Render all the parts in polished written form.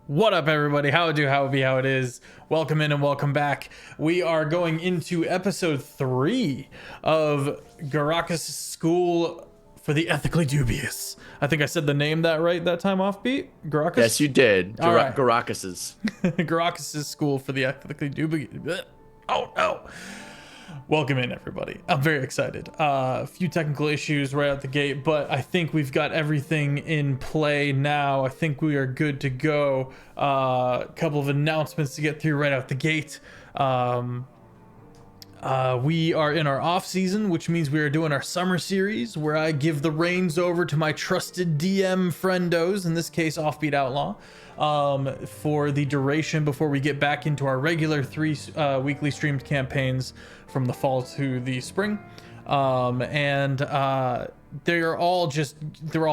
What up, everybody? How it is? Welcome in and welcome back. We are going into episode 3 of Garrakus School for the Ethically Dubious. I think I said the name that right that time, offbeat. Garrakus? Yes, you did. All right. Garrakus's. Garrakus School for the Ethically Dubious. Oh no. Welcome in, everybody. I'm very excited. A few technical issues right out the gate, but I think we've got everything in play now. I think we are good to go. A couple of announcements to get through right out the gate. We are in our off season, which means we are doing our summer series where I give the reins over to my trusted DM friendos, in this case, Offbeat Outlaw, for the duration before we get back into our regular 3 weekly streamed campaigns from the fall to the spring. They're all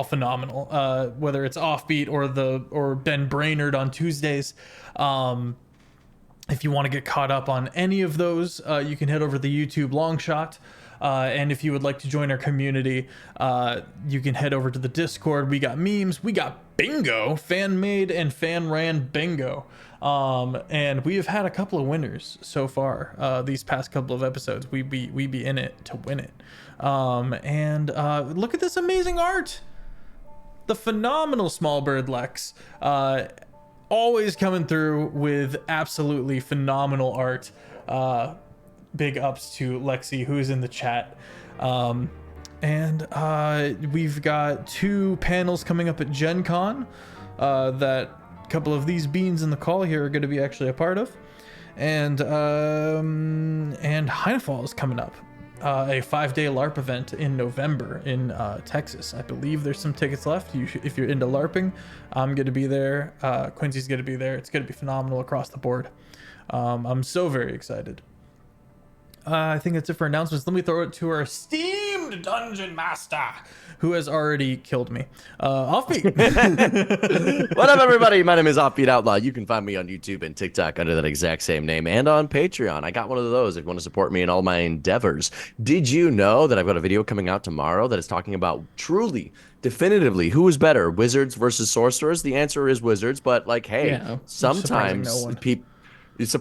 phenomenal, whether it's Offbeat or Ben Brainerd on Tuesdays. If you want to get caught up on any of those, you can head over to the YouTube long shot. And if you would like to join our community, you can head over to the Discord. We got memes, we got bingo, fan made and fan ran bingo. And we have had a couple of winners so far. These past couple of episodes, we be in it to win it. Look at this amazing art. The phenomenal Smallbird Lex. Always coming through with absolutely phenomenal art. Big ups to Lexi, who is in the chat. We've got 2 panels coming up at Gen Con that a couple of these beans in the call here are going to be actually a part of. And Heinefall is coming up. A 5-day LARP event in November in Texas. I believe there's some tickets left. If you're into LARPing, I'm going to be there. Quincy's going to be there. It's going to be phenomenal across the board. I'm so very excited. I think that's it for announcements. Let me throw it to our esteemed Dungeon Master, who has already killed me. Offbeat. What up, everybody? My name is Offbeat Outlaw. You can find me on YouTube and TikTok under that exact same name, and on Patreon. I got one of those if you want to support me in all my endeavors. Did you know that I've got a video coming out tomorrow that is talking about truly, definitively, who is better, wizards versus sorcerers? The answer is wizards, but like, hey, Yeah, sometimes no people... It's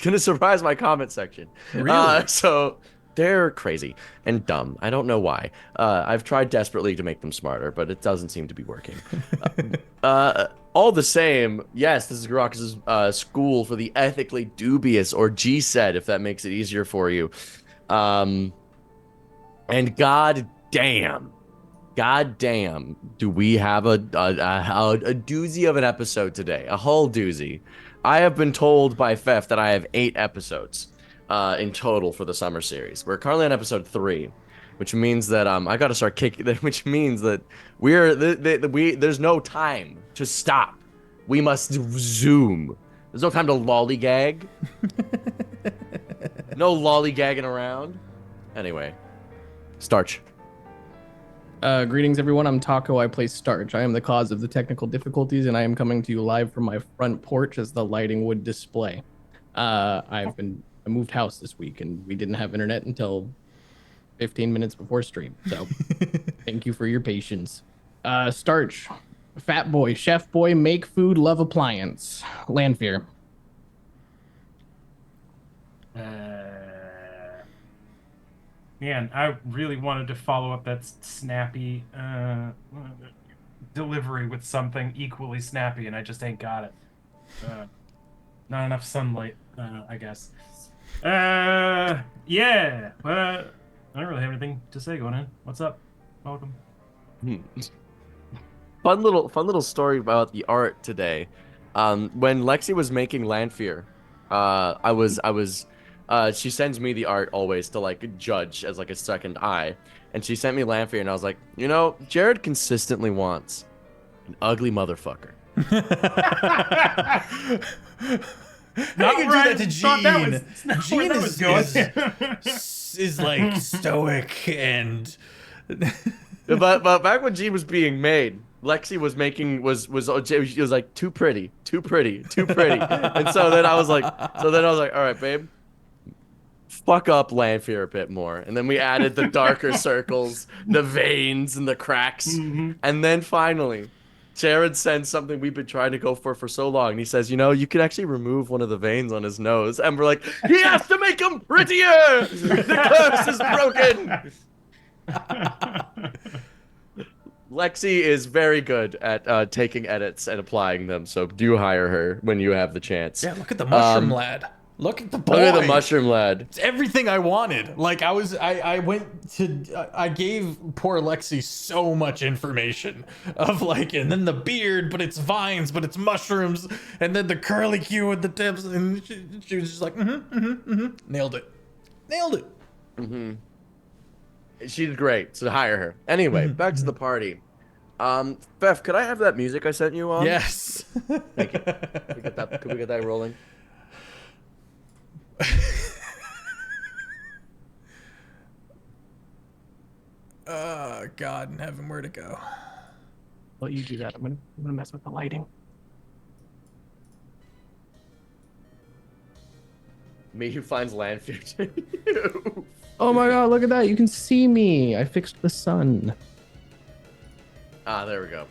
gonna surprise my comment section. Really? So they're crazy and dumb. I don't know why. I've tried desperately to make them smarter, but it doesn't seem to be working. All the same, yes, this is Garrakus' school for the ethically dubious, or GSED, if that makes it easier for you. And god damn, do we have a doozy of an episode today? A whole doozy. I have been told by Fef that I have 8 episodes in total for the summer series. We're currently on episode 3, which means that I gotta start kicking. Which means that there's no time to stop. We must zoom. There's no time to lollygag. No lollygagging around. Anyway, Startch. Greetings, everyone. I'm Taco. I play Startch. I am the cause of the technical difficulties, and I am coming to you live from my front porch as the lighting would display. I moved house this week, and we didn't have internet until 15 minutes before stream. So, thank you for your patience. Startch, fat boy, chef boy, make food, love appliance. Lanfere. Man, I really wanted to follow up that snappy delivery with something equally snappy, and I just ain't got it. Not enough sunlight, I guess. Yeah, but I don't really have anything to say going in. What's up? Welcome. Fun little story about the art today. When Lexi was making Lanfere, she sends me the art always to like judge as like a second eye, and she sent me Lanfere, and I was like, you know, Jared consistently wants an ugly motherfucker. Not you can right. do that to Gene. Gene is is like stoic and. but back when Gene was being made, Lexi was she was like too pretty, and so then I was like, all right, babe. Fuck up Lanfere a bit more, and then we added the darker circles, the veins, and the cracks, and then finally, Jared sends something we've been trying to go for so long. And he says, you could actually remove one of the veins on his nose. And we're like, he has to make him prettier. The curse is broken. Lexi is very good at taking edits and applying them. So do hire her when you have the chance. Yeah, look at the mushroom lad. Look at the boy. Look at the mushroom lad. It's everything I wanted. Like I gave poor Lexi so much information of like, and then the beard, but it's vines, but it's mushrooms, and then the curly Q with the tips, and she was just like, nailed it. She did great, so hire her. Anyway, back to the party. Beth, could I have that music I sent you on? Yes. Thank you. Could we get that rolling? God in heaven, where to go? Well, you do that. I'm gonna mess with the lighting. Me who finds Lanfere. Oh my god, look at that. You can see me. I fixed the sun. Ah, there we go.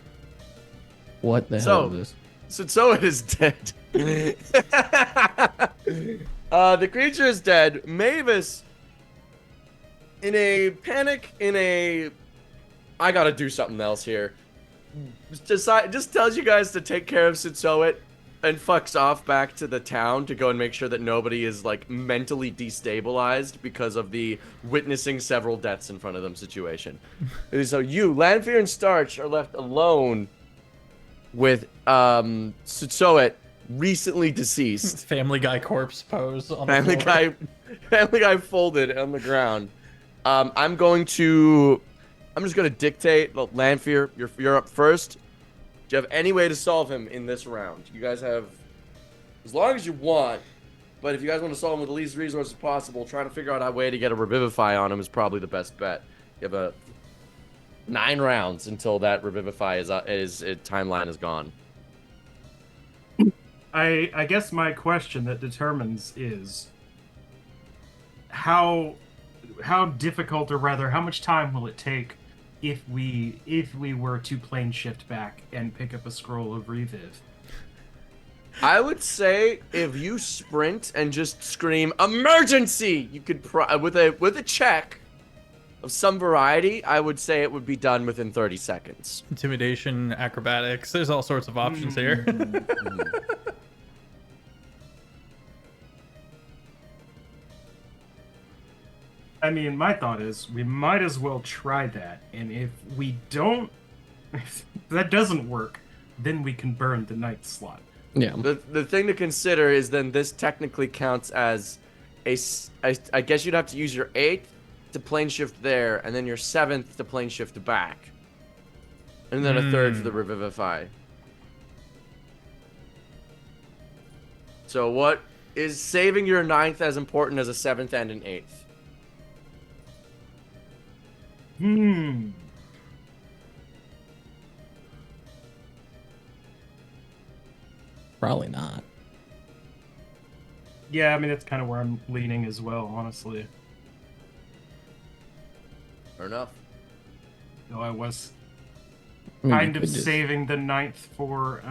What the hell is this? Tsusoet is dead. The creature is dead. Mavis, in a panic, I gotta do something else here, just tells you guys to take care of Tsusoet and fucks off back to the town to go and make sure that nobody is like mentally destabilized because of the witnessing several deaths in front of them situation. So you, Lanfere and Startch, are left alone with Tsusoet, recently deceased. Family Guy corpse pose on the Family floor. Guy folded on the ground. I'm just gonna dictate. Well, Lanfere, you're up first. Do you have any way to solve him in this round? You guys have as long as you want, but if you guys want to solve him with the least resources possible, trying to figure out a way to get a Revivify on him is probably the best bet. You have 9 rounds until that Revivify is timeline is gone. I guess my question that determines is how difficult, or rather how much time will it take if we were to plane shift back and pick up a scroll of reviv? I would say if you sprint and just scream emergency, you could with a check of some variety, I would say it would be done within 30 seconds. Intimidation, acrobatics. There's all sorts of options here. I mean, my thought is we might as well try that, and if that doesn't work, then we can burn the ninth slot. Yeah. The thing to consider is then this technically counts as I guess you'd have to use your 8th to plane shift there, and then your 7th to plane shift back, and then a 3rd for the Revivify. So what is saving your 9th as important as a 7th and an 8th? Probably not. Yeah, I mean, that's kind of where I'm leaning as well, honestly. Fair enough. Though I was I mean, kind you of could just- saving the 9th for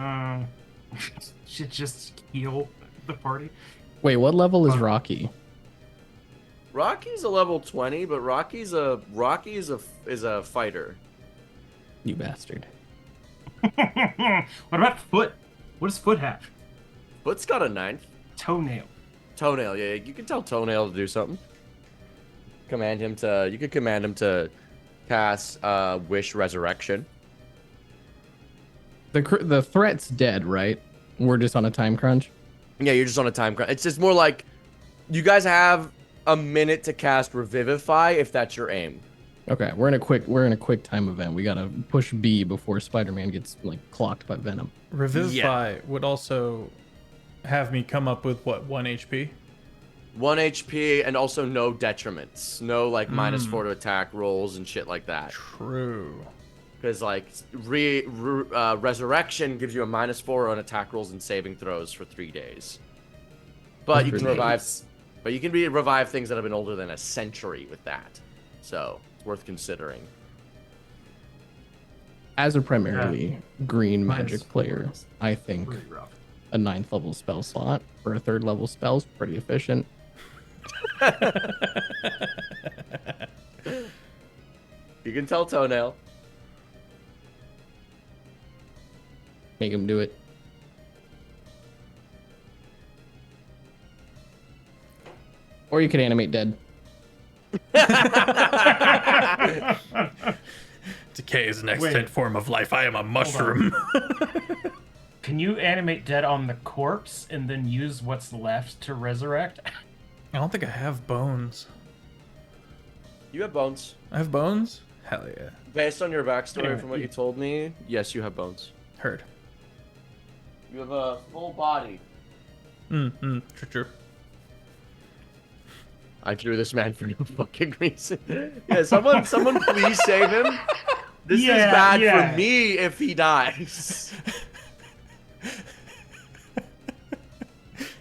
should just heal the party. Wait, what level is Rocky? Rocky's a level 20, but Rocky is a fighter. You bastard. What about Foot? What does Foot have? Foot's got a 9th. Toenail. Toenail, yeah, you can tell Toenail to do something. You could command him to cast Wish Resurrection. The threat's dead, right? We're just on a time crunch. Yeah, you're just on a time crunch. It's just more like you guys have a minute to cast Revivify if that's your aim. Okay, we're in a quick time event. We gotta push B before Spider-Man gets like clocked by Venom. Revivify would also have me come up with what, 1 HP? 1 HP and also no detriments. No like -4 to attack rolls and shit like that. True. Because like Resurrection gives you a -4 on attack rolls and saving throws for 3 days. But you can revive. But you can revive things that have been older than a century with that. So it's worth considering. as a primarily green magic -4 player, is I think pretty rough. a 9th level spell slot for a 3rd level spell is pretty efficient. You can tell Toenail. Make him do it. Or you could animate dead. Decay is an Wait. extant form of life. I am a mushroom. Can you animate dead on the corpse and then use what's left to resurrect? I don't think I have bones. You have bones. I have bones? Hell yeah. Based on your backstory Anyway, from what you told me, yes, you have bones. Heard. You have a full body. True. I drew this man for no fucking reason. Yeah, someone please save him. This is bad for me if he dies.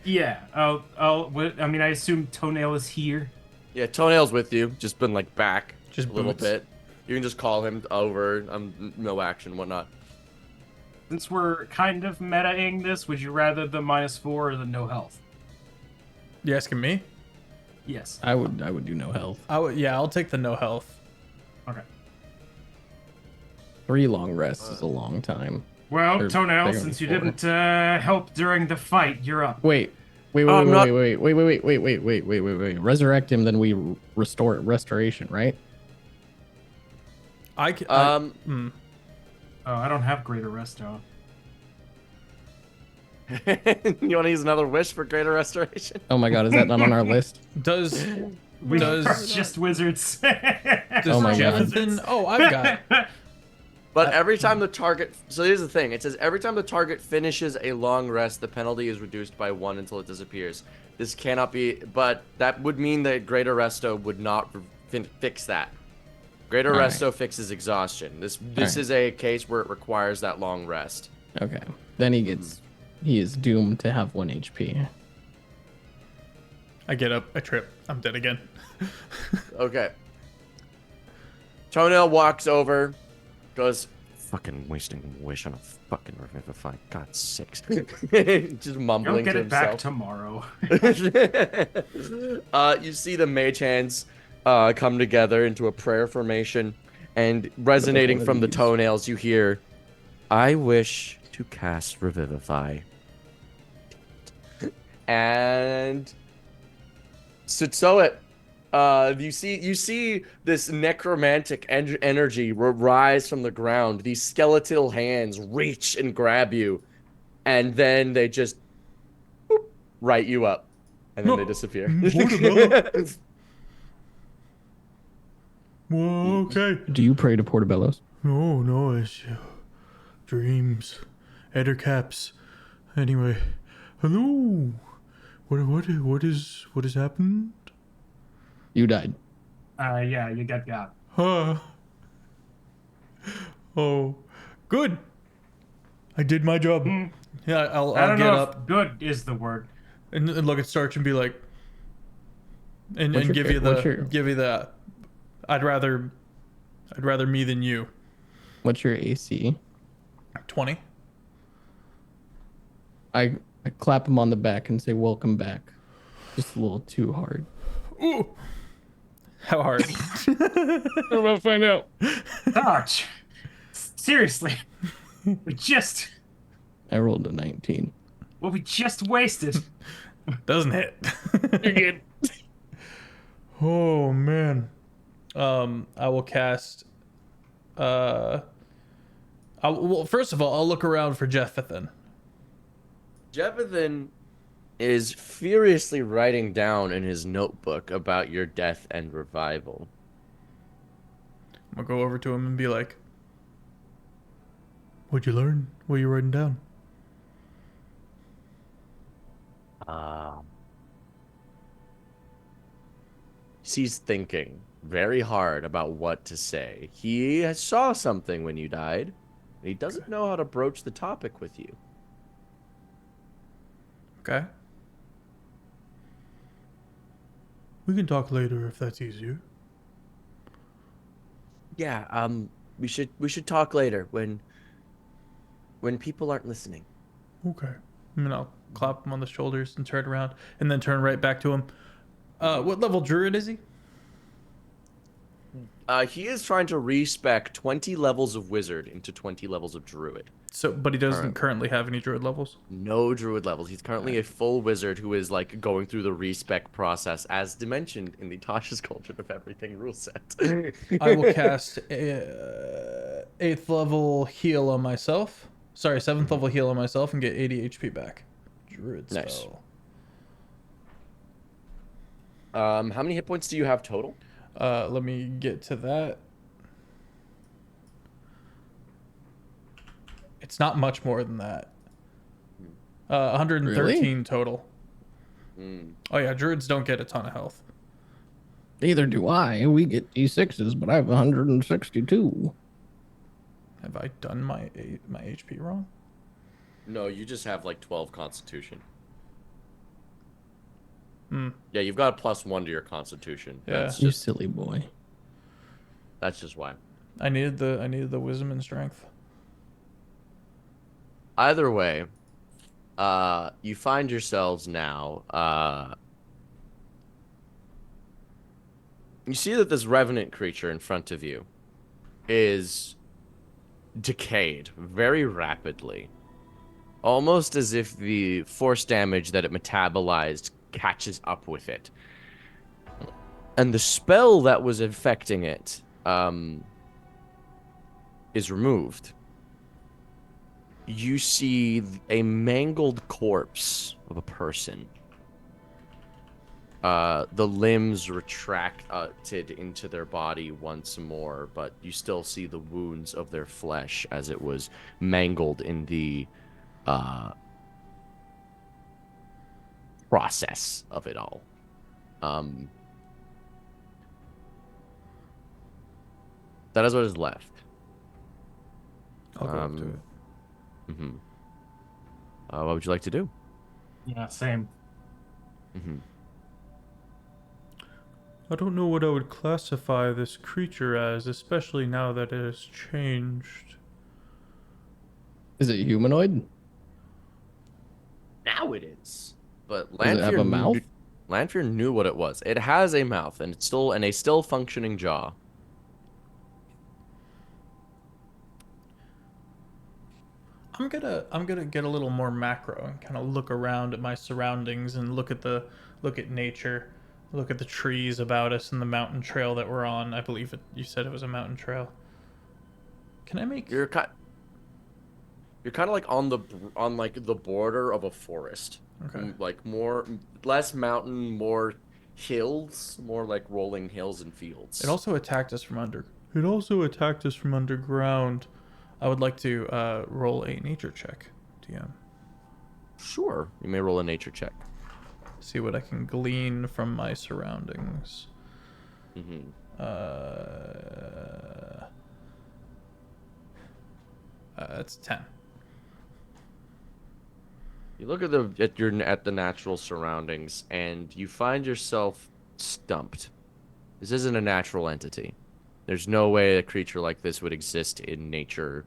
Yeah. I mean, I assume Toenail is here. Yeah, Toenail's with you. Just been like back Just a little boots. bit. You can just call him over. No action, whatnot. Since we're kind of meta-ing this, would you rather the -4 or the no health? You asking me? Yes. I would do no health. I'll take the no health. Okay. 3 long rests is a long time. Well, Or Toenail, bigger since you than didn't help during the fight, you're up. Wait. I'm not- Wait. Resurrect him, then we restore restoration, right? I can. Oh, I don't have greater resto. You want to use another wish for greater restoration? Oh my god, is that not on our list? Does We are Does- just wizards. Oh my god. Jefferson? Oh, I've got. But every time the target... So here's the thing. It says every time the target finishes a long rest, the penalty is reduced by 1 until it disappears. This cannot be... But that would mean that Greater Resto would not fix that. Greater All right. Resto fixes exhaustion. This right. is a case where it requires that long rest. Okay. Then he is doomed to have 1 HP. I get up. I trip. I'm dead again. Okay. Toenail walks over, goes, fucking wasting wish on a fucking revivify. God's sakes. Just You'll mumbling get to it back himself. tomorrow. You see the mage hands come together into a prayer formation, and resonating from the toenails, you hear, I wish to cast Revivify. And Tsusoet, you see this necromantic energy rise from the ground. These skeletal hands reach and grab you, and then they just boop, right you up, and then they disappear. Whoa, okay. Do you pray to Portobello's? No, it's dreams, ettercaps. Anyway, hello. What has happened? You died. Yeah, you got. Oh, good. I did my job. Yeah, I'll I don't get know up if good is the word. and look at Startch and be like, and What's your give cha- you what's your- the. I'd rather me than you. What's your AC? 20. I clap him on the back and say, welcome back. Just a little too hard. Ooh. How hard? I'm about to find out. Startch. Seriously. We I rolled a 19. we just wasted. Doesn't hit. You're good. Oh man. I will cast. Well, first of all, I'll look around for Jeffathan. Jeffathan is furiously writing down in his notebook about your death and revival. I'm gonna go over to him and be like, "What'd you learn? What are you writing down?" He's thinking very hard about what to say. He saw something when you died. He doesn't know how to broach the topic with you. Okay. We can talk later if that's easier. Yeah, we should talk later when people aren't listening. Okay. And then I'll clap him on the shoulders and turn around, and then turn right back to him. What level druid is he? He is trying to respec 20 levels of wizard into 20 levels of druid. So, but he doesn't Currently. currently have any druid levels. No druid levels. He's currently a full wizard who is like going through the respec process, as mentioned in the Tasha's Cauldron of Everything rule set. I will cast 8th level heal on myself. Sorry, 7th level heal on myself and get 80 HP back. Druid spell. Nice. How many hit points do you have total? Let me get to that. It's not much more than that. 113 Really? total. Oh yeah, druids don't get a ton of health. Neither do I. We get D6s, but I have 162. Have I done my HP wrong? No, you just have like 12 constitution. Hmm. Yeah, you've got a +1 to your constitution. Yeah. That's You just silly boy. why. I needed the wisdom and strength. Either way, you find yourselves now, you see that this revenant creature in front of you is decayed very rapidly. Almost as if the force damage that it metabolized catches up with it. And the spell that was infecting it, is removed. You see a mangled corpse of a person. The limbs retracted into their body once more, but you still see the wounds of their flesh as it was mangled in the process of it all. That is what is left. I'll go up to it. What would you like to do? Yeah, same. I don't know what I would classify this creature as, especially now that it has changed. Is it humanoid? Now it is. But Does it have a mouth? Lanfere knew what it was. It has a mouth and a still functioning jaw. I'm gonna get a little more macro and kind of look around at my surroundings and look at nature, look at the trees about us and the mountain trail that we're on. I believe you said it was a mountain trail. Can I make? You're kind of like on the border of a forest. Okay. Like less mountain, more hills, more like rolling hills and fields. It also attacked us from underground. I would like to roll a nature check, DM. Sure, you may roll a nature check. See what I can glean from my surroundings. It's 10. You look at the natural surroundings, and you find yourself stumped. This isn't a natural entity. There's no way a creature like this would exist in nature,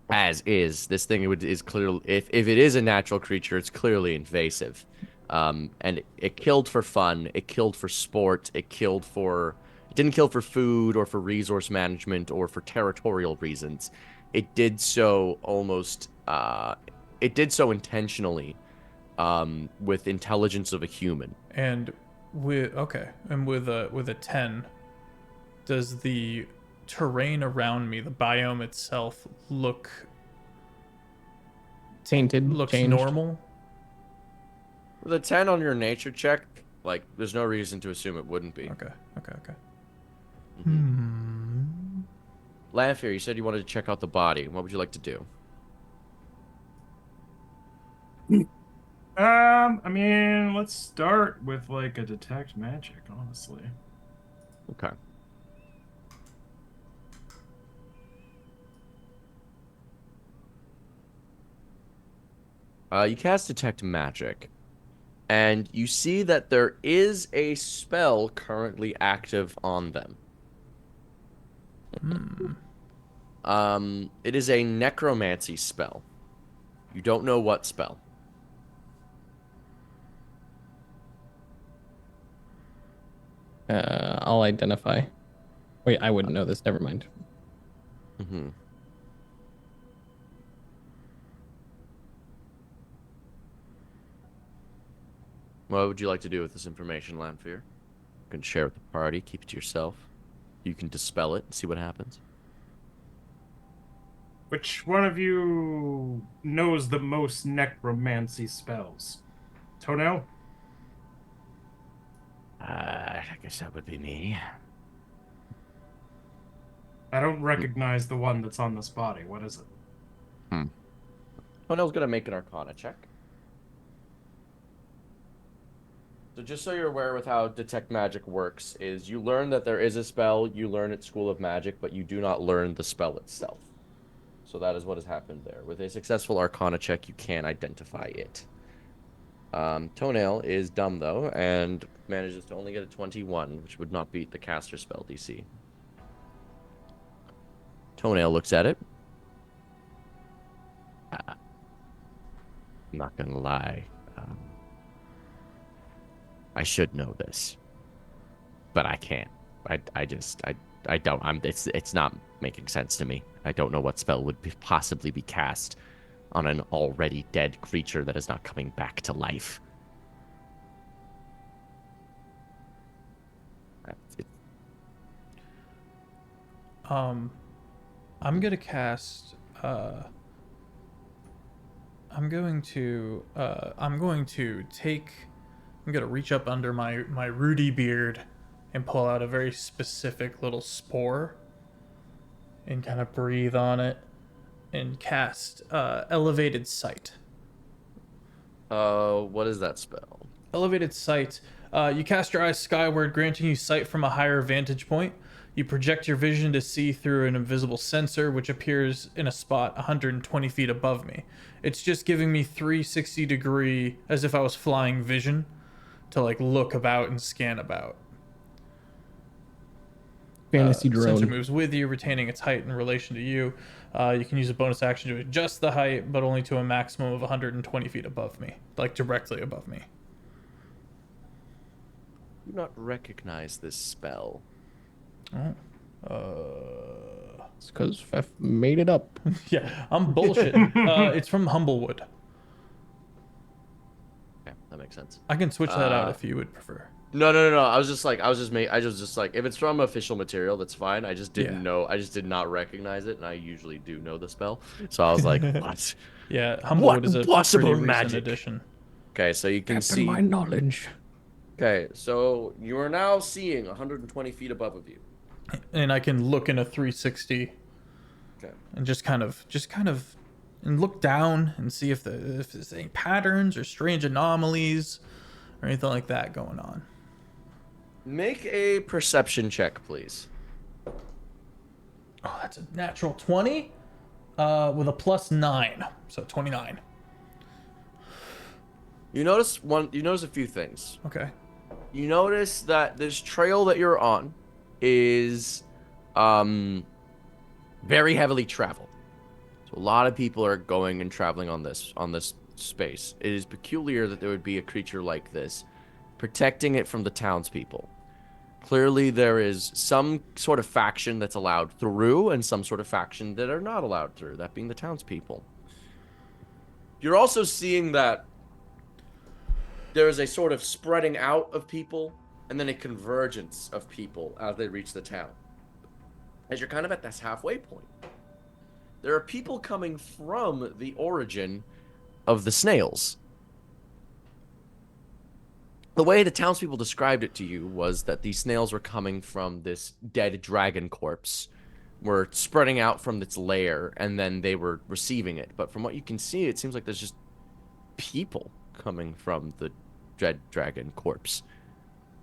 as is. This thing is clearly, if it is a natural creature, it's clearly invasive. And it killed for fun. It killed for sport. It didn't kill for food or for resource management or for territorial reasons. It did so intentionally, with intelligence of a human. And with a 10, does the terrain around me, the biome itself, Tainted. looks Changed. normal? With a 10 on your nature check, like, there's no reason to assume it wouldn't be. Okay. Lanfere, you said you wanted to check out the body. What would you like to do? I mean, let's start with like a detect magic, honestly. Okay. You cast detect magic, and you see that there is a spell currently active on them. It is a necromancy spell. You don't know what spell. I'll identify. Wait, I wouldn't know this. Never mind. Mm-hmm. What would you like to do with this information, Lanfere? You can share it with the party, keep it to yourself. You can dispel it and see what happens. Which one of you knows the most necromancy spells? Tonel? I guess that would be me. I don't recognize the one that's on this body. What is it? Tonel's gonna make an Arcana check. So just so you're aware with how Detect Magic works, is you learn that there is a spell, you learn at School of Magic, but you do not learn the spell itself. So that is what has happened there. With a successful Arcana check, you can identify it. Toenail is dumb, though, and manages to only get a 21, which would not beat the caster spell DC. Toenail looks at it. I'm not gonna lie. I should know this, but I can't. I don't. It's not making sense to me. I don't know what spell would possibly be cast on an already dead creature that is not coming back to life. I'm gonna cast. I'm going to take. I'm gonna reach up under my Rudy beard and pull out a very specific little spore and kind of breathe on it and cast Elevated Sight. What is that spell? Elevated Sight. You cast your eyes skyward, granting you sight from a higher vantage point. You project your vision to see through an invisible sensor, which appears in a spot 120 feet above me. It's just giving me 360-degree, as if I was flying vision, to like look about and scan about. Fantasy The sensor drone. moves with you, retaining its height in relation to you. You can use a bonus action to adjust the height, but only to a maximum of 120 feet above me, like directly above me. Do not recognize this spell. It's because Fef made it up. Yeah, I'm bullshitting. It's from Humblewood. Okay, that makes sense. I can switch that out if you would prefer. No. I was just like, if it's from official material, that's fine. I just didn't know. I just did not recognize it, and I usually do know the spell. So I was like, what? Yeah, Humblewood is a possible pretty recent magic? addition. Okay, so you can see. my knowledge. Okay, so you are now seeing 120 feet above of you. And I can look in a 360 Okay. and just kind of and look down and see if there's any patterns or strange anomalies or anything like that going on. Make a perception check, please. Oh, that's a natural 20 with a +9, so 29. You notice a few things. Okay. You notice that this trail that you're on is very heavily traveled. So a lot of people are going and traveling on this space. It is peculiar that there would be a creature like this protecting it from the townspeople. Clearly there is some sort of faction that's allowed through and some sort of faction that are not allowed through, that being the townspeople. You're also seeing that there is a sort of spreading out of people and then a convergence of people as they reach the town. As you're kind of at this halfway point, there are people coming from the origin of the snails. The way the townspeople described it to you was that these snails were coming from this dead dragon corpse, were spreading out from its lair, and then they were receiving it. But from what you can see, it seems like there's just people coming from the dead dragon corpse.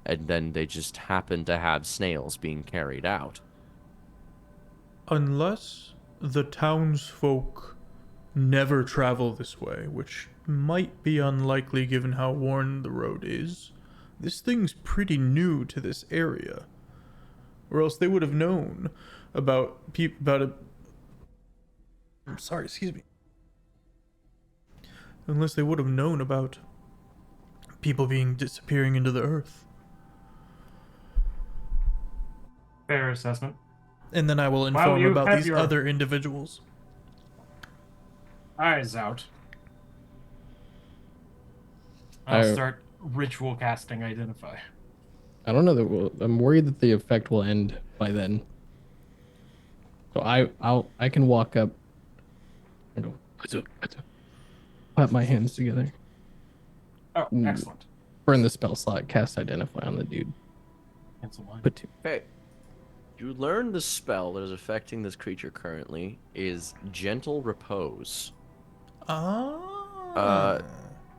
And then they just happen to have snails being carried out. Unless the townsfolk never travel this way, which might be unlikely given how worn the road is. This thing's pretty new to this area. Or else they would have known. about it. I'm sorry, excuse me. Unless they would have known about people being disappearing into the earth. Fair assessment. And then I will Well, inform you about have these your- other individuals. Eyes out. I'll I- start ritual casting Identify. I don't know that I'm worried that the effect will end by then. So I can walk up and go clap my hands together. Oh, excellent. Burn the spell slot, cast Identify on the dude. Cancel one. Put 2. Okay. You learn the spell that is affecting this creature currently is Gentle Repose. For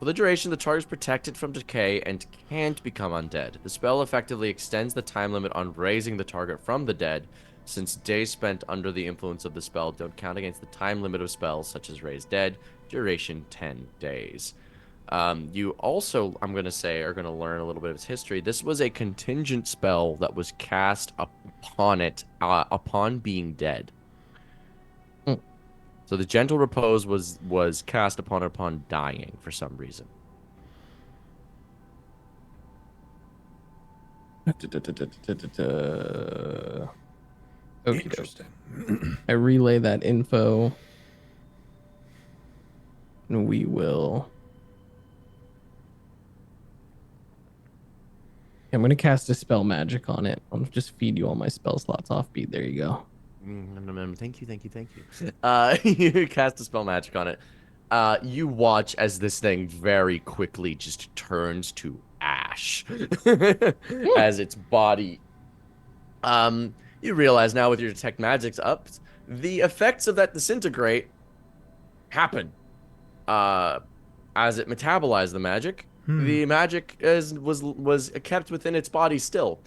the duration, the target is protected from decay and can't become undead. The spell effectively extends the time limit on raising the target from the dead, since days spent under the influence of the spell don't count against the time limit of spells such as Raise Dead, duration 10 days. You also, I'm going to say, are going to learn a little bit of its history. This was a contingent spell that was cast upon it, upon being dead. So the Gentle Repose was cast upon dying for some reason. Interesting. I relay that info. And we will. I'm going to cast a spell magic on it. I'll just feed you all my spell slots off beat. There you go. Thank you. You cast a spell magic on it. You watch as this thing very quickly just turns to ash as its body. You realize now with your detect magics up, the effects of that disintegrate happen. As it metabolized the magic, the magic was kept within its body still.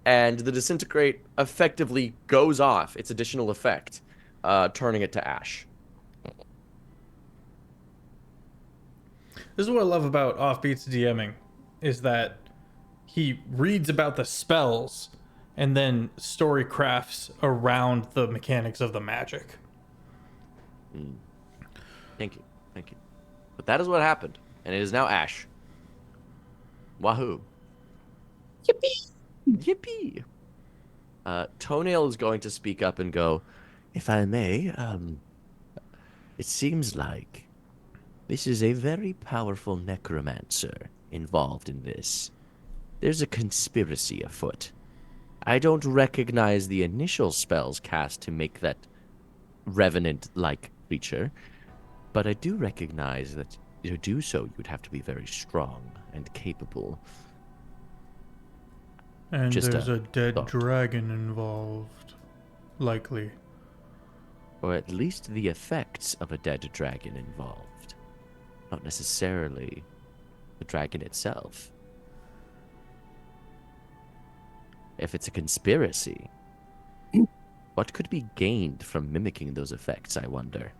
And the disintegrate effectively goes off its additional effect, turning it to ash. This is what I love about Offbeat's DMing, is that he reads about the spells and then story crafts around the mechanics of the magic. Thank you. But that is what happened, and it is now ash. Wahoo. Yippee! Toenail is going to speak up and go, if I may, it seems like this is a very powerful necromancer involved in this. There's a conspiracy afoot. I don't recognize the initial spells cast to make that revenant-like creature, but I do recognize that to do so, you'd have to be very strong and capable. And Just there's a a dead thought. dragon involved. Likely. Or at least the effects of a dead dragon involved. Not necessarily the dragon itself. If it's a conspiracy, what could be gained from mimicking those effects, I wonder?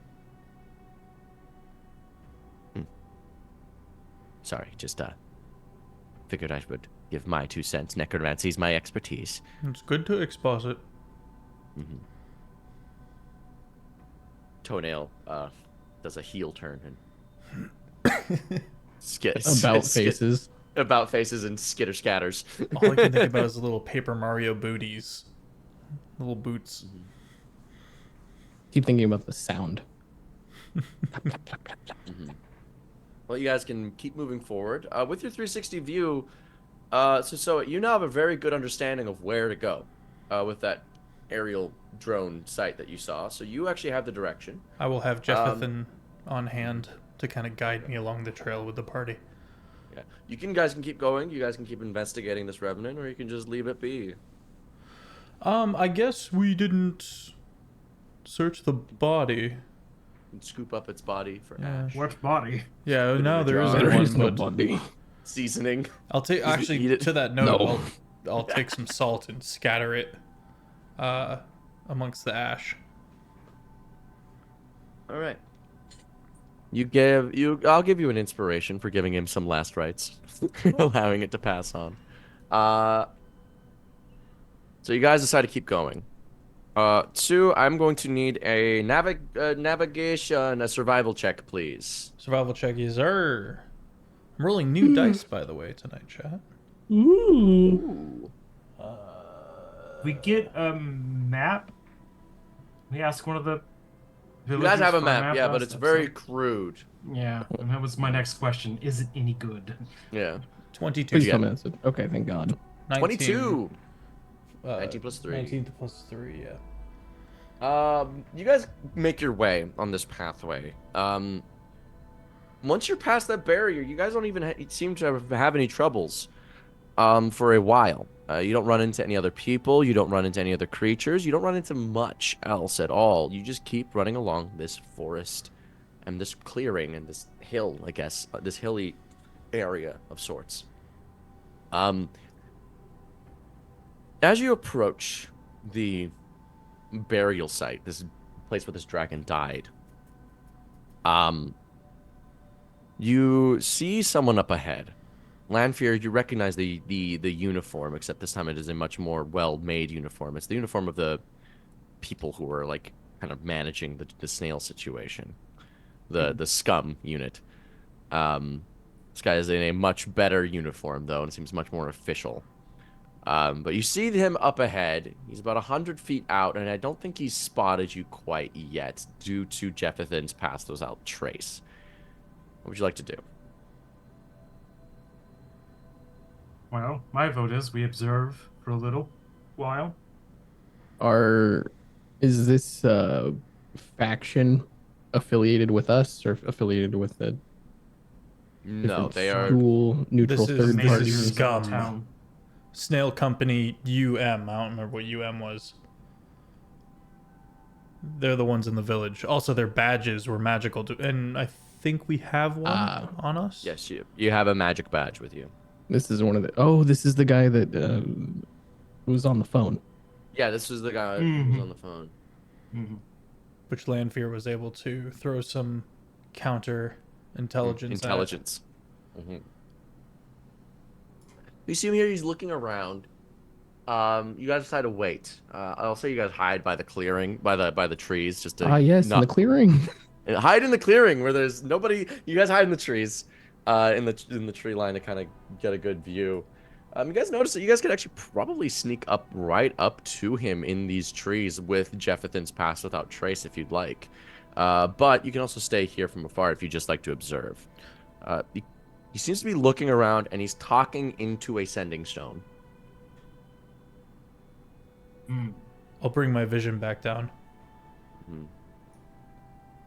Sorry, just figured I would give my 2 cents. Necromancy's my expertise. It's good to exposit. Toenail does a heel turn and About faces. About faces and skitter scatters. All I can think about is the little Paper Mario booties. Little boots. Keep thinking about the sound. Well, you guys can keep moving forward. With your 360 view, so you now have a very good understanding of where to go with that aerial drone site that you saw. So you actually have the direction. I will have Jeffethan on hand to kind of guide me along the trail with the party. Yeah, guys can keep going. You guys can keep investigating this revenant, or you can just leave it be. I guess we didn't search the body. And scoop up its body for Yeah. ash. What body? Yeah, no, there jar. isn't There one, is no but body. Seasoning. I'll take eat actually it? to that note. No. I'll take some salt and scatter it amongst the ash. All right. I'll give you an inspiration for giving him some last rites, allowing it to pass on. So you guys decide to keep going. Two, I'm going to need a navigation, a survival check, please. Survival check is I'm rolling new dice, by the way, tonight, chat. Ooh. Ooh. We get a map. We ask one of the You villagers guys have a for map, yeah, but last it's very episode. crude. Yeah, and that was my next question. Is it any good? Yeah. 22. Please you tell get? me that's it. Okay, thank God. 19, 22. uh, 19 plus 3. 19 plus 3, yeah. You guys make your way on this pathway. Once you're past that barrier, you guys don't even seem to have any troubles. For a while. You don't run into any other people. You don't run into any other creatures. You don't run into much else at all. You just keep running along this forest and this clearing and this hill, I guess, this hilly area of sorts. As you approach the burial site, this place where this dragon died, you see someone up ahead. Lanfere, you recognize the uniform, except this time it is a much more well-made uniform. It's the uniform of the people who are like kind of managing the snail situation, the scum unit. This guy is in a much better uniform though, and seems much more official. But you see him up ahead. He's about 100 feet out, and I don't think he's spotted you quite yet, due to Jefferson's passed those out trace. What would you like to do? Well, my vote is we observe for a little while. Is this faction affiliated with us or affiliated with a No, different they are. school, neutral This is- third this party? is Managers of the scum. town. Snail Company UM. I don't remember what UM was. They're the ones in the village. Also, their badges were magical, and I think we have one on us. Yes, you have a magic badge with you. This is one of the. Oh, this is the guy that was on the phone. Yeah, this is the guy who was on the phone. Mm-hmm. Which Lanfear was able to throw some counter intelligence. Intelligence. You see him here. He's looking around. You guys decide to wait. I'll say you guys hide by the clearing, by the trees, just to Yes, in not the clearing. hide in the clearing where there's nobody. You guys hide in the trees, in the tree line to kind of get a good view. You guys notice that you guys could actually probably sneak up right up to him in these trees with Jefferson's pass without trace if you'd like. But you can also stay here from afar if you just like to observe. He seems to be looking around and he's talking into a sending stone. I'll bring my vision back down.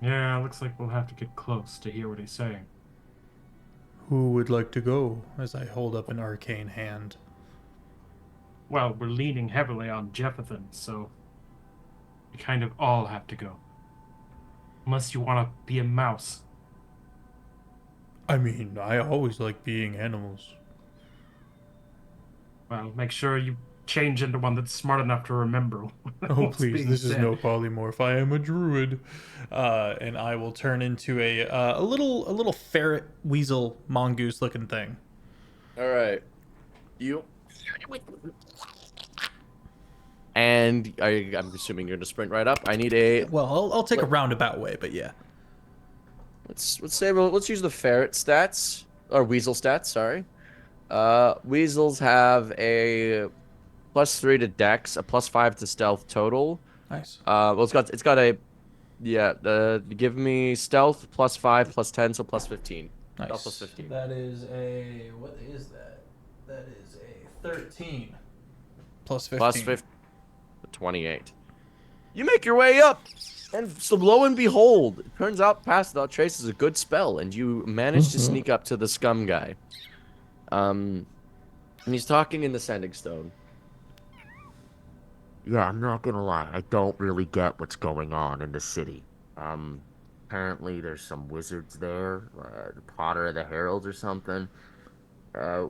Yeah, looks like we'll have to get close to hear what he's saying. Who would like to go? As I hold up an arcane hand. Well, we're leaning heavily on Jefferson, so we kind of all have to go. Unless you want to be a mouse. I mean, I always like being animals. Well, make sure you change into one that's smart enough to remember. Oh, what's please, being this is said. no polymorph. I am a druid. And I will turn into a little ferret weasel mongoose looking thing. All right, you. And I'm assuming you're gonna sprint right up. I need a. Well, I'll take a roundabout way, but yeah. Let's use the ferret stats or weasel stats. Sorry. Weasels have a +3 to Dex, a +5 to Stealth total. Nice. Well, it's got a, yeah. Give me Stealth +5 +10, so +15. Nice. Stealth +15. That is a what is that? That is a 13. +15. +15. 28. You make your way up, and so lo and behold, it turns out Pass Without Trace is a good spell, and you manage to sneak up to the scum guy. And he's talking in the sending stone. Yeah, I'm not gonna lie, I don't really get what's going on in the city. Apparently there's some wizards there, the Potter of the Heralds or something.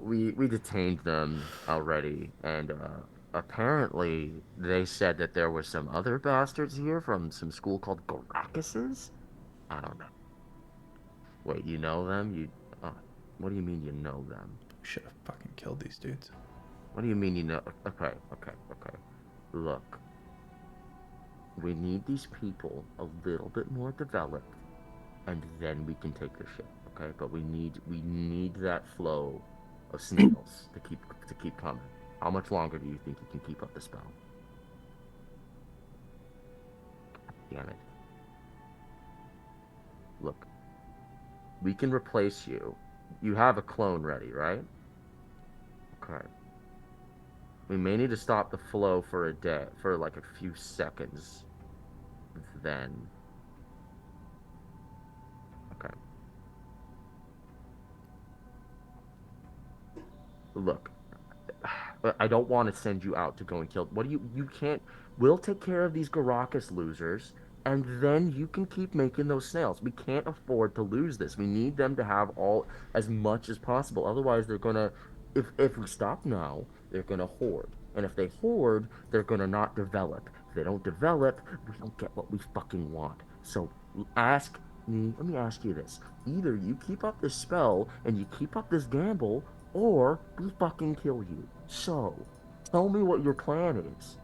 We detained them already, and apparently they said that there were some other bastards here from some school called Garrakus's? I don't know. Wait, you know them? What do you mean you know them? Should have fucking killed these dudes. What do you mean you know? Okay. Look. We need these people a little bit more developed, and then we can take their ship, okay? But we need that flow of snails to keep coming. How much longer do you think you can keep up the spell? Damn it. Look, we can replace you. You have a clone ready, right? Okay. We may need to stop the flow for a day, for like a few seconds. Then. Okay. Look, I don't want to send you out to go and kill. What do you can't. We'll take care of these Garrakus losers, and then you can keep making those snails. We can't afford to lose this. We need them to have as much as possible. Otherwise, they're gonna. If we stop now, they're gonna hoard, and if they hoard, they're gonna not develop. If they don't develop, we don't get what we fucking want. So let me ask you this: either you keep up this spell and you keep up this gamble, or we fucking kill you. So, tell me what your plan is.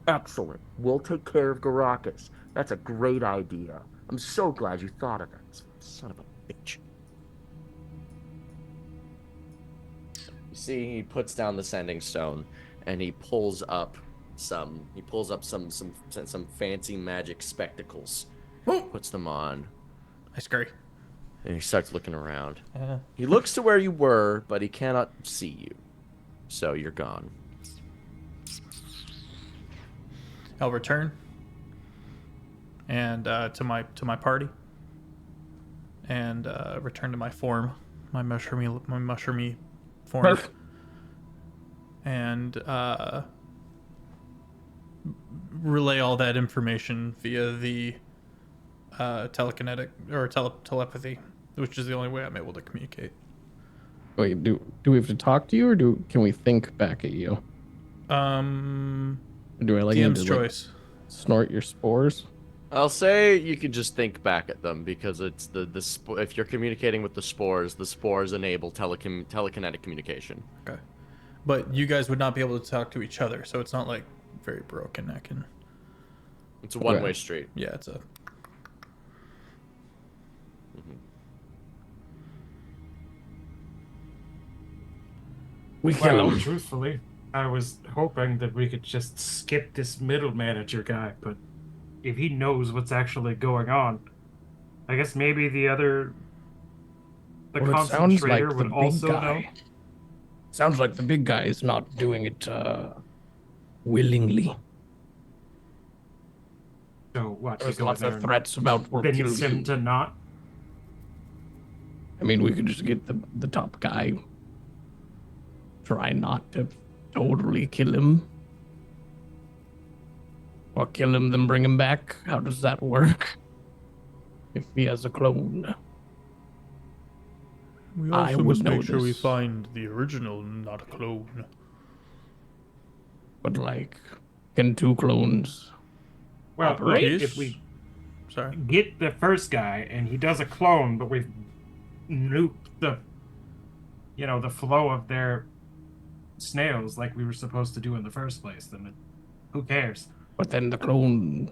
Excellent. We'll take care of Garrakus. That's a great idea. I'm so glad you thought of that. Son of a bitch. You see, he puts down the sending stone, and he pulls up some fancy magic spectacles. Puts them on. I scurry. And he starts looking around. He looks to where you were, but he cannot see you. So you're gone. I'll return and to my party and return to my form, my mushroomy form, and relay all that information via the telekinetic or telepathy, which is the only way I'm able to communicate. Wait, do we have to talk to you, or can we think back at you? Do I like DM's to, choice. Snort your spores? I'll say you can just think back at them because it's if you're communicating with the spores enable telekinetic communication. Okay, but you guys would not be able to talk to each other, so it's not like very broken. It's a one-way street. Yeah, it's a. Well, truthfully, I was hoping that we could just skip this middle manager guy, but if he knows what's actually going on, I guess maybe the concentrator would also know. Sounds like the big guy is not doing it willingly. So what? There's lots of threats about we'll kill convince him you. to not. I mean, we could just get the top guy. Try not to totally kill him. Or kill him, then bring him back. How does that work? If he has a clone. We I also would must know make sure we this. find the original, not a clone. But like, can two clones Well, operate? look, if we Sorry. get the first guy and he does a clone, but we've nuked the flow of their snails like we were supposed to do in the first place, then who cares? But then the clone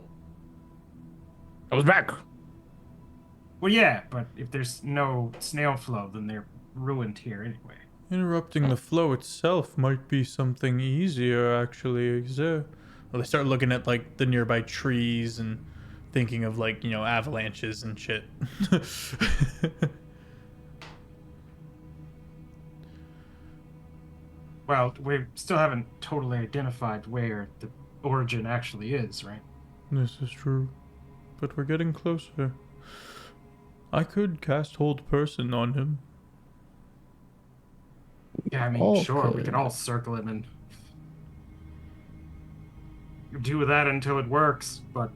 comes back. Well, yeah, but if there's no snail flow, then they're ruined here anyway. Interrupting the flow itself might be something easier, actually. Well, they start looking at like the nearby trees and thinking of like avalanches and shit. Well, we still haven't totally identified where the origin actually is, right? This is true, but we're getting closer. I could cast Hold Person on him. Yeah, I mean, sure, we can all circle him and do that until it works, but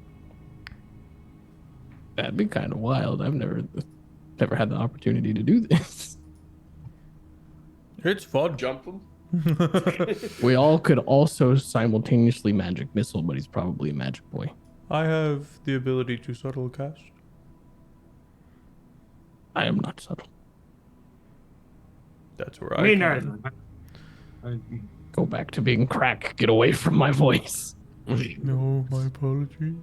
That'd be kind of wild. I've never had the opportunity to do this. It's fun. Jump him. We all could also simultaneously magic missile, but he's probably a magic boy. I have the ability to subtle cast. I am not subtle. That's where I me come neither. in. but Go back to being crack. Get away from my voice. No, my apologies.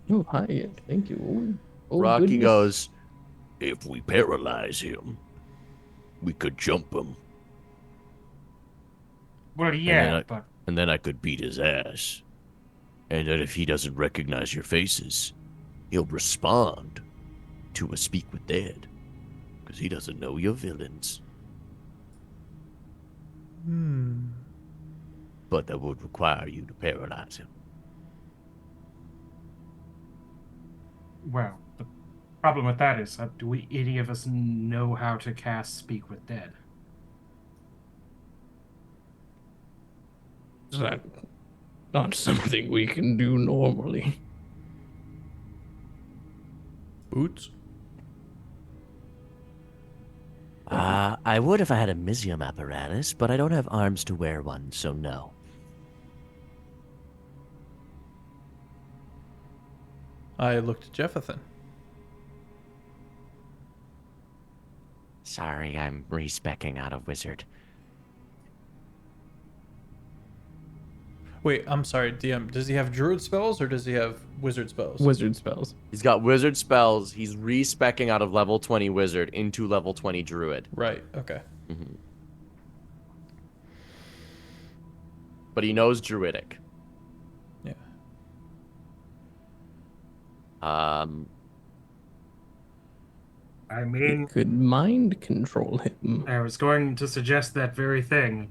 Oh, hi. Thank you. Oh, Rocky goodness. goes, if we paralyze him, we could jump him. Well, yeah, but And then I could beat his ass. And then if he doesn't recognize your faces, he'll respond to a Speak with Dead. Because he doesn't know you're villains. But that would require you to paralyze him. well, the problem with that is, do we any of us know how to cast Speak with Dead? Is that not something we can do normally? Boots? I would if I had a Mizium apparatus, but I don't have arms to wear one, so no. I looked at Jeffathan. Sorry, I'm respecking out of wizard. Wait, I'm sorry, DM. Does he have druid spells or does he have wizard spells? Wizard spells. He's got wizard spells. He's respecking out of level 20 wizard into level 20 druid. Right, okay. But he knows druidic. Yeah. I We mean, could mind control him. I was going to suggest that very thing.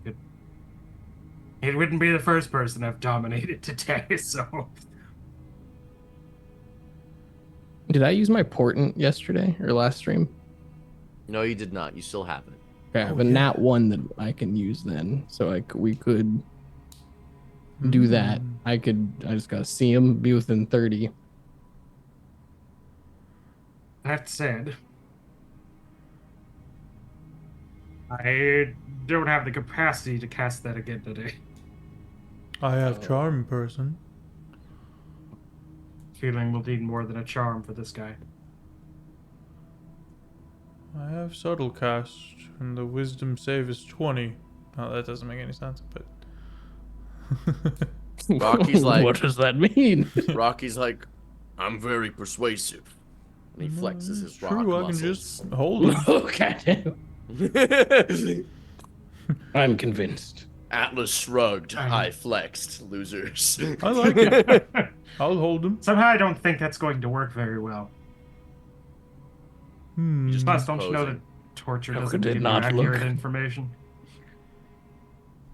It wouldn't be the first person I've dominated today, so... Did I use my portent yesterday or last stream? No, you did not. You still have it. Okay, I have a nat 1 that I can use then. So we could do that. I just gotta see him, be within 30. That said, I don't have the capacity to cast that again today. I have charm person. Feeling we'll need more than a charm for this guy. I have subtle cast, and the wisdom save is 20. Oh, that doesn't make any sense, but... Rocky's like, what does that mean? Rocky's like, I'm very persuasive. And he flexes his rock True, I can muscles. just hold him. Okay. I'm convinced. Atlas shrugged. I flexed, losers. I like it. I'll hold him. Somehow I don't think that's going to work very well. Plus, don't you know that torture How doesn't could it give you not accurate look? information?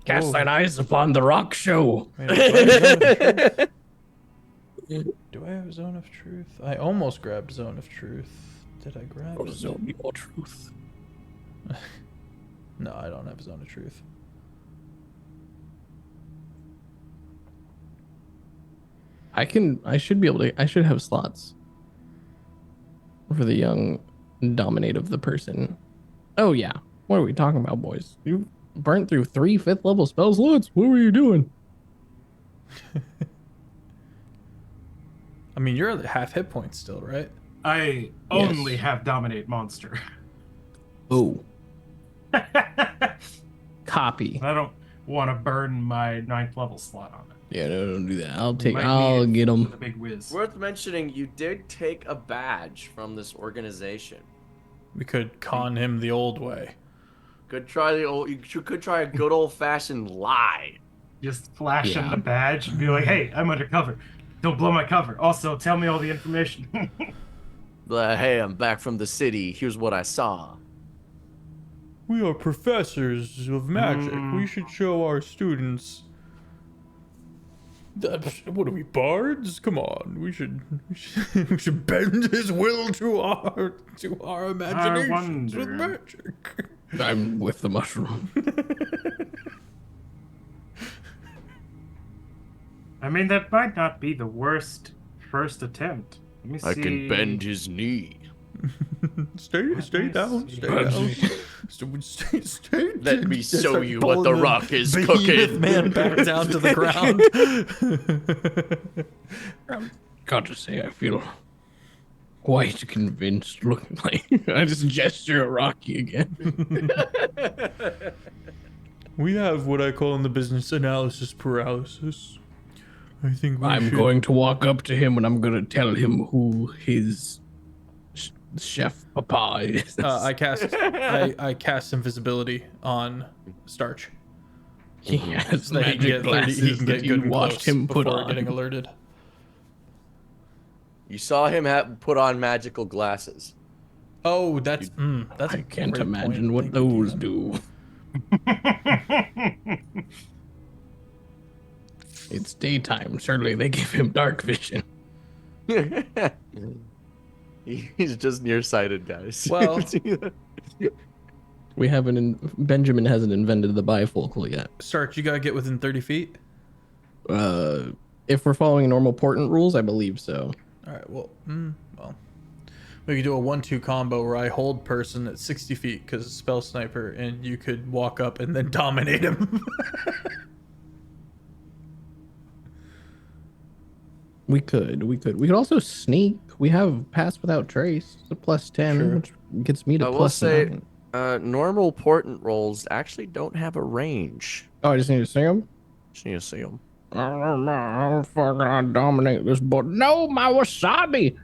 Cast thine eyes upon the rock show. Wait, do I have Zone of Truth? I almost grabbed Zone of Truth. Did I grab it? Zone your truth. No, I don't have Zone of Truth. I should be able to. I should have slots for the young dominate of the person. Oh yeah. What are we talking about, boys? You burnt through 3 5th level spell slots. What were you doing? I mean, you're at half hit points still, right? I only have Dominate Monster. Oh. Copy. I don't want to burn my 9th level slot on it. Yeah, no, don't do that. I'll Might need get The them. big whiz. Worth mentioning, you did take a badge from this organization. We could con him the old way. You could try a good old fashioned lie. Just flash him Yeah. the badge and be like, hey, I'm undercover. Don't blow my cover. Also, tell me all the information. Hey, I'm back from the city. Here's what I saw. We are professors of magic. We should show our students. What are we, bards? Come on, we should we should bend his will to our imaginations with wonder. magic. I'm with the mushroom. I mean, that might not be the worst first attempt. Let me see. I can bend his knee. Stay down. Stay down. Stay. Let me Just show start you what the pulling rock is behemoth cooking. man back down to the ground. Can't just say I feel quite convinced. Look, like I just gesture at Rocky again. We have what I call in the business analysis paralysis. I think I'm going to walk up to him and I'm going to tell him who his chef papa is. I cast invisibility on Startch. He has So that he can magic get 30, glasses he can that get you good and watched close him put before on. getting alerted. You saw him put on magical glasses. Oh, that's I a can't great imagine point. what Thank you, those DM. do. It's daytime. Surely they give him dark vision. He's just nearsighted, guys. Well- We haven't. Benjamin hasn't invented the bifocal yet. Starch, you gotta get within 30 feet. If we're following normal portent rules, I believe so. All right. Well, we could do a 1-2 combo where I hold person at 60 feet because it's spell sniper, and you could walk up and then dominate him. We could also sneak. We have pass without trace. It's a +10, Sure. which gets me to I will say, +9. normal portent rolls actually don't have a range. Oh, I just need to see him. Just need to see them. I don't know. I'm fucking gonna dominate this boat. No, my wasabi.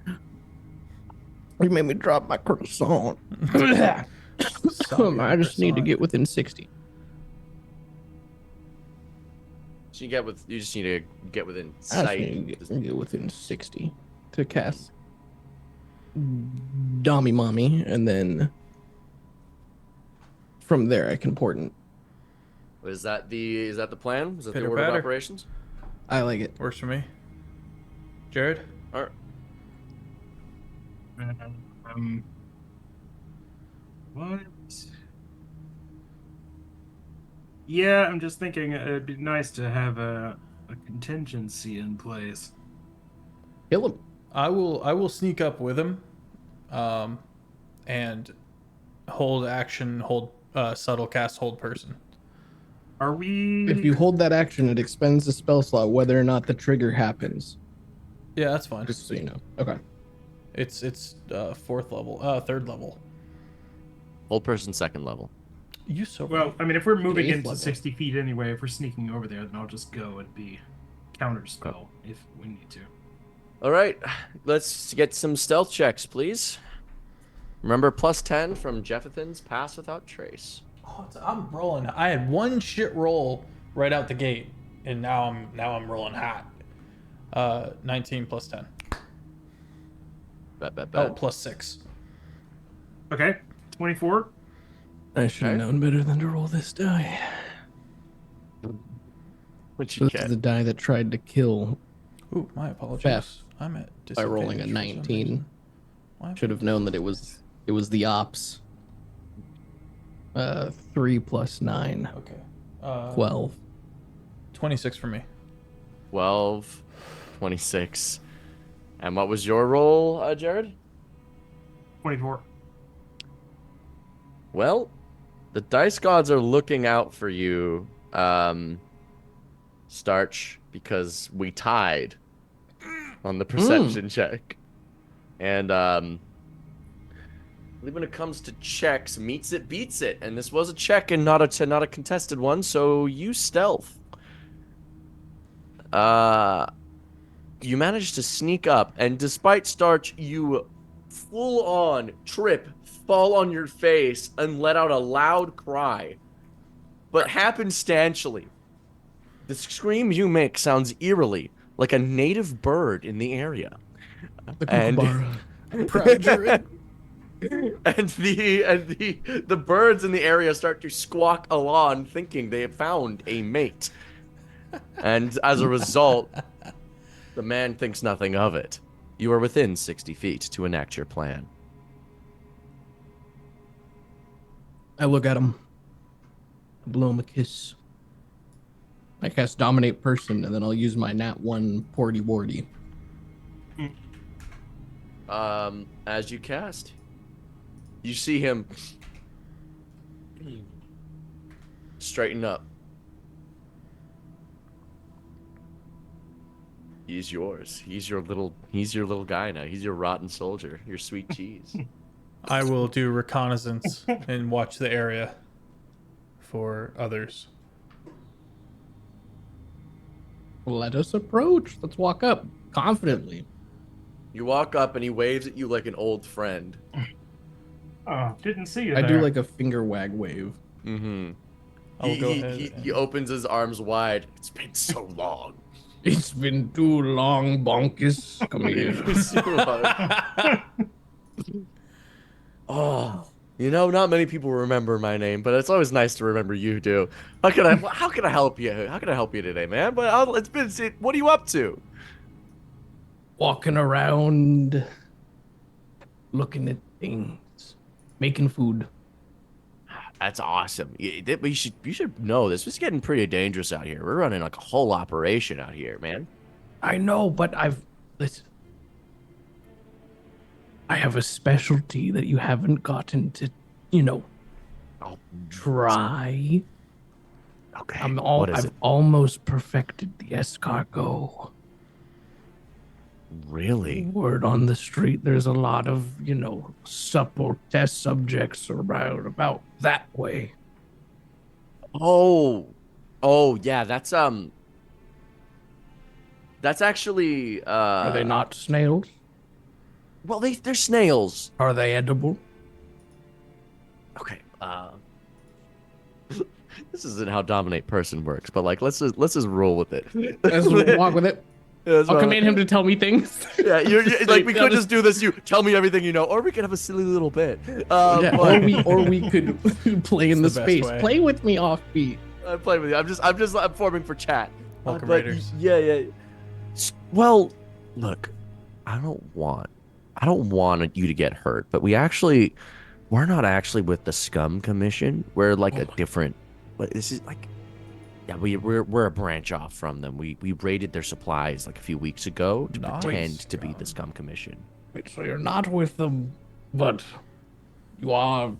You made me drop my croissant. I just need to get within 60. So you just need to get within I just sight. need to get within 60 to cast Dommy Mommy, and then from there I can portent. Is that the plan? Is that the Pitter order of patter. operations? I like it. Works for me. Jared? All right. What? Yeah, I'm just thinking it'd be nice to have a contingency in place. Kill him. I will sneak up with him, and hold action, hold subtle cast, hold person. Are we? If you hold that action, it expends the spell slot whether or not the trigger happens. Yeah, that's fine. Just so you know. Okay. It's third level. Hold person second level. You so Well, I mean, if we're moving eighth into level. 60 feet anyway, if we're sneaking over there, then I'll just go and be counterspell if we need to. All right, let's get some stealth checks, please. Remember, +10 from Jeffathan's pass without trace. Oh, I'm rolling. I had one shit roll right out the gate, and now I'm rolling hot. 19 plus 10. Bet. Oh, plus 6. Okay, 24. I should have Okay. known better than to roll this die. What you This get? is the die that tried to kill Ooh, my apologies. Fast. I'm at by rolling a disadvantage for some 19. reason. Why? Should have known that it was the ops. 3 plus 9. Okay. 12. 26 for me. 12, 26. And what was your roll, Jared? 24. Well, the dice gods are looking out for you, Starch, because we tied on the perception check. And I believe when it comes to checks, meets it, beats it. And this was a check and not a contested one, so you stealth. You managed to sneak up, and despite Starch, you full on trip, fall on your face, and let out a loud cry. But happenstantially, the scream you make sounds eerily like a native bird in the area. The And- kookaburra. Proud Jared. And the birds in the area start to squawk along, thinking they have found a mate. And as a result, the man thinks nothing of it. You are within 60 feet to enact your plan. I look at him. I blow him a kiss. I cast Dominate Person, and then I'll use my Nat 1 Porty Wardy. As you cast, you see him straighten up. He's yours. He's your little guy now. He's your rotten soldier. Your sweet cheese. I will do reconnaissance and watch the area for others. Let us approach. Let's walk up confidently. You walk up and he waves at you like an old friend. Oh, didn't see you I there. do like a finger wag wave. Mm-hmm. I'll go ahead. He opens his arms wide. It's been so long. It's been too long, Bonkus. Come here. Oh, you know, not many people remember my name, but it's always nice to remember you do. How can I help you? How can I help you today, man? But what are you up to? Walking around, looking at things, making food. That's awesome. You should know this. It's getting pretty dangerous out here. We're running like a whole operation out here, man. I know, but listen. I have a specialty that you haven't gotten to, Oh, try. okay. I've almost perfected the escargot. Really? Word on the street, there's a lot of, supple test subjects around about that way. Oh, yeah. That's actually. Are they not snails? Well, they're snails. Are they edible? Okay. This isn't how dominate person works, but like let's just roll with it. Let's walk with it. I'll command him to tell me things. Yeah, you're like we could just do this. You tell me everything you know, or we could have a silly little bit. Yeah, or we could play in the the best space. way. Play with me offbeat. I'm playing with you. I'm forming for chat. Welcome, But Raiders. Yeah. Well, look, I don't want you to get hurt, but we're not actually with the Scum Commission. We're like a different. But this is like, yeah, we're a branch off from them. We raided their supplies like a few weeks ago to Nice. pretend to be the Scum Commission. Wait, so you're not with them, but you are.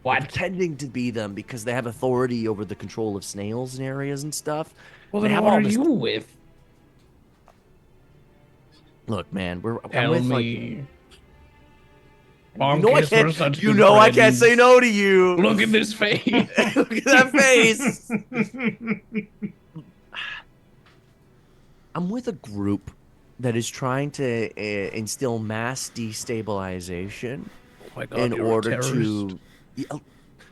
What? Pretending to be them because they have authority over the control of snails and areas and stuff. Well, They then have what all are this- you with? Look, man, I'm Tell with, like, me. you know I can't say no to you. Look at this face. Look at that face. I'm with a group that is trying to instill mass destabilization Oh my God, in you're a order terrorist. to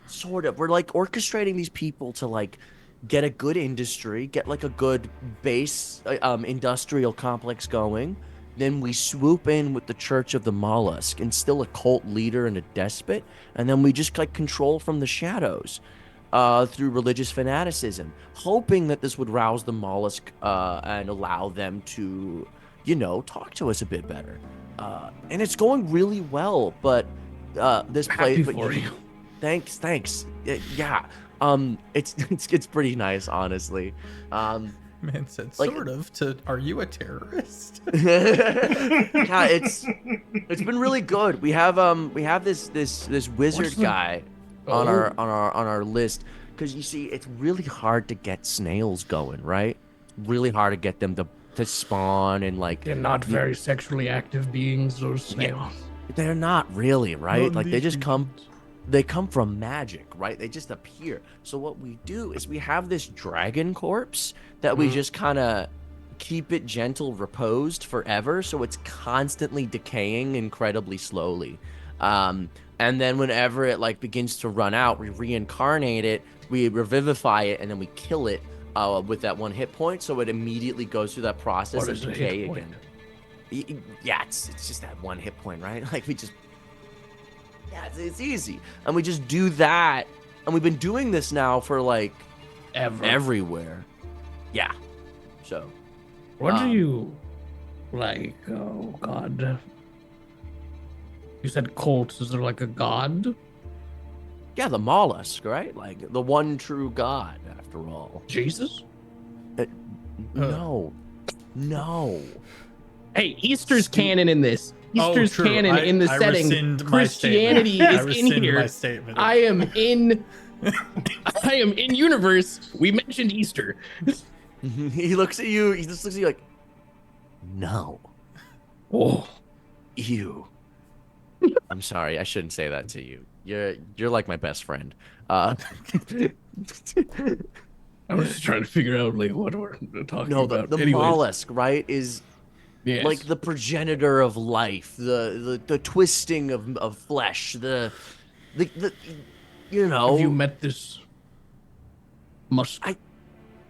sort of. We're like orchestrating these people to like get a good industry, get like a good base industrial complex going. Then we swoop in with the Church of the Mollusk, instill a cult leader and a despot, and then we just like control from the shadows through religious fanaticism, hoping that this would rouse the Mollusk and allow them to, talk to us a bit better. And it's going really well, but this Happy place. for you. Thanks. Yeah. It's pretty nice, honestly. Man said, like- sort of. To are you a terrorist? Yeah, it's been really good. We have this wizard What's the- guy on Oh. our list because you see it's really hard to get snails going, right? Really hard to get them to spawn and like They're not very sexually active beings, those snails. they're not really, right? Not Like they these just come from magic, right? They just appear. So what we do is we have this dragon corpse that we just kind of keep it gentle reposed forever, so it's constantly decaying incredibly slowly. And then whenever it like begins to run out, we reincarnate it, we revivify it, and then we kill it with that one hit point, so it immediately goes through that process What of is a hit decay point? again. Yeah, it's just that one hit point, right? Like we just. Yeah, it's easy. And we just do that. And we've been doing this now for like everywhere. Yeah. So. What do you like? Oh God. You said cults. Is there like a god? Yeah, the mollusk, right? Like the one true God, after all. Jesus? No. Hey, Easter's canon in this. Oh, Easter's true. canon in the I setting. rescind my Christianity statement. I is in rescind here. my statement. I am in universe. We mentioned Easter. He looks at you. He just looks at you like, No. Oh, You. I'm sorry, I shouldn't say that to you. You're like my best friend. I was just trying to figure out like what we're talking No, about. the Anyways, mollusk, right, is yes. like the progenitor of life, the twisting of flesh, the you know. Have you met this musk?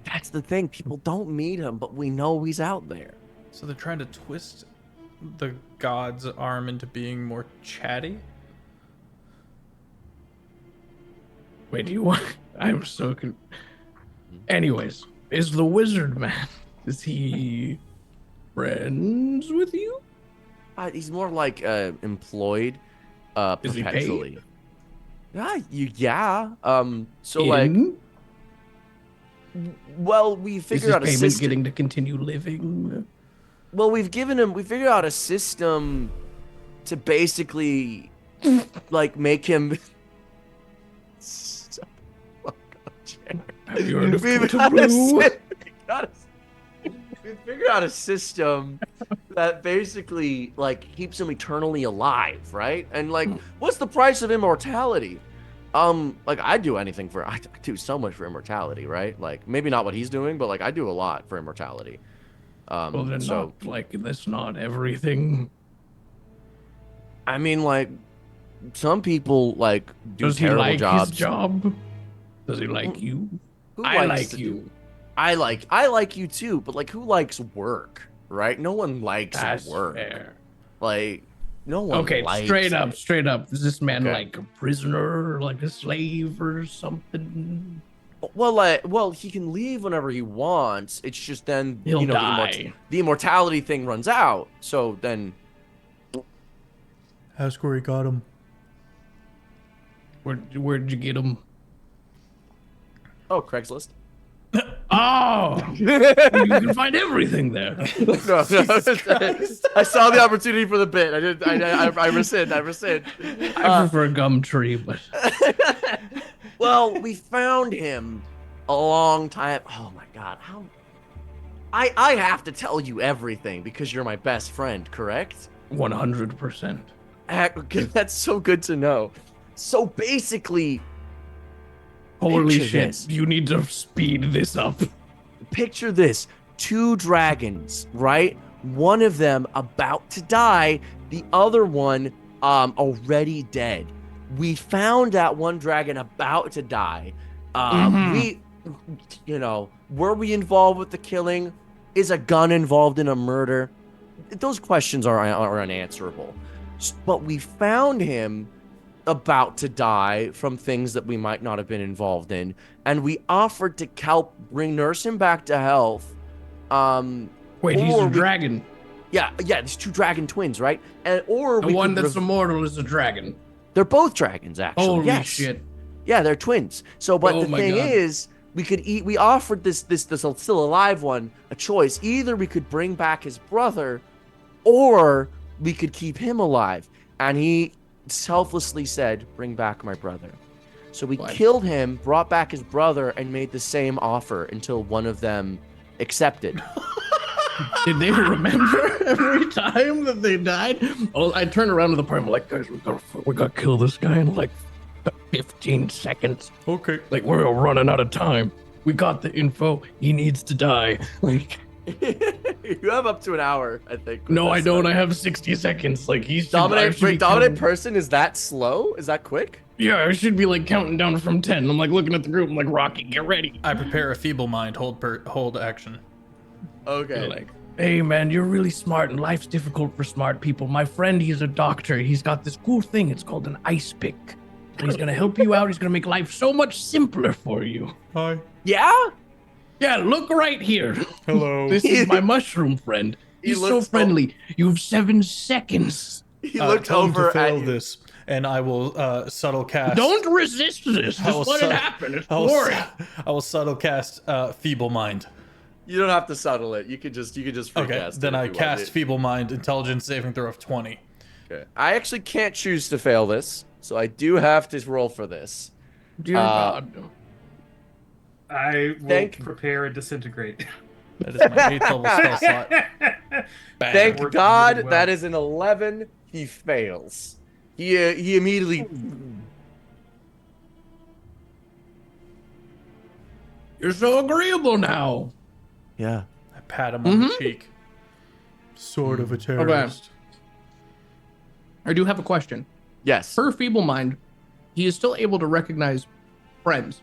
That's the thing. People don't meet him, but we know he's out there. So they're trying to twist the god's arm into being more chatty? Wait, do you want? I'm so. Anyways, is the wizard man? Is he friends with you? He's more like Is employed he perpetually. paid? Yeah. So like, well, we Is figured his out a payment system. getting to continue living? Well, we figured out a system to basically like make him. Shut the fuck up, Jared. Have you heard of We've Twitter got a Blue? we figured out a system that basically like keeps him eternally alive, right? And like, what's the price of immortality? Like I do so much for immortality, right? Like maybe not what he's doing, but like I do a lot for immortality. Well, then So not like that's not everything. I mean, like some people like do Does he terrible like jobs. his job? Does he like you? Who I likes like to you. do- I like you too, but like who likes work, right? No one likes That's work. fair. Like no one Okay, likes straight up. Is this man Okay. like a prisoner, like a slave or something? Well, he can leave whenever he wants. It's just then He'll the die. the immortality thing runs out. So then Ask where he got him. Where'd you get him? Craigslist. Oh, you can find everything there. No, I saw the opportunity for the bit. I rescind. I prefer Gumtree, but Well, we found him a long time. Oh my god, how? I have to tell you everything because you're my best friend, correct? 100%. That's so good to know. So basically, Holy Picture shit! this. You need to speed this up. picture this: 2 dragons, right? One of them about to die, the other one already dead. We found that one dragon about to die. We, were we involved with the killing? Is a gun involved in a murder? Those questions are unanswerable. But we found him about to die from things that we might not have been involved in, and we offered to help nurse him back to health. Wait, he's or a we- dragon. Yeah, these 2 dragon twins, right? And The one that's immortal is a dragon. they're both dragons, actually. Holy yes. shit! Yeah, they're twins. So, but Oh the my thing God. is, we offered this still alive one a choice. Either we could bring back his brother, or we could keep him alive. And he selflessly said, "Bring back my brother." So we What? killed him, brought back his brother, and made the same offer until one of them accepted. Did they remember every time that they died? Oh, I turned around to the party. I'm like, guys, we gotta kill this guy in like 15 seconds. Okay. Like we're running out of time. We got the info. He needs to die. Like, You have up to an hour, I think. no, I don't. I have 60 seconds. Like he's Dominant person is that slow? Is that quick? Yeah, I should be like counting down from 10. I'm like looking at the group. I'm like, Rocky, get ready. I prepare a feeble mind. Hold action. Okay. They're like, hey man, you're really smart and life's difficult for smart people. My friend, he's a doctor. He's got this cool thing. It's called an ice pick. And he's gonna help you out. He's gonna make life so much simpler for you. Hi. Yeah? Yeah, look right here. Hello. This is my mushroom friend. He's so looks friendly. You have 7 seconds. He looked Tell him over to fail at you. this, and I will subtle cast. Don't resist this. I will Just let su- it happen. It's I will, boring. I will subtle cast feeble mind. You don't have to settle it. You could just free Okay. cast Then it I if you cast want. feeble mind. Intelligence saving throw of 20. Okay. I actually can't choose to fail this, so I do have to roll for this. Dear Uh, God. I will Thank- prepare and disintegrate. That is my 8th level spell slot. Bang. Thank worked God really well. that is an 11. He fails. He immediately. You're so agreeable now. Yeah. I pat him on the cheek. Sort of a terrorist. I do have a question. Yes. Per feeble mind, he is still able to recognize friends.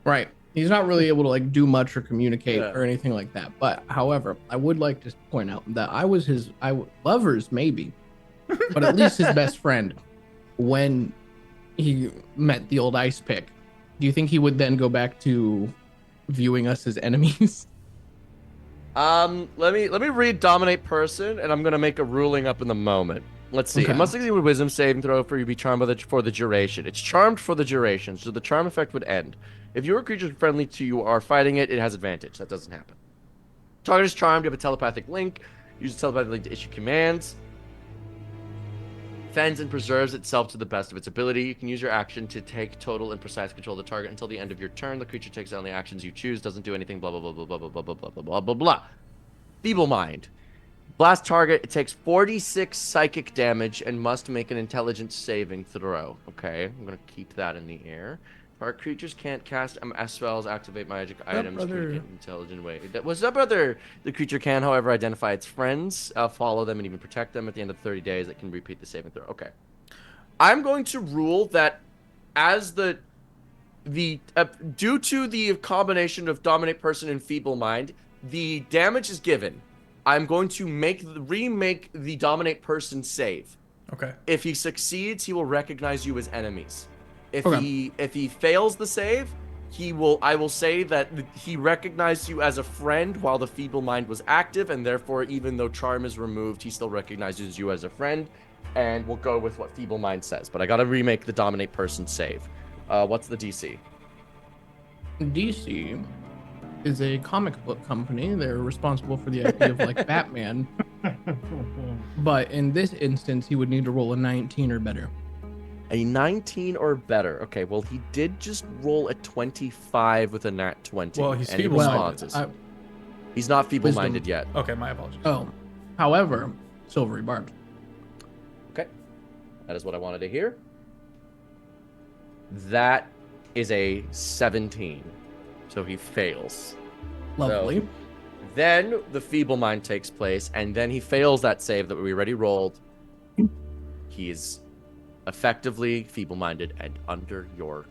Right. He's not really able to like do much or communicate or anything like that. But however, I would like to point out that I was his lovers maybe, but at least his best friend when he met the old ice pick. Do you think he would then go back to viewing us as enemies? Let me read dominate person, and I'm gonna make a ruling up in the moment. Let's see. Okay. It must succeed with wisdom saving throw for you to be charmed for the duration. It's charmed for the duration, so the charm effect would end. If your creature friendly to you are fighting it, it has advantage. That doesn't happen. Target is charmed. You have a telepathic link. Use the telepathic link to issue commands. Defends and preserves itself to the best of its ability. You can use your action to take total and precise control of the target until the end of your turn. The creature takes only actions you choose. Doesn't do anything. Blah blah blah blah blah blah blah blah blah blah blah blah. Feeble mind. Blast target. It takes 46 psychic damage and must make an intelligence saving throw. Okay, I'm gonna keep that in the air. Our creatures can't cast MS spells, activate magic items, communicate in an intelligent way. What's up, brother? The creature can, however, identify its friends, follow them, and even protect them. At the end of 30 days, it can repeat the saving throw. Okay. I'm going to rule that as due to the combination of dominate person and feeble mind, the damage is given. I'm going to remake the dominate person save. Okay. If he succeeds, he will recognize you as enemies. If Okay. he fails the save, I will say that he recognized you as a friend while the feeble mind was active, and therefore, even though charm is removed, he still recognizes you as a friend, and we'll go with what feeble mind says. But I gotta remake the dominate person save. What's the DC? DC is a comic book company. They're responsible for the idea of like Batman. But in this instance, he would need to roll a 19 or better. A 19 or better. Okay, well, he did just roll a 25 with a nat 20. Well, he's Any feeble-minded. responses? He's not feeble-minded yet. Okay, my apologies. Oh, however, silvery barbs. Okay, that is what I wanted to hear. That is a 17, so he fails. Lovely. So, then the feeble mind takes place, and then he fails that save that we already rolled. He is effectively feeble-minded and under your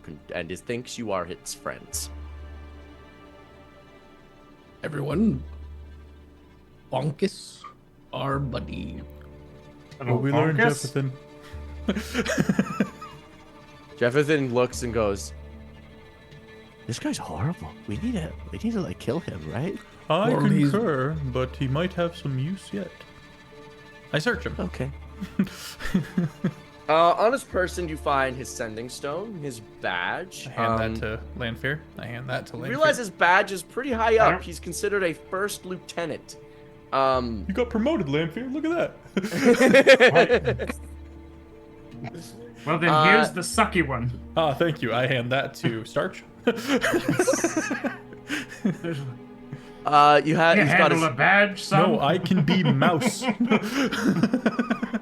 thinks you are his friends. Everyone, Bonkus, our buddy. What we learned, Focus? Jefferson. Jefferson looks and goes, "This guy's horrible. We need to like kill him, right?" I Or he's- concur, but he might have some use yet. I search him. Okay. On his person, you find his sending stone, his badge. I hand that to Lanfere. I hand that to Lanfere. Realize his badge is pretty high I up. don't- He's considered a first lieutenant. You got promoted, Lanfere. Look at that. Well, then here's the sucky one. Ah, thank you. I hand that to Startch. There's, He's you got handle his a badge, son? No, I can be Mouse.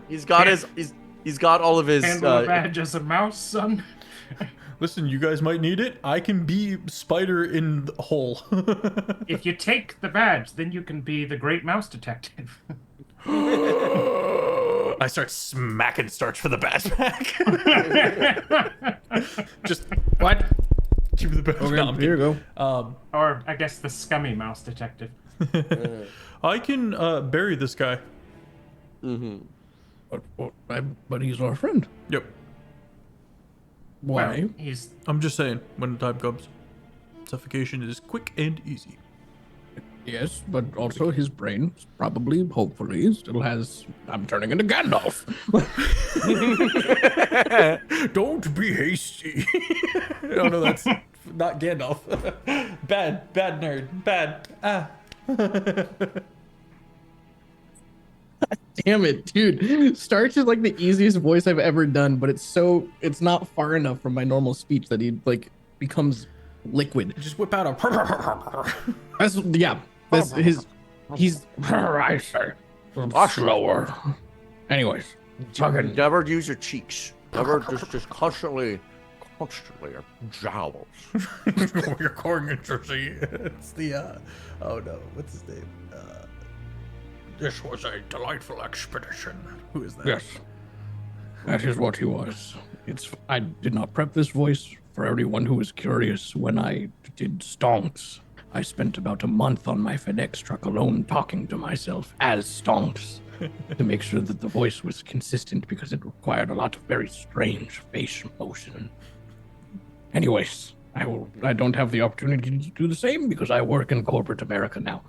he's got all of his Handle a badge as a mouse, son? Listen, you guys might need it. I can be Spider in the hole. If you take the badge, then you can be the great mouse detective. I start smacking Starch for the backpack. Just What? give me the badge. No, I'm Here you kidding. go. Or, I guess, the scummy mouse detective. I can bury this guy. But he's our friend. Yep. Why? Well, he's I'm just saying, when the time comes, suffocation is quick and easy. Yes, but also his brain probably, hopefully, still has. I'm turning into Gandalf. Don't be hasty. Oh no, that's not Gandalf. Bad nerd. Bad. Damn it, dude. Starch is like the easiest voice I've ever done, but it's not far enough from my normal speech that he like becomes liquid. Just whip out a. That's yeah. That's his. He's. I say, slower. Anyways, Fucking never use your cheeks. Never just constantly jowls. You're calling it Jersey. It's the. Oh no, what's his name? This was a delightful expedition. Who is that? yes, that is what he was. I did not prep this voice for everyone who was curious. When I did Stonks, I spent about a month on my FedEx truck alone talking to myself as Stonks to make sure that the voice was consistent because it required a lot of very strange facial motion. Anyways, I don't have the opportunity to do the same because I work in corporate America now.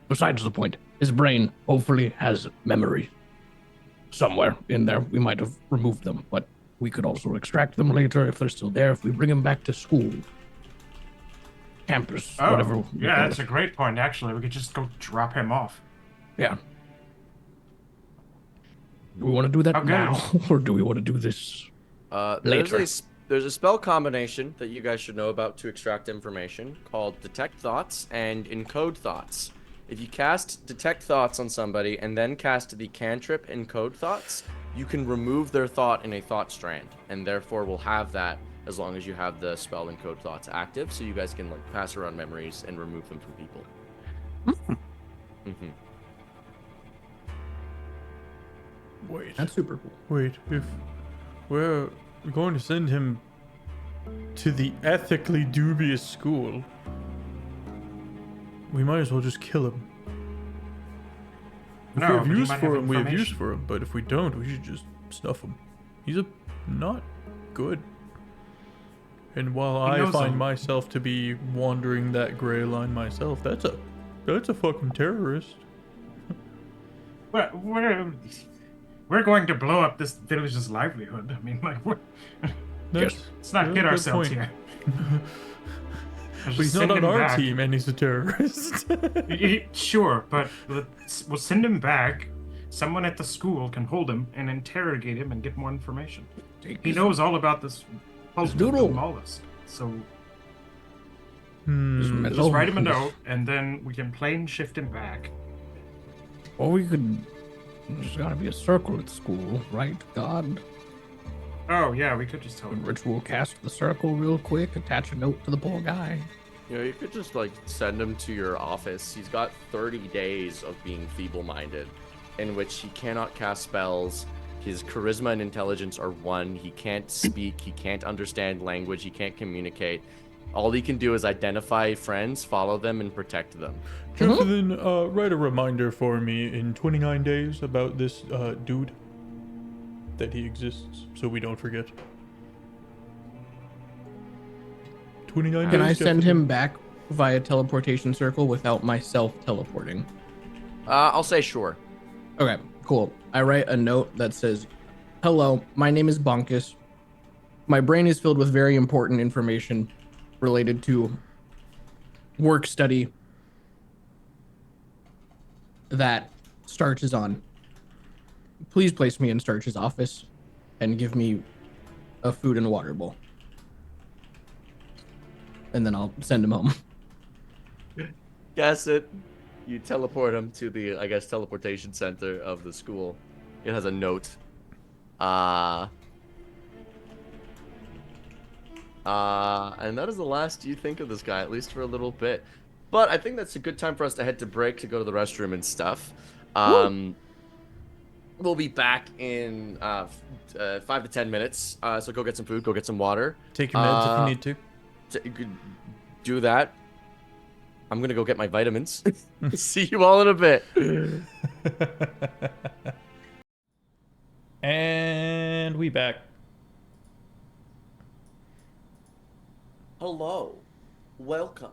Besides the point, his brain hopefully has memory somewhere in there. We might have removed them, but we could also extract them later if they're still there if we bring him back to school. Campus, whatever. Yeah, that's a great point, actually. We could just go drop him off. Yeah. Do we want to do that now, or do we want to do this later? There's a spell combination that you guys should know about to extract information called Detect Thoughts and Encode Thoughts. If you cast Detect Thoughts on somebody and then cast the cantrip Encode Thoughts, you can remove their thought in a thought strand, and therefore will have that as long as you have the spell Encode Thoughts active, so you guys can like pass around memories and remove them from people. Wait. That's super cool. Wait. If we're going to send him to the Ethically Dubious school, we might as well just kill him. If we have use for him, we have use for him. But if we don't, we should just stuff him. He's not good. And while I find myself to be wandering that gray line myself, that's a fucking terrorist. We're going to blow up this village's livelihood. I mean, like, let's not get ourselves here. But he's not on our team, and he's a terrorist. Sure, but we'll send him back. Someone at the school can hold him and interrogate him and get more information. He knows all about this mollusk. So just write him a note, and then we can plane shift him back. Or we could. There's gotta be a circle at school, right, God? Oh, yeah, we could just tell him. Ritual cast the circle real quick, attach a note to the poor guy. You know, you could just like send him to your office. He's got 30 days of being feeble-minded, in which he cannot cast spells. His charisma and intelligence are 1. He can't speak. He can't understand language. He can't communicate. All he can do is identify friends, follow them, and protect them. Then write a reminder for me in 29 days about this dude, that he exists, so we don't forget. 29 days. Can I send him back via teleportation circle without myself teleporting? I'll say sure. Okay, cool. I write a note that says, "Hello, my name is Bonkus. My brain is filled with very important information related to work study that Startch is on. Please place me in Startch's office and give me a food and water bowl. And then I'll send him home." Guess it. You teleport him to the, I guess, teleportation center of the school. It has a note. And that is the last you think of this guy, at least for a little bit. But I think that's a good time for us to head to break to go to the restroom and stuff. We'll be back in 5 to 10 minutes. So go get some food, go get some water. Take your meds if you need to. You could do that. I'm gonna go get my vitamins. See you all in a bit. And we back. Hello, welcome,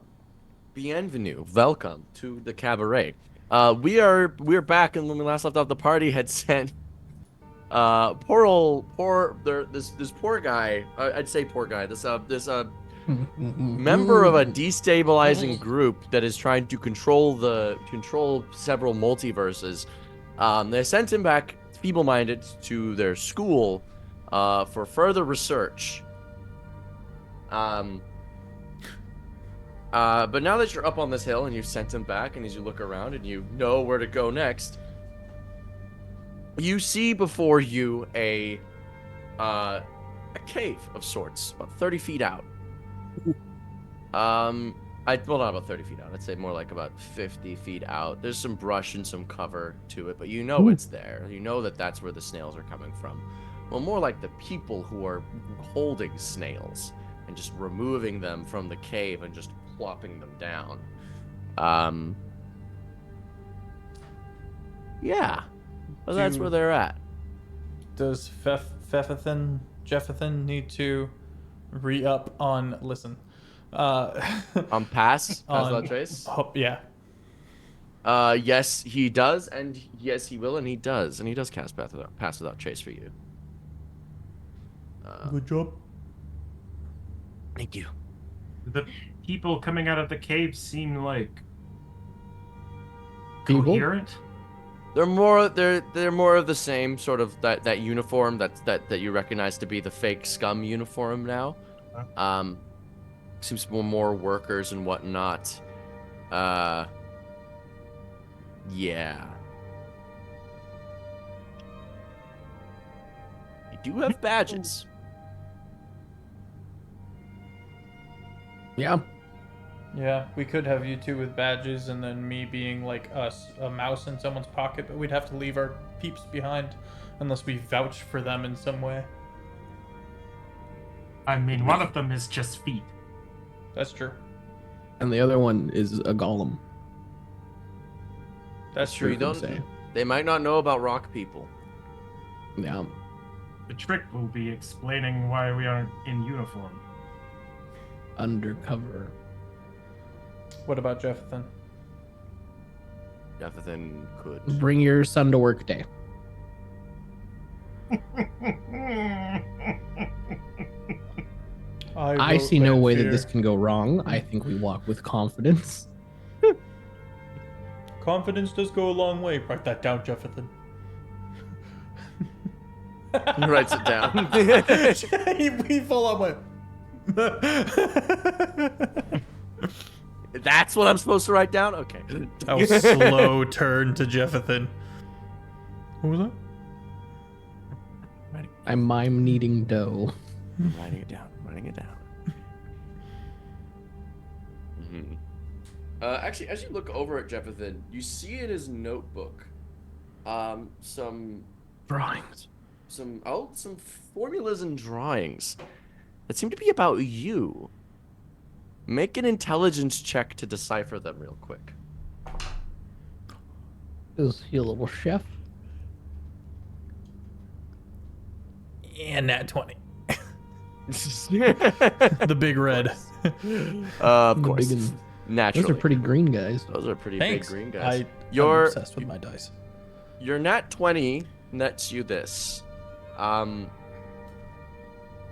bienvenue, welcome to the cabaret. We're back, and when we last left off, the party had sent this poor guy. I'd say poor guy. This member of a destabilizing group that is trying to control several multiverses. They sent him back feeble-minded to their school for further research. But now that you're up on this hill and you've sent him back, and as you look around and you know where to go next, you see before you a cave of sorts, about 30 feet out. Well, not about 30 feet out. I'd say more like about 50 feet out. There's some brush and some cover to it, but you know it's there. You know that that's where the snails are coming from. Well, more like the people who are holding snails and just removing them from the cave and just plopping them down. Yeah. Well, that's where they're at. Does Jeffathan need to re-up on listen? Pass without trace? Yeah. Yes, he does, and yes, he will, and he does. And he does cast pass without trace for you. Good job. Thank you. The people coming out of the cave seem like People? coherent. They're more of the same sort of that uniform that you recognize to be the fake scum uniform now. Seems more workers and whatnot. Yeah. You do have badges. Yeah. Yeah, we could have you two with badges and then me being like us, a mouse in someone's pocket, but we'd have to leave our peeps behind unless we vouch for them in some way. I mean, one of them is just feet. That's true. And the other one is a golem. That's True, true. you don't say. They might not know about rock people. Yeah. The trick will be explaining why we aren't in uniform. Undercover. What about Jeffathan? Jeffathan could. Bring your son to work day. I see no way that this can go wrong. I think we walk with confidence. Confidence does go a long way. Write that down, Jeffathan. He writes it down. he full on went. That's what I'm supposed to write down? Okay. That was slow turn to Jeffathan. What was that? I'm mime kneading dough. I'm writing it down. Mm-hmm. Actually, as you look over at Jeffathan, you see in his notebook some Drawings. some formulas and drawings that seem to be about you. Make an intelligence check to decipher them real quick. Is he a little chef? And nat 20. The big red. Of The course. big and- Naturally. Those are pretty green guys. Those are pretty Thanks. big green guys. I'm Your obsessed with my dice. Your nat 20 nets you this.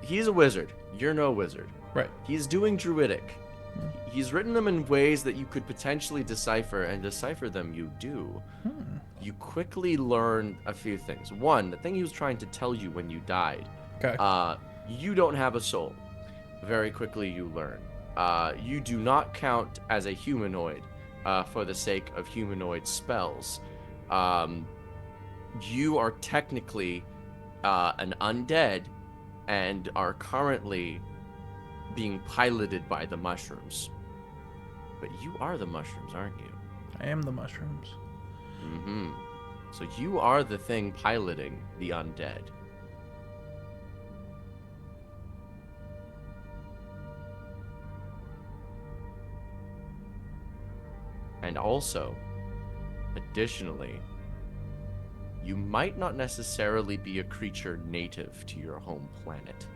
He's a wizard. You're no wizard. Right. He's doing druidic. He's written them in ways that you could potentially decipher, and decipher them you do. You quickly learn a few things. One, the thing he was trying to tell you when you died. Okay. You don't have a soul. Very quickly you learn. You do not count as a humanoid for the sake of humanoid spells. You are technically an undead and are currently being piloted by the mushrooms. But you are the mushrooms, aren't you? I am the mushrooms. Mm-hmm. So you are the thing piloting the undead. And also, additionally, you might not necessarily be a creature native to your home planet.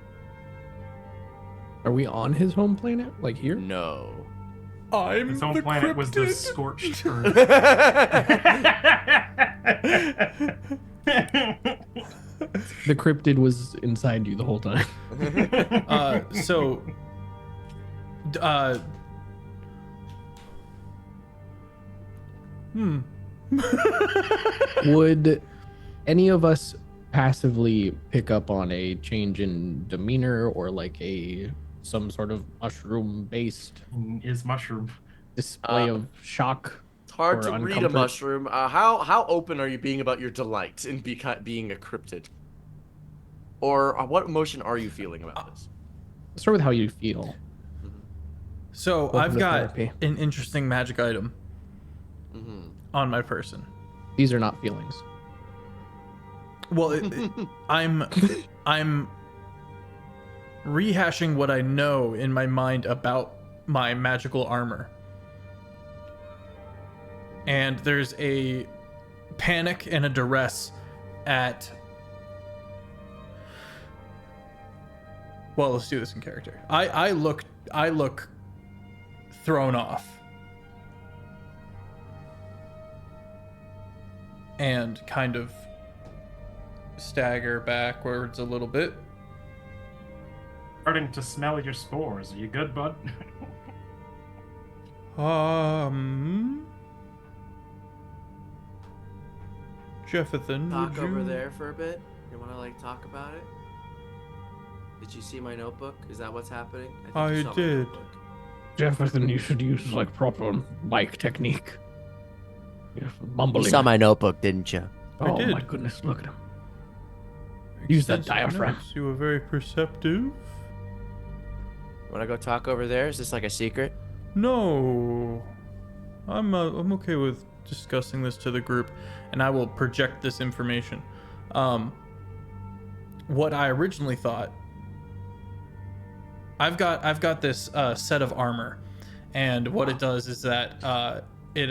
Are we on his home planet? Like here? No. I'm His home the planet was the cryptid. scorched earth. The cryptid was inside you the whole time. So, Would any of us passively pick up on a change in demeanor or like a some sort of mushroom-based Is mushroom. display of shock. It's hard or to read a uncomfort. mushroom. How open are you being about your delight in being a cryptid? Or what emotion are you feeling about this? Let's start with how you feel. So Welcome I've to got therapy. an interesting magic item Mm-hmm. on my person. These are not feelings. Well, I'm rehashing what I know in my mind about my magical armor. And there's a panic and a duress at... Well, let's do this in character. I look thrown off. And kind of stagger backwards a little bit. Starting to smell your spores. Are you good, bud? Jefferson, would Talk you... over there for a bit. You want to like talk about it? Did you see my notebook? Is that what's happening? I think you saw my did. notebook. Jefferson, you should use like proper mic technique. You're mumbling. You saw my notebook, didn't you? Oh I did. my goodness, look at him. Use that Extensive diaphragm. notes. You were very perceptive. Want to go talk over there? Is this like a secret? No, I'm okay with discussing this to the group, and I will project this information. What I originally thought. I've got this set of armor, and what it does is that it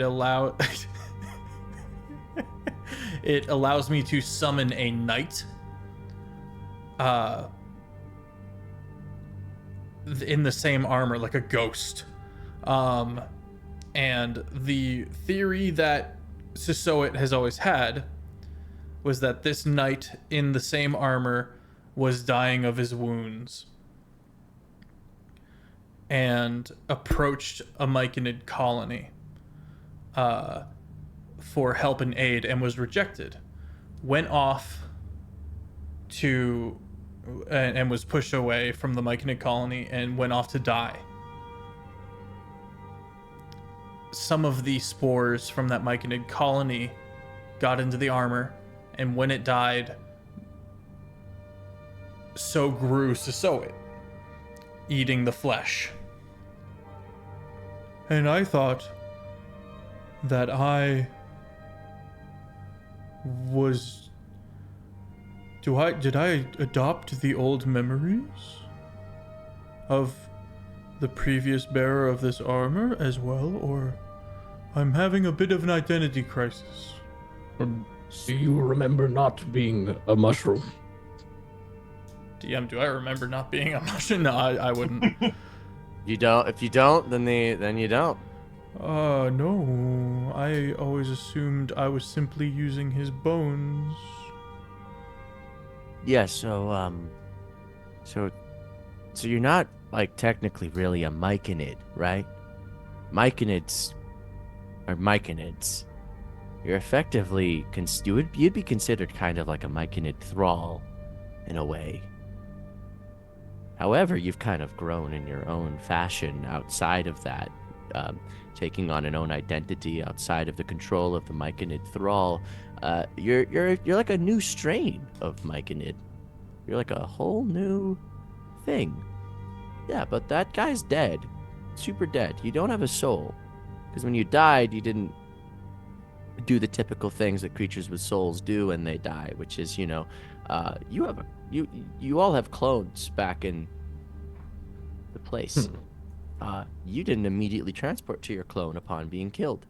allows me to summon a knight. In the same armor, like a ghost. And the theory that Tsusoet has always had was that this knight in the same armor was dying of his wounds and approached a Myconid colony for help and aid and was rejected. Went off to and was pushed away from the Myconid colony and went off to die. Some of the spores from that Myconid colony got into the armor, and when it died, so grew Tsusoet, eating the flesh. And I thought that I was... Did I adopt the old memories of the previous bearer of this armor as well, or I'm having a bit of an identity crisis? Do you remember not being a mushroom? DM, do I remember not being a mushroom? No, I wouldn't. You don't. If you don't, then you don't. No. I always assumed I was simply using his bones. Yeah. So you're not like technically really a Myconid, right? Myconids are Myconids. You're effectively you'd be considered kind of like a Myconid thrall, in a way. However, you've kind of grown in your own fashion outside of that, taking on an own identity outside of the control of the Myconid thrall. You're like a new strain of Myconid. You're like a whole new thing. Yeah, but that guy's dead. Super dead. You don't have a soul. Because when you died, you didn't do the typical things that creatures with souls do when they die, which is, you all have clones back in the place. You didn't immediately transport to your clone upon being killed.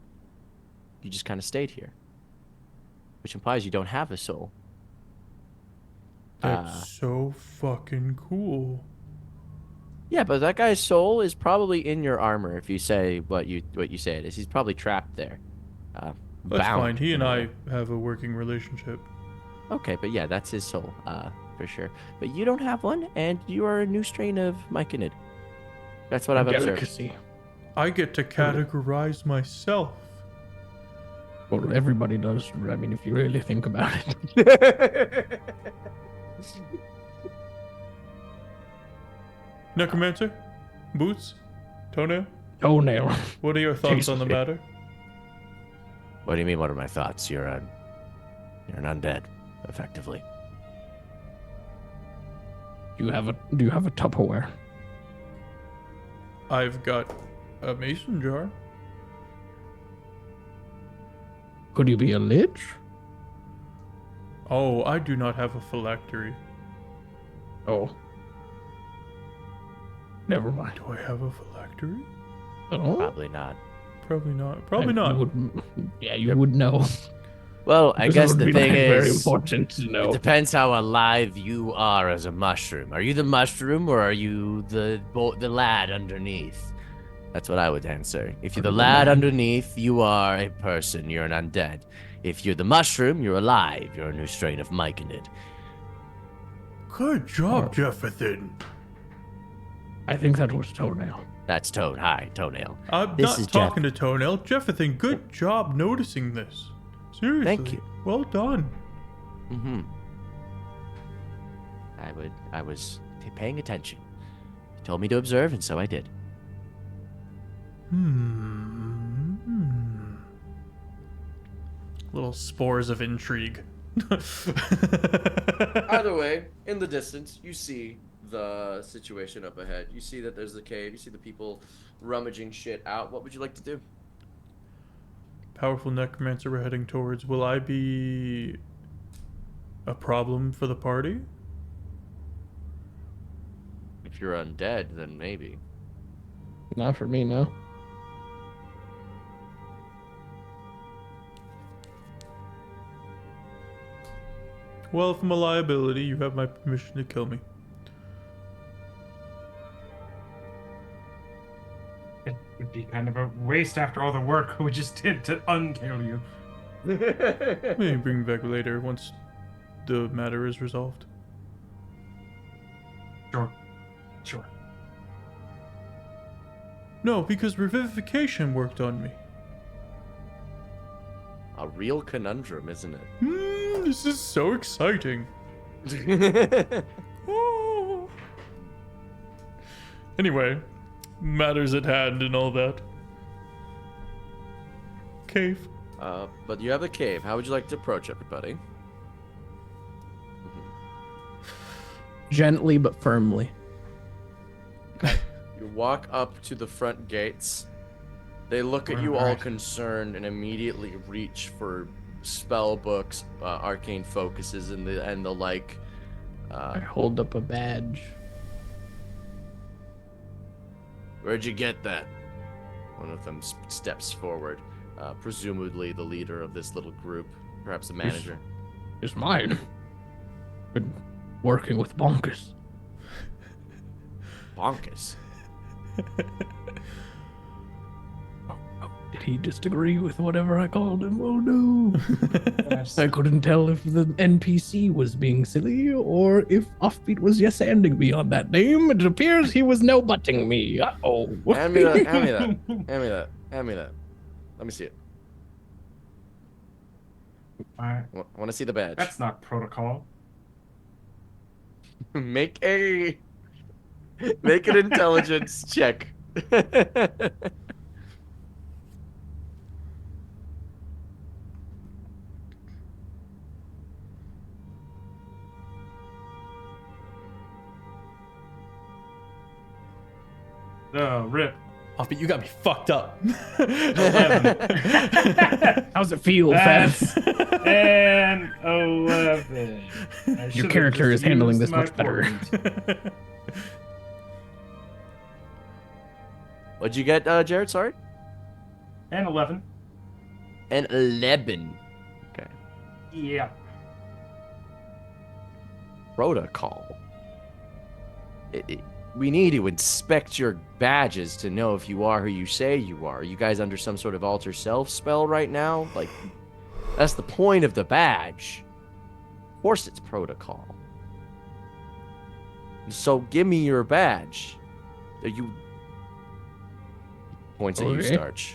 You just kind of stayed here, which implies you don't have a soul. That's so fucking cool. Yeah, but that guy's soul is probably in your armor. If you say what you say it is, he's probably trapped there. That's bound, fine. He you and know. I have a working relationship. Okay, but yeah, that's his soul, for sure. But you don't have one, and you are a new strain of Myconid. That's what I've observed. Delicacy. I get to categorize myself. Well, everybody does. I mean, if you really think about it. Necromancer? Boots? Toenail? Toenail. What are your thoughts on the matter? What do you mean? What are my thoughts? You're an undead, effectively. Do you have a Tupperware? I've got a mason jar. Could you be a lich? Oh, I do not have a phylactery. Oh. Never mind. Do I have a phylactery? Oh. Probably not. Probably not. Probably not. Yeah, you would know. Well, I guess the thing very is, important to know. it depends how alive you are as a mushroom. Are you the mushroom or are you the lad underneath? That's what I would answer. If you're the lad underneath, you are a person. You're an undead. If you're the mushroom, you're alive. You're a new strain of myconid. Good job, Jefferson. I think that was Toenail. That's Toad. Hi, Toenail. I'm This not is talking to Toenail. Jefferson, good job noticing this. Seriously. Thank you. Well done. Mm-hmm. I was paying attention. You told me to observe, and so I did. Little spores of intrigue. Either way, in the distance, you see the situation up ahead. You see that there's the cave. You see the people rummaging shit out. What would you like to do? Powerful necromancer we're heading towards. Will I be a problem for the party? If you're undead, then maybe. Not for me, no. Well, if I'm a liability, you have my permission to kill me. It would be kind of a waste after all the work we just did to unkill you. Maybe bring me back later once the matter is resolved. Sure. No, because revivification worked on me. A real conundrum, isn't it? This is so exciting. Oh. Anyway, matters at hand and all that. Cave. But you have a cave. How would you like to approach everybody? Gently but firmly. You walk up to the front gates. They look at you all concerned and immediately reach for spell books, arcane focuses, and the like. I hold up a badge. Where'd you get that? One of them steps forward, presumably the leader of this little group, perhaps the manager. It's mine. Been working with Bonkus. Bonkus. Did he disagree with whatever I called him? Oh no. I couldn't tell if the NPC was being silly or if Offbeat was yes-anding me on that name. It appears he was no-butting me. Uh-oh. Hand me that. Hand me that. Hand me that. Hand me that. Let me see it. Alright. Want to see the badge? That's not protocol. Make an intelligence check. Oh, rip. Offbeat, you got me fucked up. 11. How's it feel, That's Fab? an 11. I should've character just is handling used this my much better. point. What'd you get, Jared? Sorry? And 11. An 11. Okay. Yeah. Protocol. We need to inspect your badges to know if you are who you say you are. Are you guys under some sort of alter self spell right now? Like, that's the point of the badge. Of course it's protocol. So give me your badge. Are you... Points at you, Okay. Startch.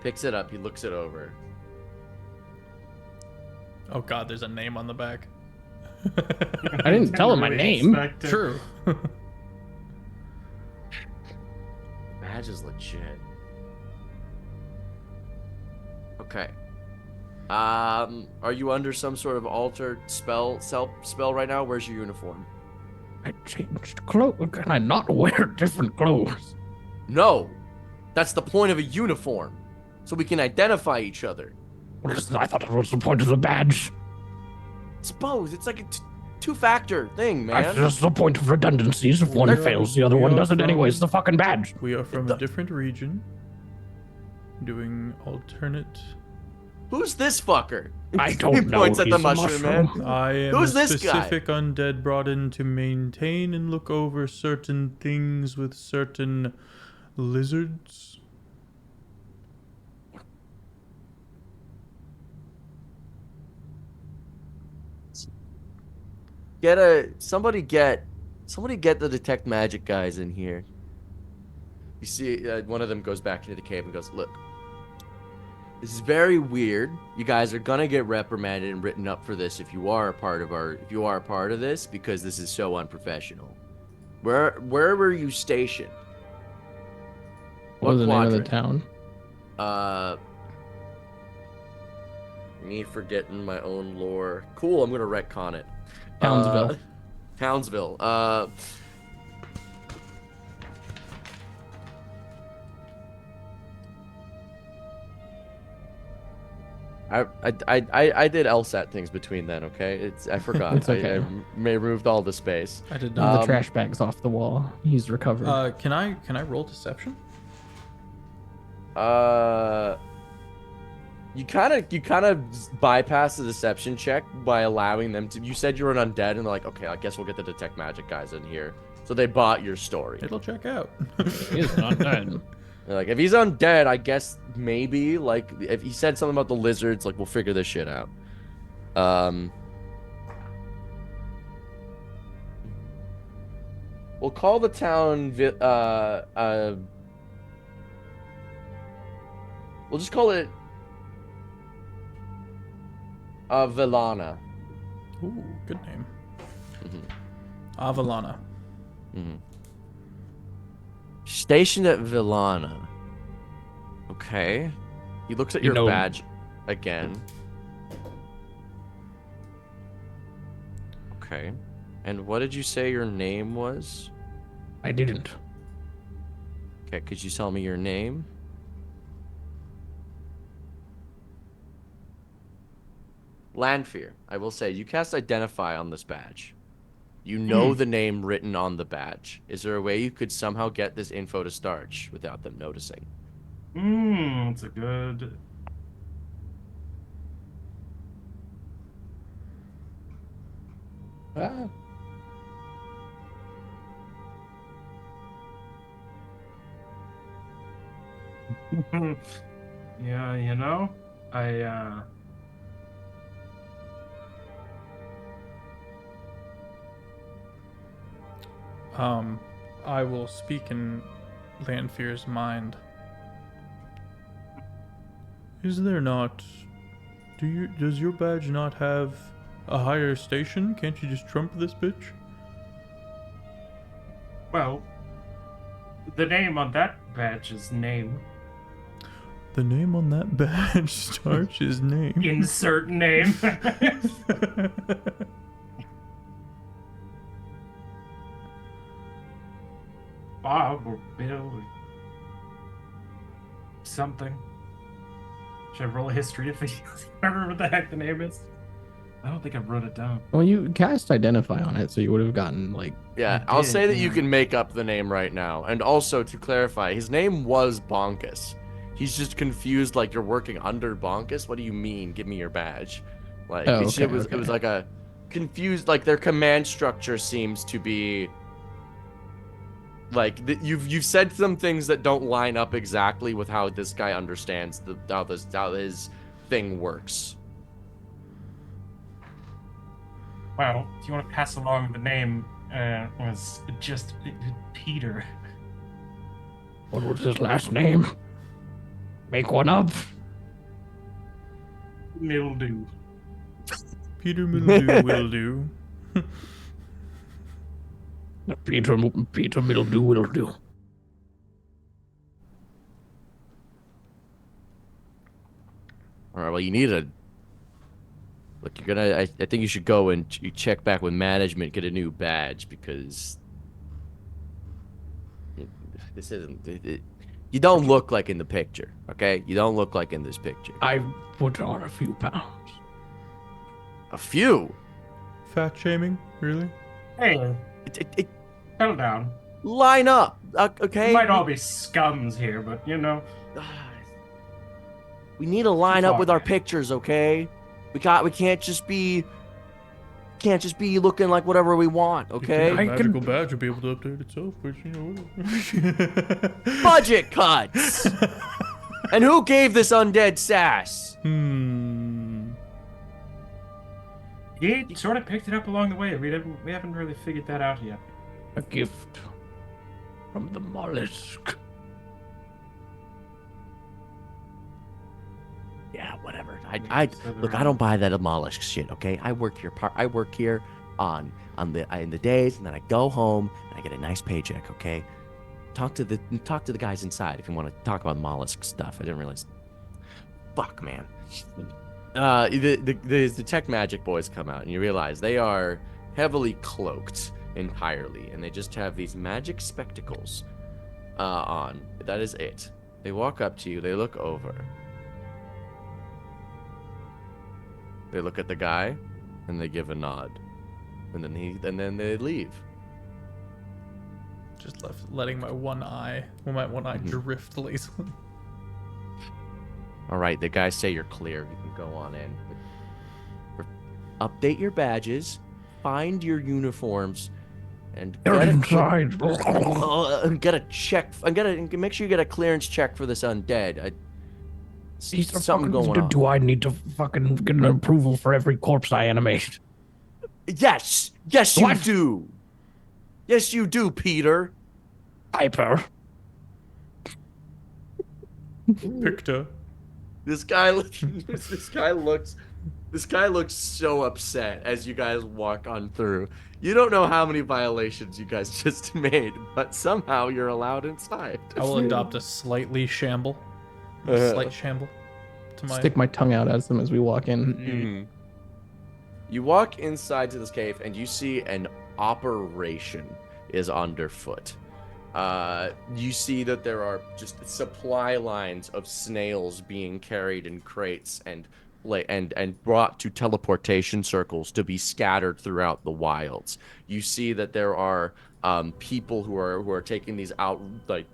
Picks it up, he looks it over. Oh god, there's a name on the back. I didn't tell him my name. True. badge is legit. Okay. Are you under some sort of altered spell right now? Where's your uniform? I changed clothes. Can I not wear different clothes? No. That's the point of a uniform. So we can identify each other. I thought that was the point of the badge. It's both. It's like a two-factor thing, man. That's the point of redundancies. If one fails, the other one doesn't anyway. It's the fucking badge. We are from a different region, doing alternate. Who's this fucker? I don't He know. points at the He's a mushroom man. I am Who's a this guy? specific undead brought in to maintain and look over certain things with certain lizards. Somebody get the detect magic guys in here. You see, one of them goes back into the cave and goes, "Look, this is very weird. You guys are gonna get reprimanded and written up for this if you are a part of this, because this is so unprofessional. Where were you stationed? What was the name of the quadrant? town? Me forgetting my own lore. Cool, I'm gonna retcon it. Townsville. Townsville. I did LSAT things between then, okay? I forgot. It's okay. I removed all the space. I did The not. trash bag's off the wall. He's recovered. Can I roll deception? You kind of bypass the deception check by allowing them to. You said you were an undead, and they're like, okay, I guess we'll get the detect magic guys in here. So they bought your story. It'll check out. He's not dead. They're like, if he's undead, I guess maybe, like, if he said something about the lizards, like, we'll figure this shit out. We'll call the town, we'll just call it, Villana. Ooh, good name. Mm-hmm. Avalana. Mm-hmm. Stationed at Villana. Okay. He looks at your badge again. Okay. And what did you say your name was? I didn't. Okay, could you tell me your name? Lanfere. I will say, you cast Identify on this badge. You know the name written on the badge. Is there a way you could somehow get this info to Startch without them noticing? It's a good. Ah. Yeah, you know, I will speak in Lanfear's mind. Is there not? Does your badge not have a higher station? Can't you just trump this bitch? well, the name on that badge is name. The name on that badge starts his name. Insert name. Bob or Bill or something. Should I roll a history if I remember what the heck the name is? I don't think I wrote it down. Well, you cast Identify on it, so you would have gotten, like... Yeah, You I'll did, say that you yeah. can make up the name right now. And also, to clarify, his name was Bonkus. He's just confused, like, you're working under Bonkus? What do you mean, give me your badge? Like, Oh, it was okay. like a confused, like, their command structure seems to be... Like, you've said some things that don't line up exactly with how this guy understands how his thing works. Well, if you want to pass along the name, was just Peter. What was his last name? Make one up. Mildew. Peter Mildew will do. Peter Mildew will do. All right. Well, you need a. Look, you're gonna. I think you should go and you check back with management, get a new badge because this isn't. You don't look like in the picture. Okay, you don't look like in this picture. I've put on a few pounds. A few. Fat shaming, really? Hey, It settle down. line up. Okay. We might all be scums here, but you know. We need to line up with our Okay. pictures, okay? We can't just be looking like whatever we want, okay? The I can- magical badge will be able to update itself, but you know. Budget cuts. And who gave this undead sass? He sort of picked it up along the way. We haven't really figured that out yet. A gift from the mollusk. Yeah, whatever. I look. I don't buy that mollusk shit. Okay, I work here. I work here in the days, and then I go home and I get a nice paycheck. Okay, talk to the guys inside if you want to talk about mollusk stuff. I didn't realize. Fuck, man. The tech magic boys come out, and you realize they are heavily cloaked entirely, and they just have these magic spectacles on. That is it. They walk up to you. They look over. They look at the guy, and they give a nod, and then they leave. Just letting my one eye drift lazily. All right, the guys say you're clear. You can go on in. Update your badges, find your uniforms, and They're inside. get a check. Make sure you get a clearance check for this undead. Something going on. Do I need to fucking get an approval for every corpse I animate? Yes, you do. Yes, you do, Peter. Piper. Picta. This guy looks so upset as you guys walk on through. You don't know how many violations you guys just made, but somehow you're allowed inside. I will adopt a slightly shamble. A slight shamble. To my Stick my tongue out at them as we walk in. Mhm. You walk inside to this cave and you see an operation is underfoot. You see that there are just supply lines of snails being carried in crates and brought to teleportation circles to be scattered throughout the wilds. You see that there are people who are taking these out, like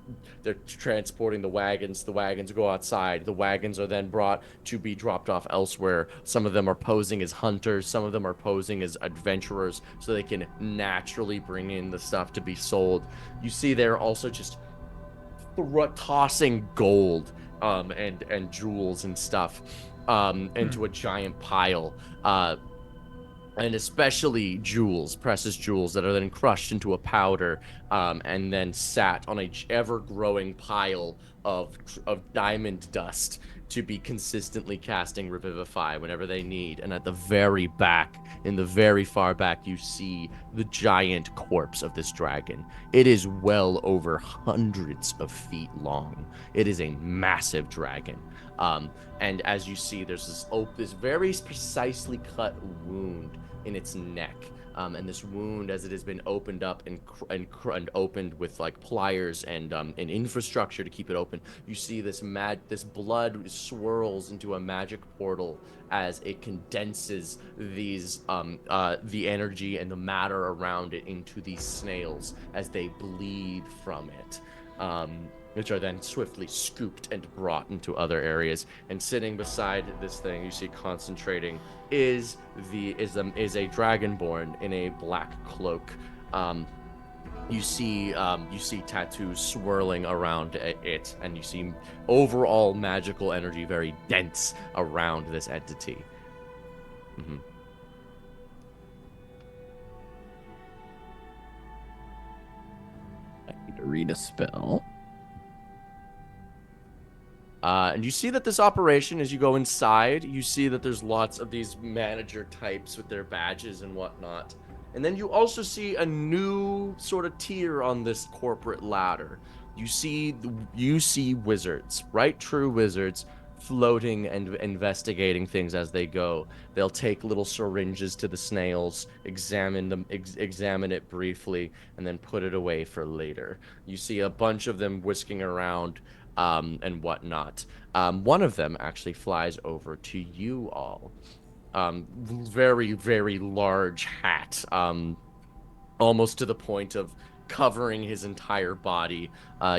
they're transporting the wagons. The wagons go outside. The wagons are then brought to be dropped off elsewhere. Some of them are posing as hunters. Some of them are posing as adventurers, so they can naturally bring in the stuff to be sold. You see they're also just tossing gold and jewels and stuff into a giant pile. And especially jewels, precious jewels that are then crushed into a powder and then sat on a ever-growing pile of diamond dust to be consistently casting Revivify whenever they need. And at the very back, in the very far back, you see the giant corpse of this dragon. It is well over hundreds of feet long. It is a massive dragon. And as you see, there's this very precisely cut wound in its neck, and this wound, as it has been opened up and opened with like pliers and infrastructure to keep it open, you see this blood swirls into a magic portal as it condenses these the energy and the matter around it into these snails as they bleed from it. Which are then swiftly scooped and brought into other areas. And sitting beside this thing, you see concentrating is a dragonborn in a black cloak. You see tattoos swirling around it, and you see overall magical energy very dense around this entity. Mm-hmm. I need to read a spell. And you see that this operation, as you go inside, you see that there's lots of these manager types with their badges and whatnot. And then you also see a new sort of tier on this corporate ladder. You see wizards, right? True wizards, floating and investigating things as they go. They'll take little syringes to the snails, examine them, examine it briefly, and then put it away for later. You see a bunch of them whisking around and whatnot. One of them actually flies over to you all. Very, very large hat, almost to the point of covering his entire body.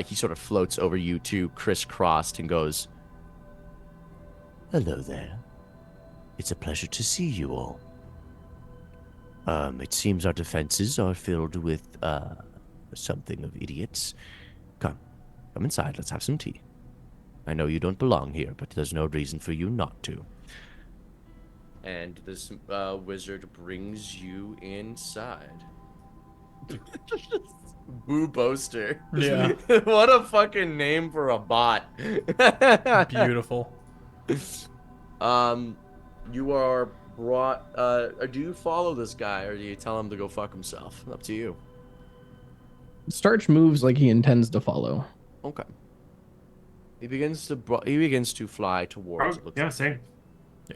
He sort of floats over you two, crisscrossed, and goes, "Hello there. It's a pleasure to see you all. It seems our defenses are filled with, something of idiots. Come inside, let's have some tea. I know you don't belong here, but there's no reason for you not to." And this wizard brings you inside. Boo Boaster. Yeah. What a fucking name for a bot. Beautiful. You are brought. Do you follow this guy, or do you tell him to go fuck himself? Up to you. Startch moves like he intends to follow. Okay. He begins to fly towards. Oh, yeah, same.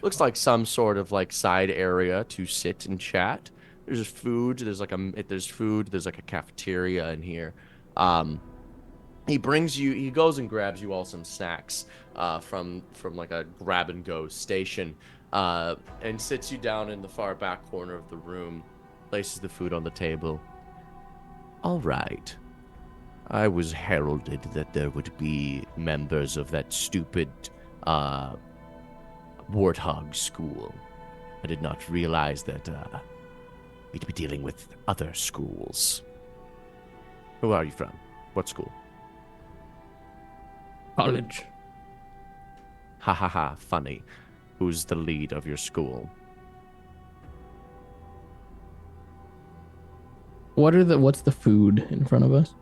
Looks like some sort of like side area to sit and chat. There's food. There's food. There's like a cafeteria in here. He goes and grabs you all some snacks from like a grab and go station, and sits you down in the far back corner of the room, places the food on the table. All right. I was heralded that there would be members of that stupid warthog school. I did not realize that we'd be dealing with other schools. Who are you from? What school? College. Ha ha ha, funny. Who's the lead of your school? What's the food in front of us?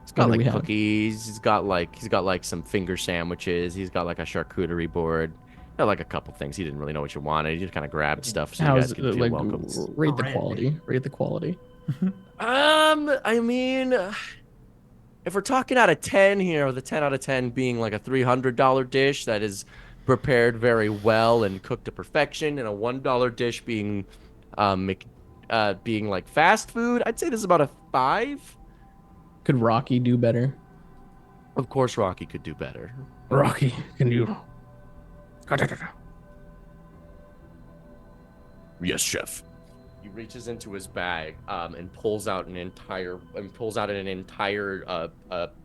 He's got What do we like have? cookies. He's got like some finger sandwiches. He's got like a charcuterie board. Got like a couple things. He didn't really know what you wanted. He just kind of grabbed stuff so you guys could feel welcome. Rate the Red. quality. Rate the quality. I mean, if we're talking out of 10 here, with a 10 out of 10 being like a $300 dish that is prepared very well and cooked to perfection, and a $1 dish being being like fast food, I'd say this is about a 5. Could Rocky do better? Of course, Rocky could do better. Rocky, can you? Yes, chef. He reaches into his bag and pulls out an entire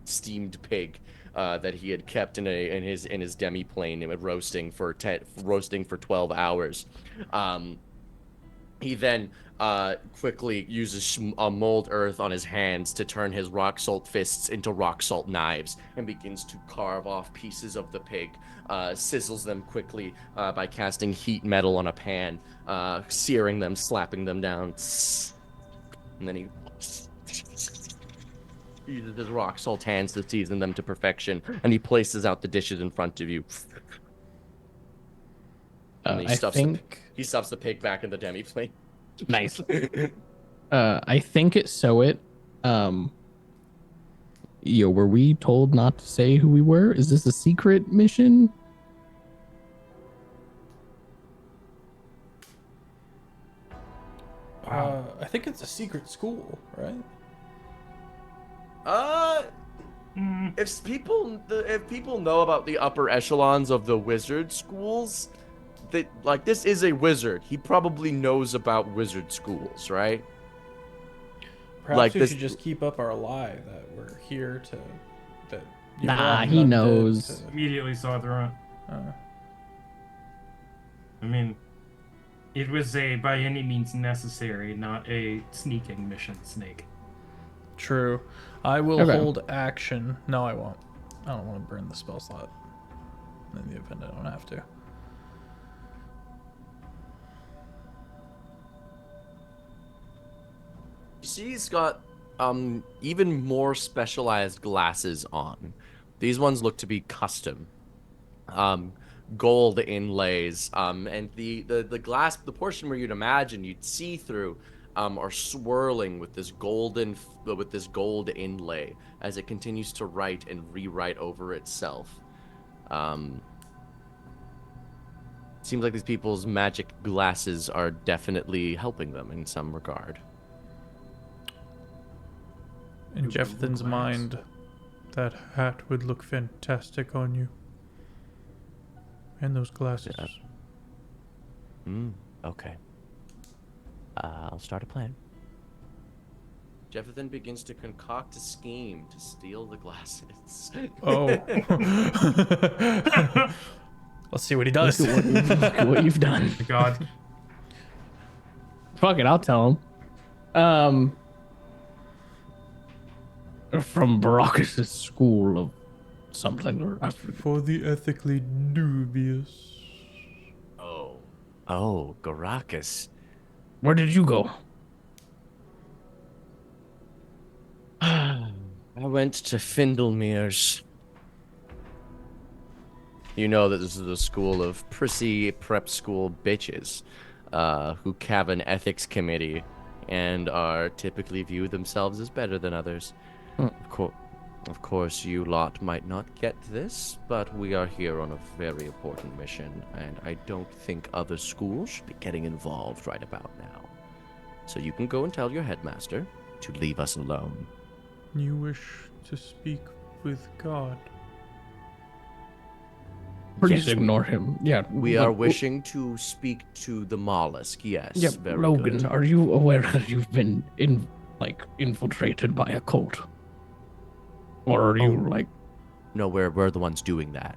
steamed pig that he had kept in his demi plane roasting for 12 hours. He then quickly uses mold earth on his hands to turn his rock salt fists into rock salt knives and begins to carve off pieces of the pig, sizzles them quickly by casting heat metal on a pan, searing them, slapping them down, and then he uses his rock salt hands to season them to perfection, and he places out the dishes in front of you. And he stuffs the pig back in the demi plate. Nice. I think it's Tsusoet. Were we told not to say who we were? Is this a secret mission? I think it's a secret school, right? If people know about the upper echelons of the wizard schools, that like this is a wizard. He probably knows about wizard schools, right? Perhaps Like we this- should just keep up our lie that we're here to. That you Nah, brought he him up knows. to- Immediately saw through it. I mean, it was a by any means necessary, not a sneaking mission, Snake. True. I will Okay. hold action. No, I won't. I don't want to burn the spell slot. In the event I don't have to. You see, he's got even more specialized glasses on. These ones look to be custom. Gold inlays. And the glass, the portion where you'd imagine you'd see through, are swirling with this gold inlay as it continues to write and rewrite over itself. seems like these people's magic glasses are definitely helping them in some regard. In New Jefferson's glass. mind, that hat would look fantastic on you. And those glasses. Yeah. Okay. I'll start a plan. Jefferson begins to concoct a scheme to steal the glasses. Oh. Let's see what he does. Look at what you've done. God. Fuck it, I'll tell him. From Garrakus School of something or other. For the ethically dubious. Oh, Garrakus. Where did you go? I went to Findlemere's. You know that this is a school of prissy prep school bitches who have an ethics committee and are typically view themselves as better than others. Of course, you lot might not get this, but we are here on a very important mission, and I don't think other schools should be getting involved right about now. So you can go and tell your headmaster to leave us alone. You wish to speak with God. Please Yes, ignore him. Yeah. We are wishing to speak to the mollusk, yes. Yeah, very Logan, good. are you aware that you've been infiltrated by a cult? Or are you No, we're the ones doing that.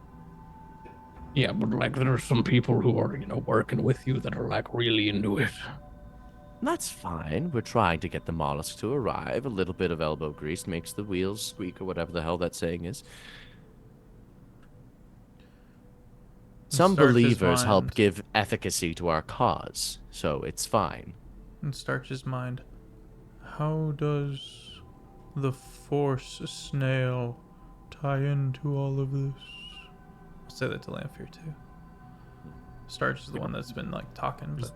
yeah, but there are some people who are, working with you that are really into it. That's fine. We're trying to get the mollusk to arrive. A little bit of elbow grease makes the wheels squeak, or whatever the hell that saying is. Some Startch's believers help mind. give efficacy to our cause, so it's fine. In Starch's mind, how does the Force snail tie into all of this? I'll say that to Lanfere too. Starch is the one that's been talking, but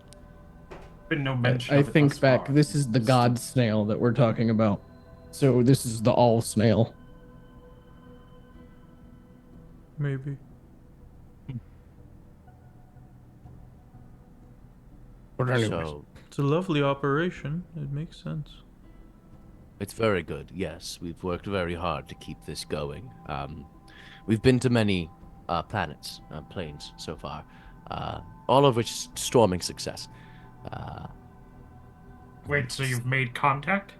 Been no mention. I of it think thus back, far. this is the god snail that we're talking about. So this is the all snail. maybe. But anyways, So It's a lovely operation. It makes sense. it's very good. Yes, we've worked very hard to keep this going. We've been to many planets, planes so far, all of which is storming success. Wait, so you've made contact?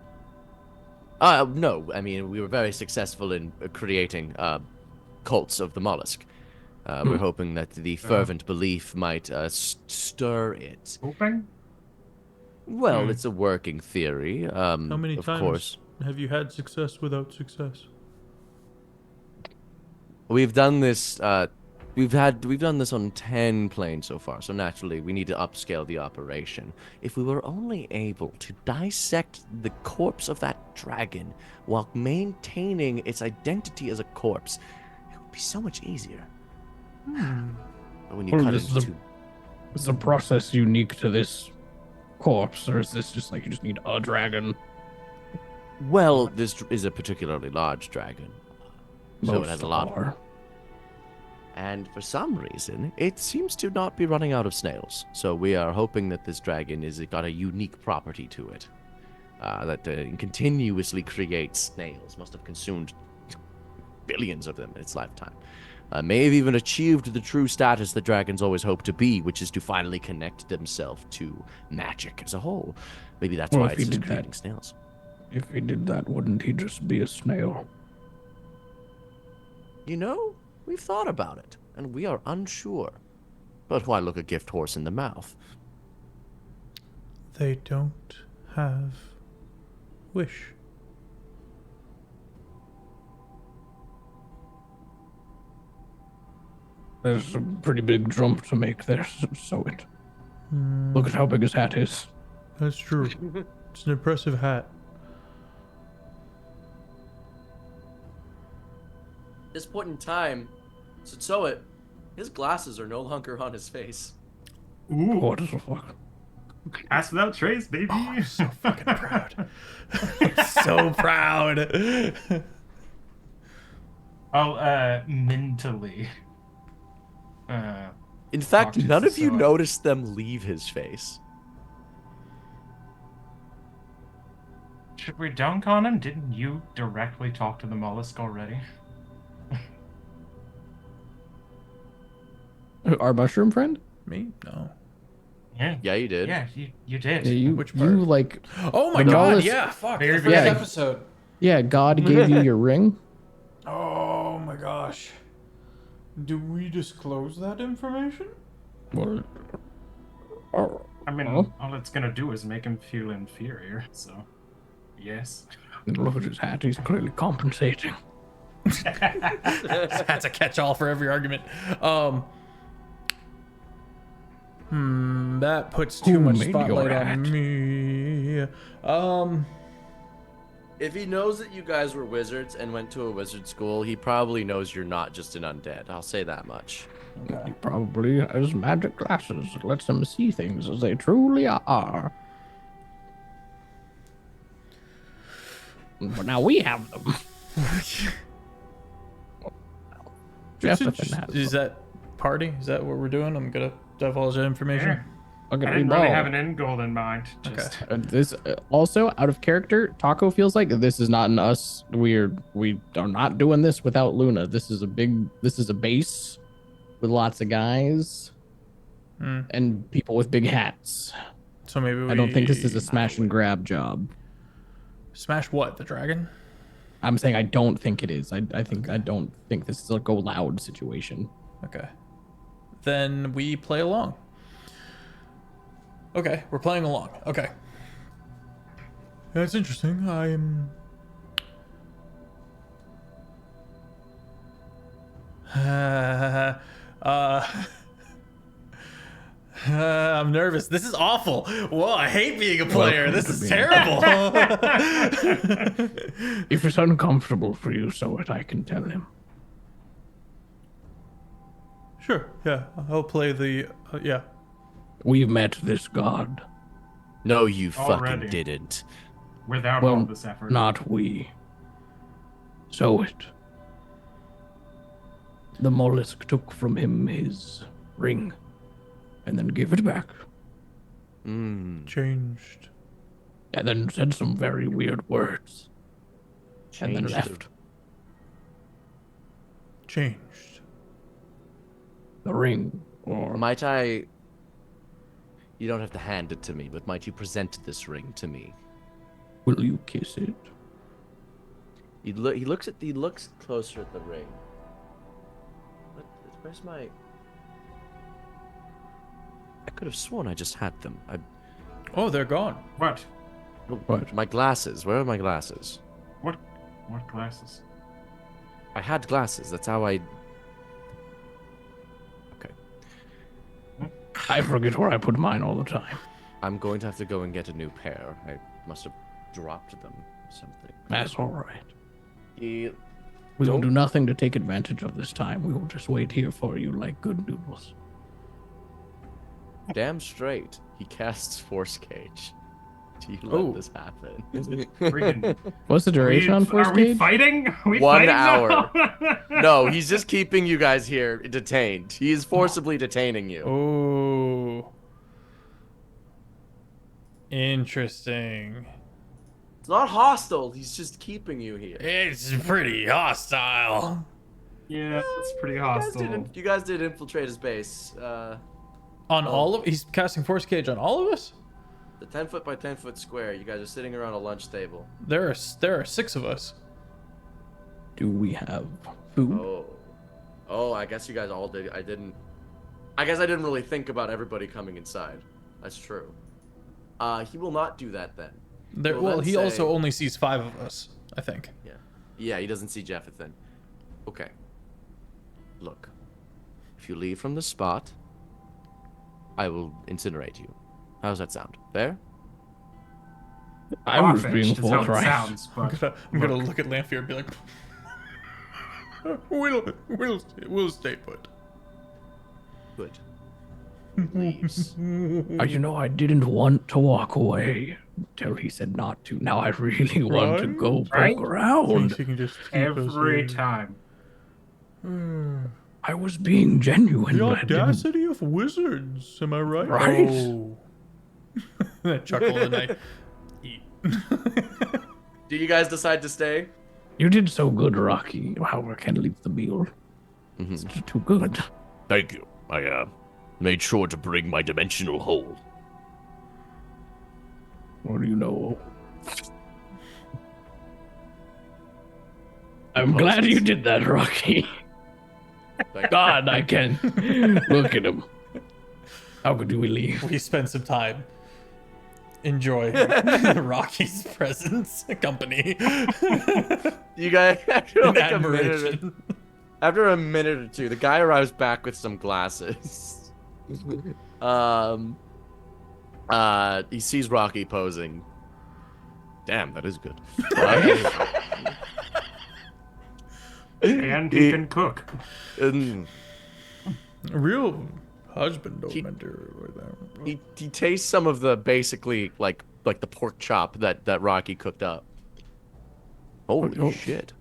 No, I mean, we were very successful in creating cults of the mollusk. We're hoping that the fervent belief might stir it. Hoping? Well, it's a working theory. How many of times course. have you had success without success? We've done this. We've done this on 10 planes so far. So naturally, we need to upscale the operation. If we were only able to dissect the corpse of that dragon while maintaining its identity as a corpse, it would be so much easier. But when you Well, cut this it is into is the process unique to this corpse, or is this just you just need a dragon? well, this is a particularly large dragon, so it Most has a lot. are. And for some reason, it seems to not be running out of snails. So we are hoping that this dragon is got a unique property to it. That continuously creates snails. Must have consumed billions of them in its lifetime. May have even achieved the true status that dragons always hope to be, which is to finally connect themselves to magic as a whole. Maybe that's Well, why if it's he just did that- creating snails. If he did that, wouldn't he just be a snail? You know, we've thought about it, and we are unsure. But why look a gift horse in the mouth? They don't have wish. There's a pretty big jump to make there, Tsusoet. Look at how big his hat is. That's true. It's an impressive hat. At this point in time, Tsusoet, his glasses are no longer on his face. Ooh, What the fuck? pass without trace, baby. So fucking proud. So proud. I'll mentally In fact, Talk to none of you Tsusoet. noticed them leave his face. Should we dunk on him? Didn't you directly talk to the mollusk already? Our mushroom friend? Me? No. Yeah. Yeah, you did. Yeah, you did. Yeah, you, Which you part? like, Oh my The god, mollusk- yeah, fuck. Very, The first very- episode. yeah, God gave you your ring. Oh my gosh. Do we disclose that information? Well, I mean, Well. all it's gonna do is make him feel inferior, so. Yes. look at his hat. He's clearly compensating. That's a catch-all for every argument. That puts too Who much made your spotlight hat? on me. If he knows that you guys were wizards and went to a wizard school, he probably knows you're not just an undead. I'll say that much. He probably has magic glasses that lets him see things as they truly are. But now we have them. Jefferson has Is them. that party? Is that what we're doing? I'm gonna divulge that information. Yeah. Look I at didn't me really ball. have an end goal in mind. Just This also out of character. Taco feels like this is not an us. We are not doing this without Luna. This is a base with lots of guys and people with big hats. So maybe we... I don't think this is a smash and grab job. Smash what? The dragon? I'm saying I don't think it is. I don't think this is a go loud situation. Okay. Then we play along. Okay, we're playing along. Okay. That's interesting. I'm nervous. This is awful. Whoa, I hate being a player. This is terrible. If it's uncomfortable for you, Tsusoet, I can tell him. Sure. Yeah, I'll play the. Yeah. We've met this god. No, you Already. fucking didn't. without Well, all this effort. not we. Tsusoet. The mollusk took from him his ring and then gave it back. Changed. And then said some very weird words. And then Changed. left. Changed. The ring. Or Might I... You don't have to hand it to me, but might you present this ring to me? will you kiss it? He looks closer at the ring. Where's my... I could have sworn I just had them. Oh, they're gone. What? What? My glasses. Where are my glasses? What glasses? I had glasses. That's how I... Okay. I forget where I put mine all the time. I'm going to have to go and get a new pair. I must have dropped them or something. That's all right. He... We will Don't- do nothing to take advantage of this time. We will just wait here for you like good noodles. Damn straight. He casts Force Cage. Do you Oh. let this happen? Freaking. What's the duration on Force Are we Cage? fighting? Are we 1 fighting hour. now? No, he's just keeping you guys here detained. He is forcibly detaining you. Oh. Interesting. It's not hostile. He's just keeping you here. It's pretty hostile. Yeah, it's pretty You guys hostile. did infiltrate his base. On all of... He's casting Force Cage on all of us? The 10 foot by 10 foot square. You guys are sitting around a lunch table. There are 6 of us. Do we have food? Oh, I guess you guys all did. I guess I didn't really think about everybody coming inside. That's true. He will not do that then. Well, then he say- also only sees 5 of us, I think. Yeah, he doesn't see Jefferson. Okay. Look, if you leave from the spot, I will incinerate you. How does that sound? Fair? I was Far-fetched being is how it forthright. sounds, but I'm gonna look at Lanfere and be like, we'll stay put. Good. Leaves. You know, I didn't want to walk away until he said not to. Now I really want to go Right? poke around. He can just keep us every here. time. I was being genuine. The I didn't- audacity of wizards, am I right? Right. Oh. I chuckle and I eat. Do you guys decide to stay? You did so good, Rocky. How I can't leave the meal. It's just too good. Thank you. I made sure to bring my dimensional hole. What do you know? I'm glad you did that, Rocky. God, I can. Look at him. How could we leave? We spend some time enjoying Rocky's presence, company, You guys, after and like admiration. after a minute or two, the guy arrives back with some glasses. He sees Rocky posing. Damn, that is good. And he can cook. And A real husband with that. he tastes some of the basically like the pork chop that Rocky cooked up. Holy shit,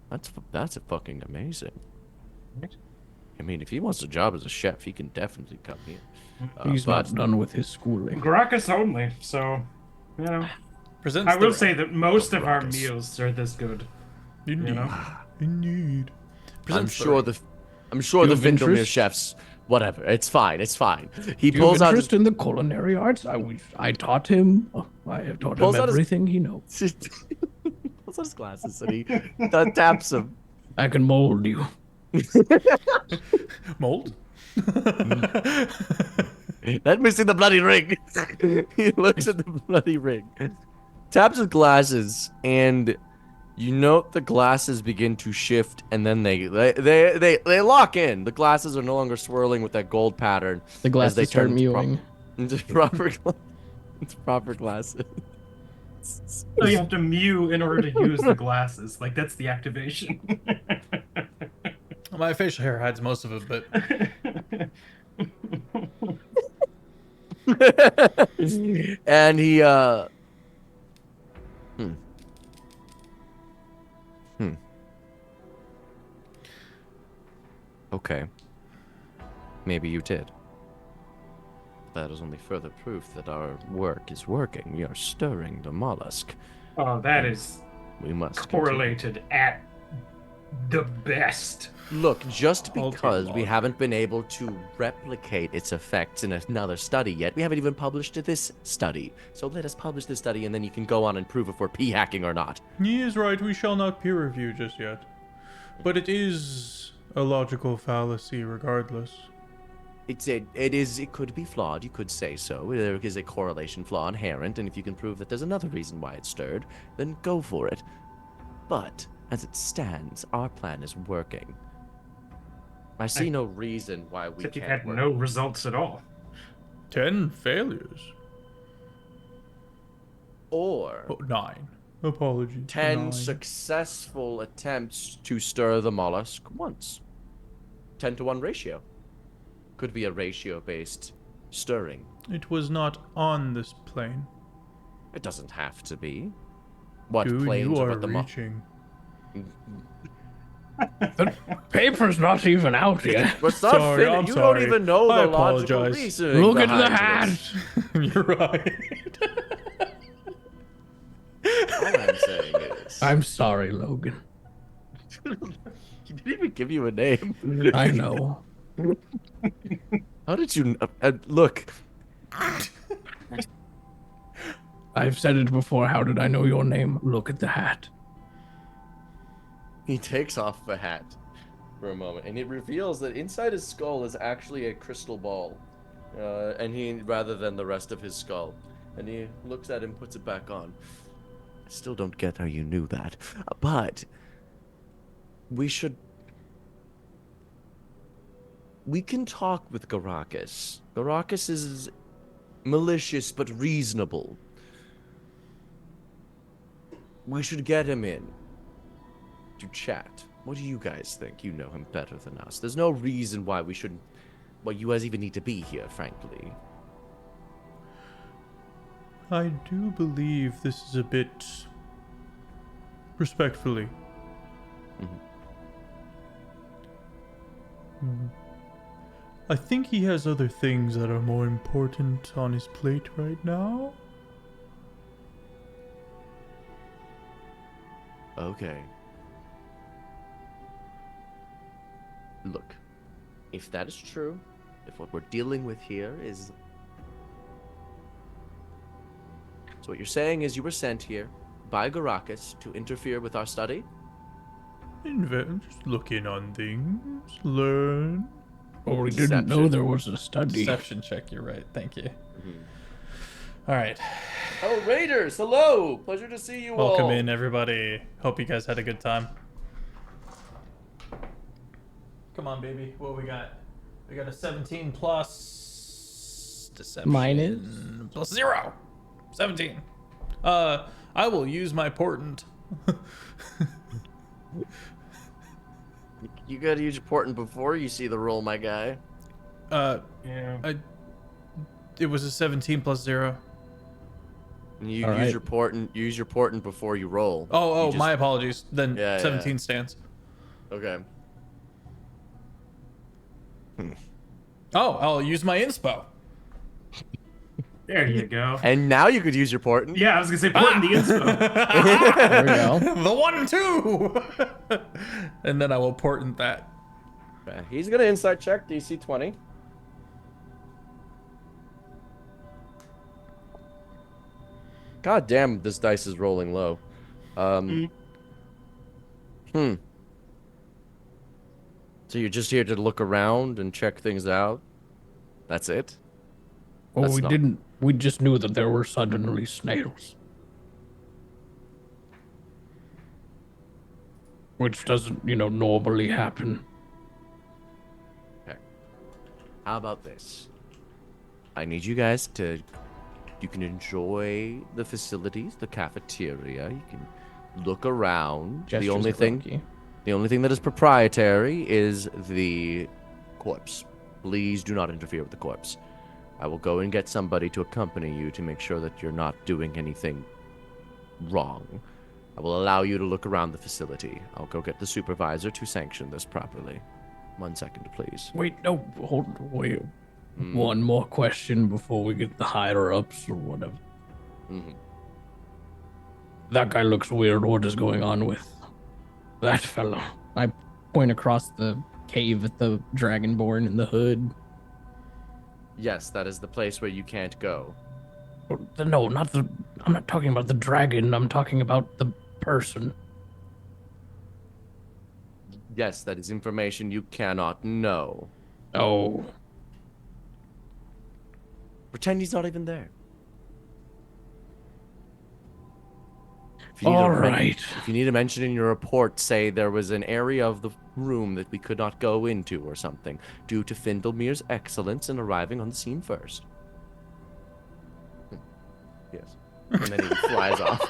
that's a fucking amazing. I mean, if he wants a job as a chef, he can definitely come here. He's not done with his schooling. Garrakus only, so, you know. Presents I will the- say that most of our Garrakus. meals are this good. Indeed. You know? Indeed. I'm Presents sure the- the have Vindomir interest? chefs, whatever. It's fine. It's fine. He Do you have pulls out his, interest in the culinary arts? I taught him. I have taught him Pulls out his- everything he knows. pulls out his glasses and he taps them. I can mold you. mold. Let me see the bloody ring. He looks at the bloody ring, taps his glasses, and you note the glasses begin to shift, and then they lock in. The glasses are no longer swirling with that gold pattern. The as glasses they start turn mewing. into proper glasses. So you have to mew in order to use the glasses. Like, that's the activation. My facial hair hides most of it, but And he Okay. Maybe you did. That is only further proof that our work is working. We are stirring the mollusk. Oh, that is We must continue. correlated at the best. Look, just Ultra because we log. haven't been able to replicate its effects in another study yet, we haven't even published this study. So let us publish this study, and then you can go on and prove if we're p-hacking or not. he is right. We shall not peer review just yet. But it is a logical fallacy, regardless. It could be flawed. You could say so. There is a correlation flaw inherent, and if you can prove that there's another reason why it's stirred, then go for it. But as it stands, our plan is working. I see no reason why we Except you've can't had work. no results at all. 10 failures. Or Oh, 9. Apologies. 10 9. successful attempts to stir the mollusk once. 10-to-1 ratio. Could be a ratio-based stirring. It was not on this plane. It doesn't have to be. What Dude, planes you are are what the reaching. The paper's not even out yet. But it's not Sorry, fin- I'm you sorry. don't even know I the logical apologize. reasoning. Look at the behind hat. this. You're right. All I'm saying is, I'm sorry, Logan. he didn't even give you a name. I know. How did you look? I've said it before. How did I know your name? Look at the hat. He takes off the hat for a moment, and it reveals that inside his skull is actually a crystal ball, and he rather than the rest of his skull. And he looks at it and puts it back on. I still don't get how you knew that, but we can talk with Garrakus. Garrakus is malicious but reasonable. We should get him in to chat. What do you guys think? You know him better than us. There's no reason why we shouldn't. Well, you guys even need to be here, frankly. I do believe this is a bit respectfully I think he has other things that are more important on his plate right now. Okay. Look, if that is true, if what we're dealing with here is... So what you're saying is you were sent here by Garrakus to interfere with our study? Just look in on things, learn. Oh, we didn't know Deception. there was a study. Deception check, you're right. Thank you. All right. Oh, Raiders, hello! Pleasure to see you all. Welcome in, everybody. Hope you guys had a good time. Come on, baby. What we got? We got a 17 plus deception. Mine is? Plus 0. 17. I will use my portent. You gotta use your portent before you see the roll, my guy. Yeah. It was a 17 plus 0. And you All use right. your portent before you roll. Oh, You just- my apologies. Then Yeah, 17 yeah. stands. Okay. Oh, I'll use my inspo. There you go. And now you could use your portent. Yeah, I was gonna say put in the inspo. There we go. The 1 and 2. And then I will portent that. Okay, he's gonna insight check DC 20. God damn, this dice is rolling low. So you're just here to look around and check things out? That's it? Well, That's we not- didn't. We just knew that there were suddenly snails. Which doesn't, normally happen. Okay. How about this? I need you guys to... You can enjoy the facilities, the cafeteria. You can look around. Gestures The only at thing... Rocky. The only thing that is proprietary is the corpse. Please do not interfere with the corpse. I will go and get somebody to accompany you to make sure that you're not doing anything wrong. I will allow you to look around the facility. I'll go get the supervisor to sanction this properly. 1 second, please. Wait, no, wait. One more question before we get the higher ups or whatever. Mhm. That guy looks weird. What is going on with that fellow? I point across the cave at the dragonborn in the hood. Yes, that is the place where you can't go. No, I'm not talking about the dragon. I'm talking about the person. Yes, that is information you cannot know. Oh, Pretend he's not even there. If you need all to men- right. If you need to mention in your report, say there was an area of the room that we could not go into or something, due to Findelmir's excellence in arriving on the scene first. Yes. And then he flies off.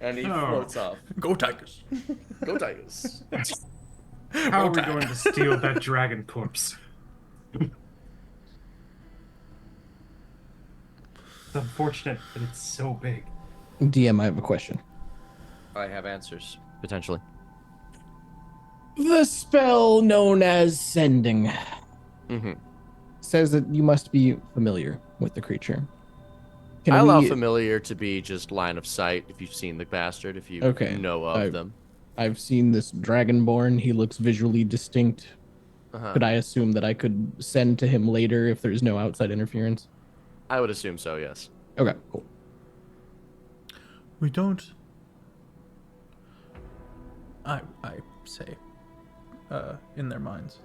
And he Oh. floats off. Go Tigers. Go Tigers. How are we time. going to steal that dragon corpse? It's unfortunate that it's so big. DM, I have a question. I have answers, potentially. The spell known as sending Mm-hmm. says that you must be familiar with the creature. Can I allow we- familiar to be just line of sight if you've seen the bastard, if you Okay, know of them. I've seen this dragonborn. He looks visually distinct. Uh-huh. Could I assume that I could send to him later if there's no outside interference? I would assume so, yes. Okay, cool. We don't. I say, in their minds.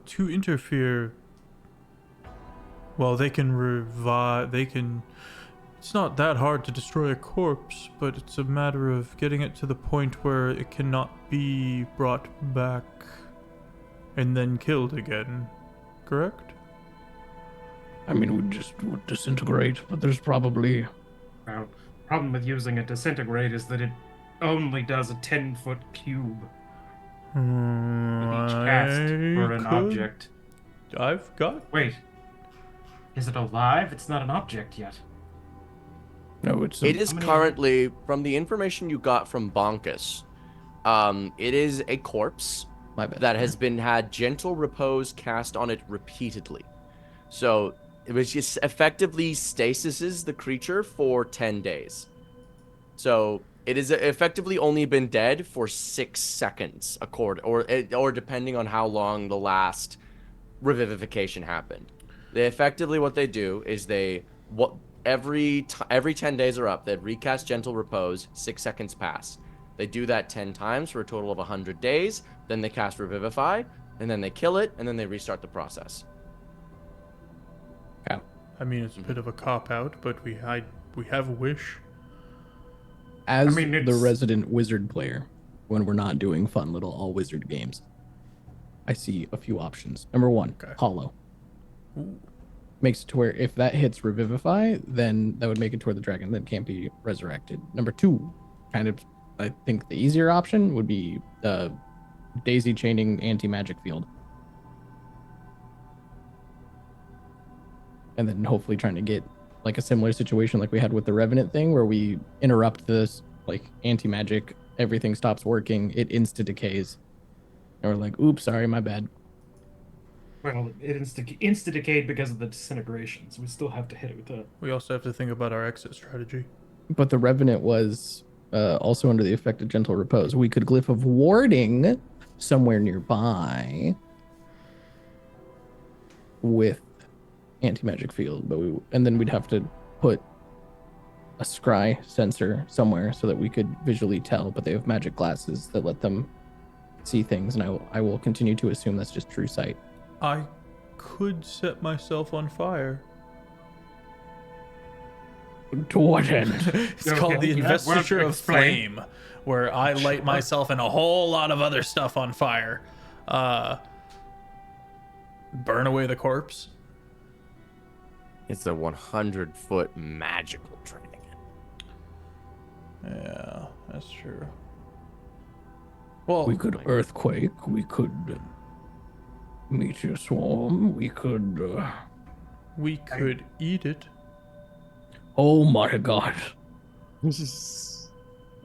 To interfere. Well, they can revive. They can. It's not that hard to destroy a corpse, but it's a matter of getting it to the point where it cannot be brought back and then killed again. Correct? I mean, we just would disintegrate, but there's probably... Well, problem with using a disintegrate is that it only does a 10-foot cube with each cast for an object. I've got. Wait. Is it alive? It's not an object yet. No, it's... It is How many- currently, from the information you got from Bonkus, It is a corpse My bad. that has been had gentle repose cast on it repeatedly. So it was just effectively stasises the creature for 10 days. So it is effectively only been dead for 6 seconds, or depending on how long the last revivification happened. Effectively what they do is every 10 days are up, they recast gentle repose, 6 seconds pass. They do that 10 times for a total of 100 days, then they cast revivify, and then they kill it, and then they restart the process. Okay. I mean, it's a bit of a cop out, but we have a wish. As I mean, the it's- resident wizard player, when we're not doing fun little all wizard games, I see a few options. Number one, Okay. hollow. Ooh. Makes it to where if that hits revivify, then that would make it to where the dragon then can't be resurrected. Number two, kind of, I think the easier option would be daisy chaining anti-magic field. And then hopefully trying to get like a similar situation like we had with the Revenant thing where we interrupt this like anti-magic, everything stops working, it insta-decays. And we're like, oops, sorry, my bad. Well, it insta-decayed because of the disintegration, so we still have to hit it with that. We also have to think about our exit strategy. But the Revenant was also under the effect of gentle repose. We could glyph of warding somewhere nearby with anti-magic field, and then we'd have to put a scry sensor somewhere so that we could visually tell, but they have magic glasses that let them see things, and I will continue to assume that's just true sight. I could set myself on fire. To what end? It's called the Okay, yeah, Investiture well, of explain. Flame, where I light myself and a whole lot of other stuff on fire. Burn away the corpse. It's a 100-foot magical dragon. Yeah, that's true. Well, We could earthquake, we could meteor swarm, we could we could eat it. oh my god.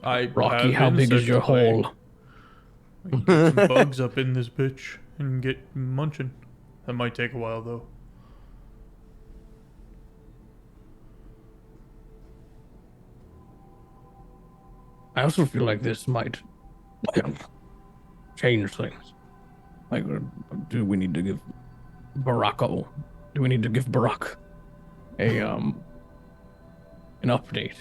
I Rocky, have how big is insect your plague. hole? We can get some bugs up in this bitch and get munching. That might take a while though. I also feel like this might change things. Like, do we need to give Barack an update?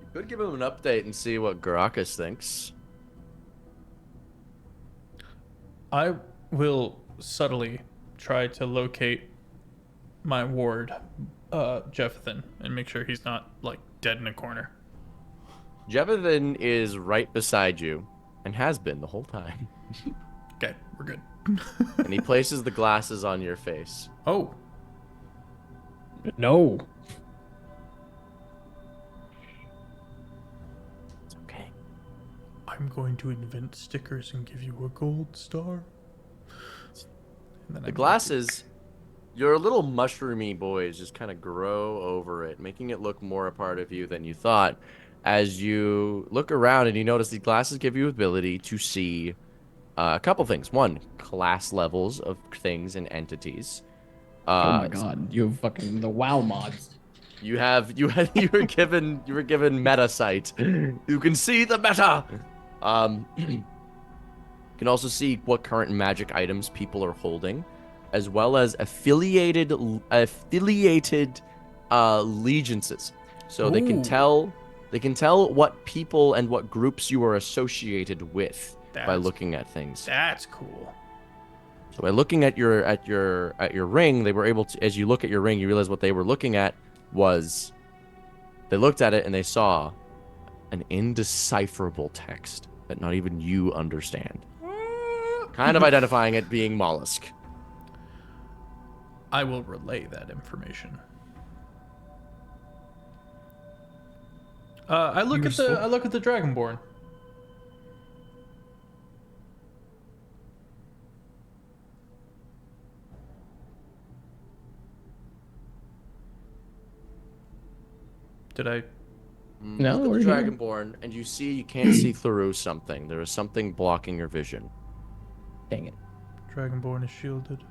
You could give him an update and see what Garrakus thinks. I will subtly try to locate my ward, Jeffathan, and make sure he's not like dead in a corner. Jeffathan is right beside you and has been the whole time. Okay, we're good. And he places the glasses on your face. Oh, No. It's okay. I'm going to invent stickers and give you a gold star. And then The glasses, your little mushroomy boys just kind of grow over it, making it look more a part of you than you thought. As you look around and you notice these glasses give you ability to see a couple things. One, class levels of things and entities. Oh my god, you have fucking the WoW mods. You were given meta sight. You can see the meta. You can also see what current magic items people are holding, as well as affiliated allegiances. So they can Ooh. tell what people and what groups you are associated with by That's- looking at things. That's cool. So by looking at your ring, they were able to. As you look at your ring, you realize what they were looking at was. They looked at it and they saw an indecipherable text that not even you understand. Kind of identifying it being mollusk. I will relay that information. I look at the Dragonborn. Did I No, Look we're at the here. Dragonborn, and you can't see through something. There is something blocking your vision. Dang it. Dragonborn is shielded.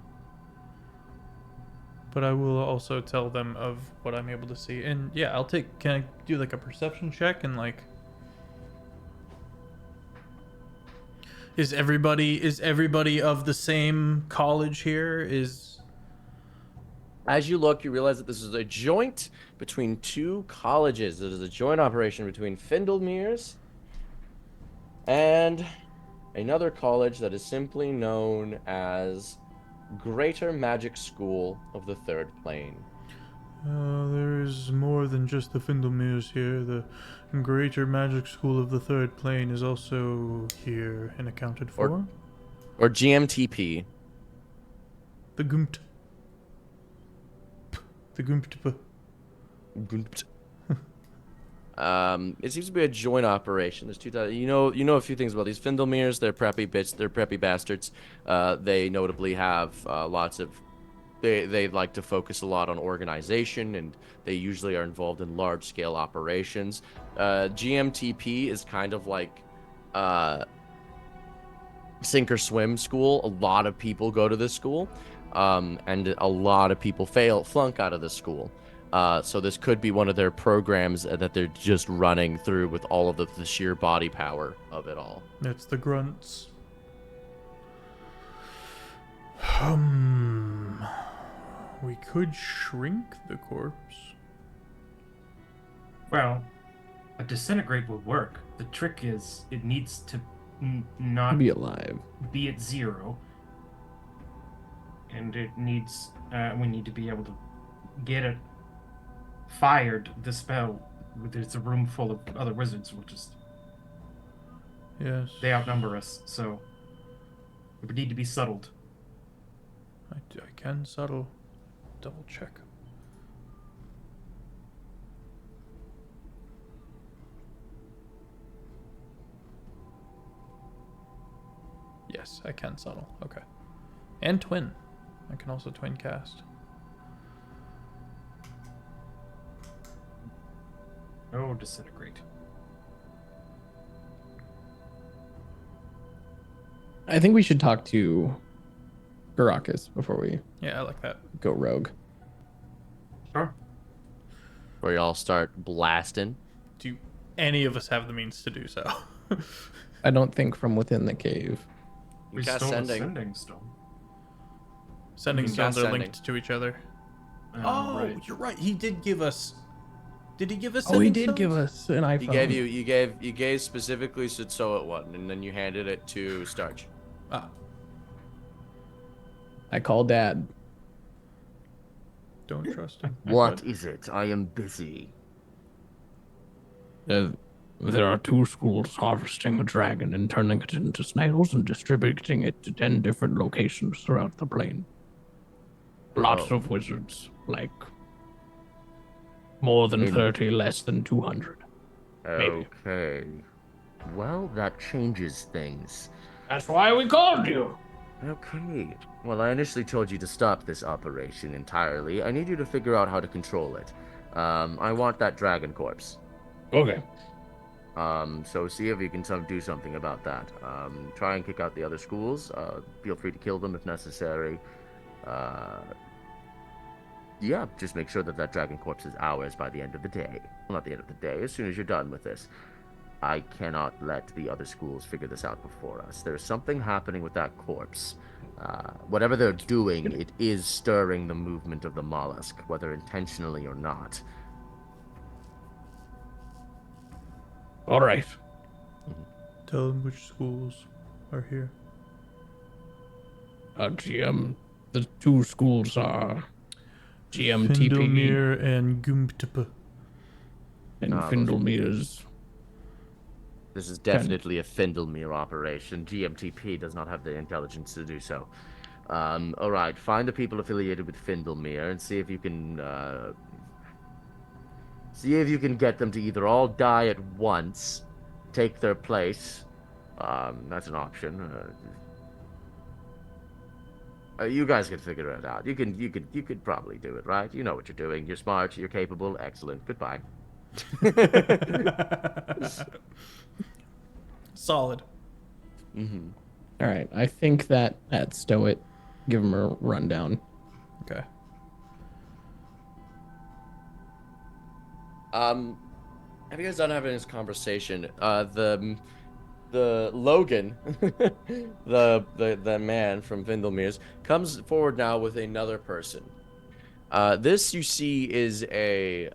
But I will also tell them of what I'm able to see. And yeah, can I do like a perception check and like is everybody of the same college here? As you look, you realize that this is a joint between two colleges. It is a joint operation between Findlemere's and another college that is simply known as Greater Magic School of the Third Plane. There is more than just the Findlemeres here. The Greater Magic School of the Third Plane is also here and accounted for. Or GMTP. The Gumpt. The Gumpt. It seems to be a joint operation. There's two types. You know a few things about these Findlemeres. They're preppy bitch. They're preppy bastards. They notably have lots of. They like to focus a lot on organization, and they usually are involved in large scale operations. GMTP is kind of like sink or swim school. A lot of people go to this school, and a lot of people flunk out of this school. So this could be one of their programs that they're just running through with all of the sheer body power of it all. It's the grunts. We could shrink the corpse. Well, a disintegrate will work. The trick is it needs to not Be alive. be at 0. And it needs, we need to be able to get it fired, the spell. There's a room full of other wizards. Yes. They outnumber us, so it would need to be settled. I can subtle. Double check. Yes, I can subtle. Okay. And twin. I can also twin cast. Oh, disintegrate. I think we should talk to Garrakus before we Yeah, I like that. go rogue. Sure. Where y'all start blasting. Do any of us have the means to do so? I don't think from within the cave. You We cast stole sending. a sending stone. Sending You can stones cast are sending. linked to each other. Oh, right. You're right. He did give us. Did he give us? Oh, he sending did give stones? us an iPhone. You gave specifically Tsusoet one, and then you handed it to Startch. Ah, I called Dad. don't trust him. What is it? I am busy. There are 2 schools harvesting a dragon and turning it into snails and distributing it to 10 different locations throughout the plane. Lots Oh. of wizards, like more than 30, less than 200. Maybe. Okay. Well, that changes things. That's why we called you. Okay. Well, I initially told you to stop this operation entirely. I need you to figure out how to control it. I want that dragon corpse. Okay. So see if you can do something about that. Try and kick out the other schools. Feel free to kill them if necessary. Yeah, just make sure that that dragon corpse is ours by the end of the day. Well, not the end of the day, as soon as you're done with this. I cannot let the other schools figure this out before us. There's something happening with that corpse. Whatever they're doing, it is stirring the movement of the mollusk, whether intentionally or not. All right. Tell him which schools are here. GM, the 2 schools are GMTP Findlemere and Gumtp. and Findlemere's. This is definitely a Findlemere operation. GMTP does not have the intelligence to do so. All right, find the people affiliated with Findlemere and see if you can get them to either all die at once, take their place. That's an option. You guys can figure it out. You could probably do it, right? You know what you're doing. You're smart. You're capable. Excellent. Goodbye. Solid. Mm-hmm. All right, I think that at Tsusoet, give him a rundown. Okay. Have you guys done having this conversation? The Logan, the man from Vindalmir's, comes forward now with another person. This you see is a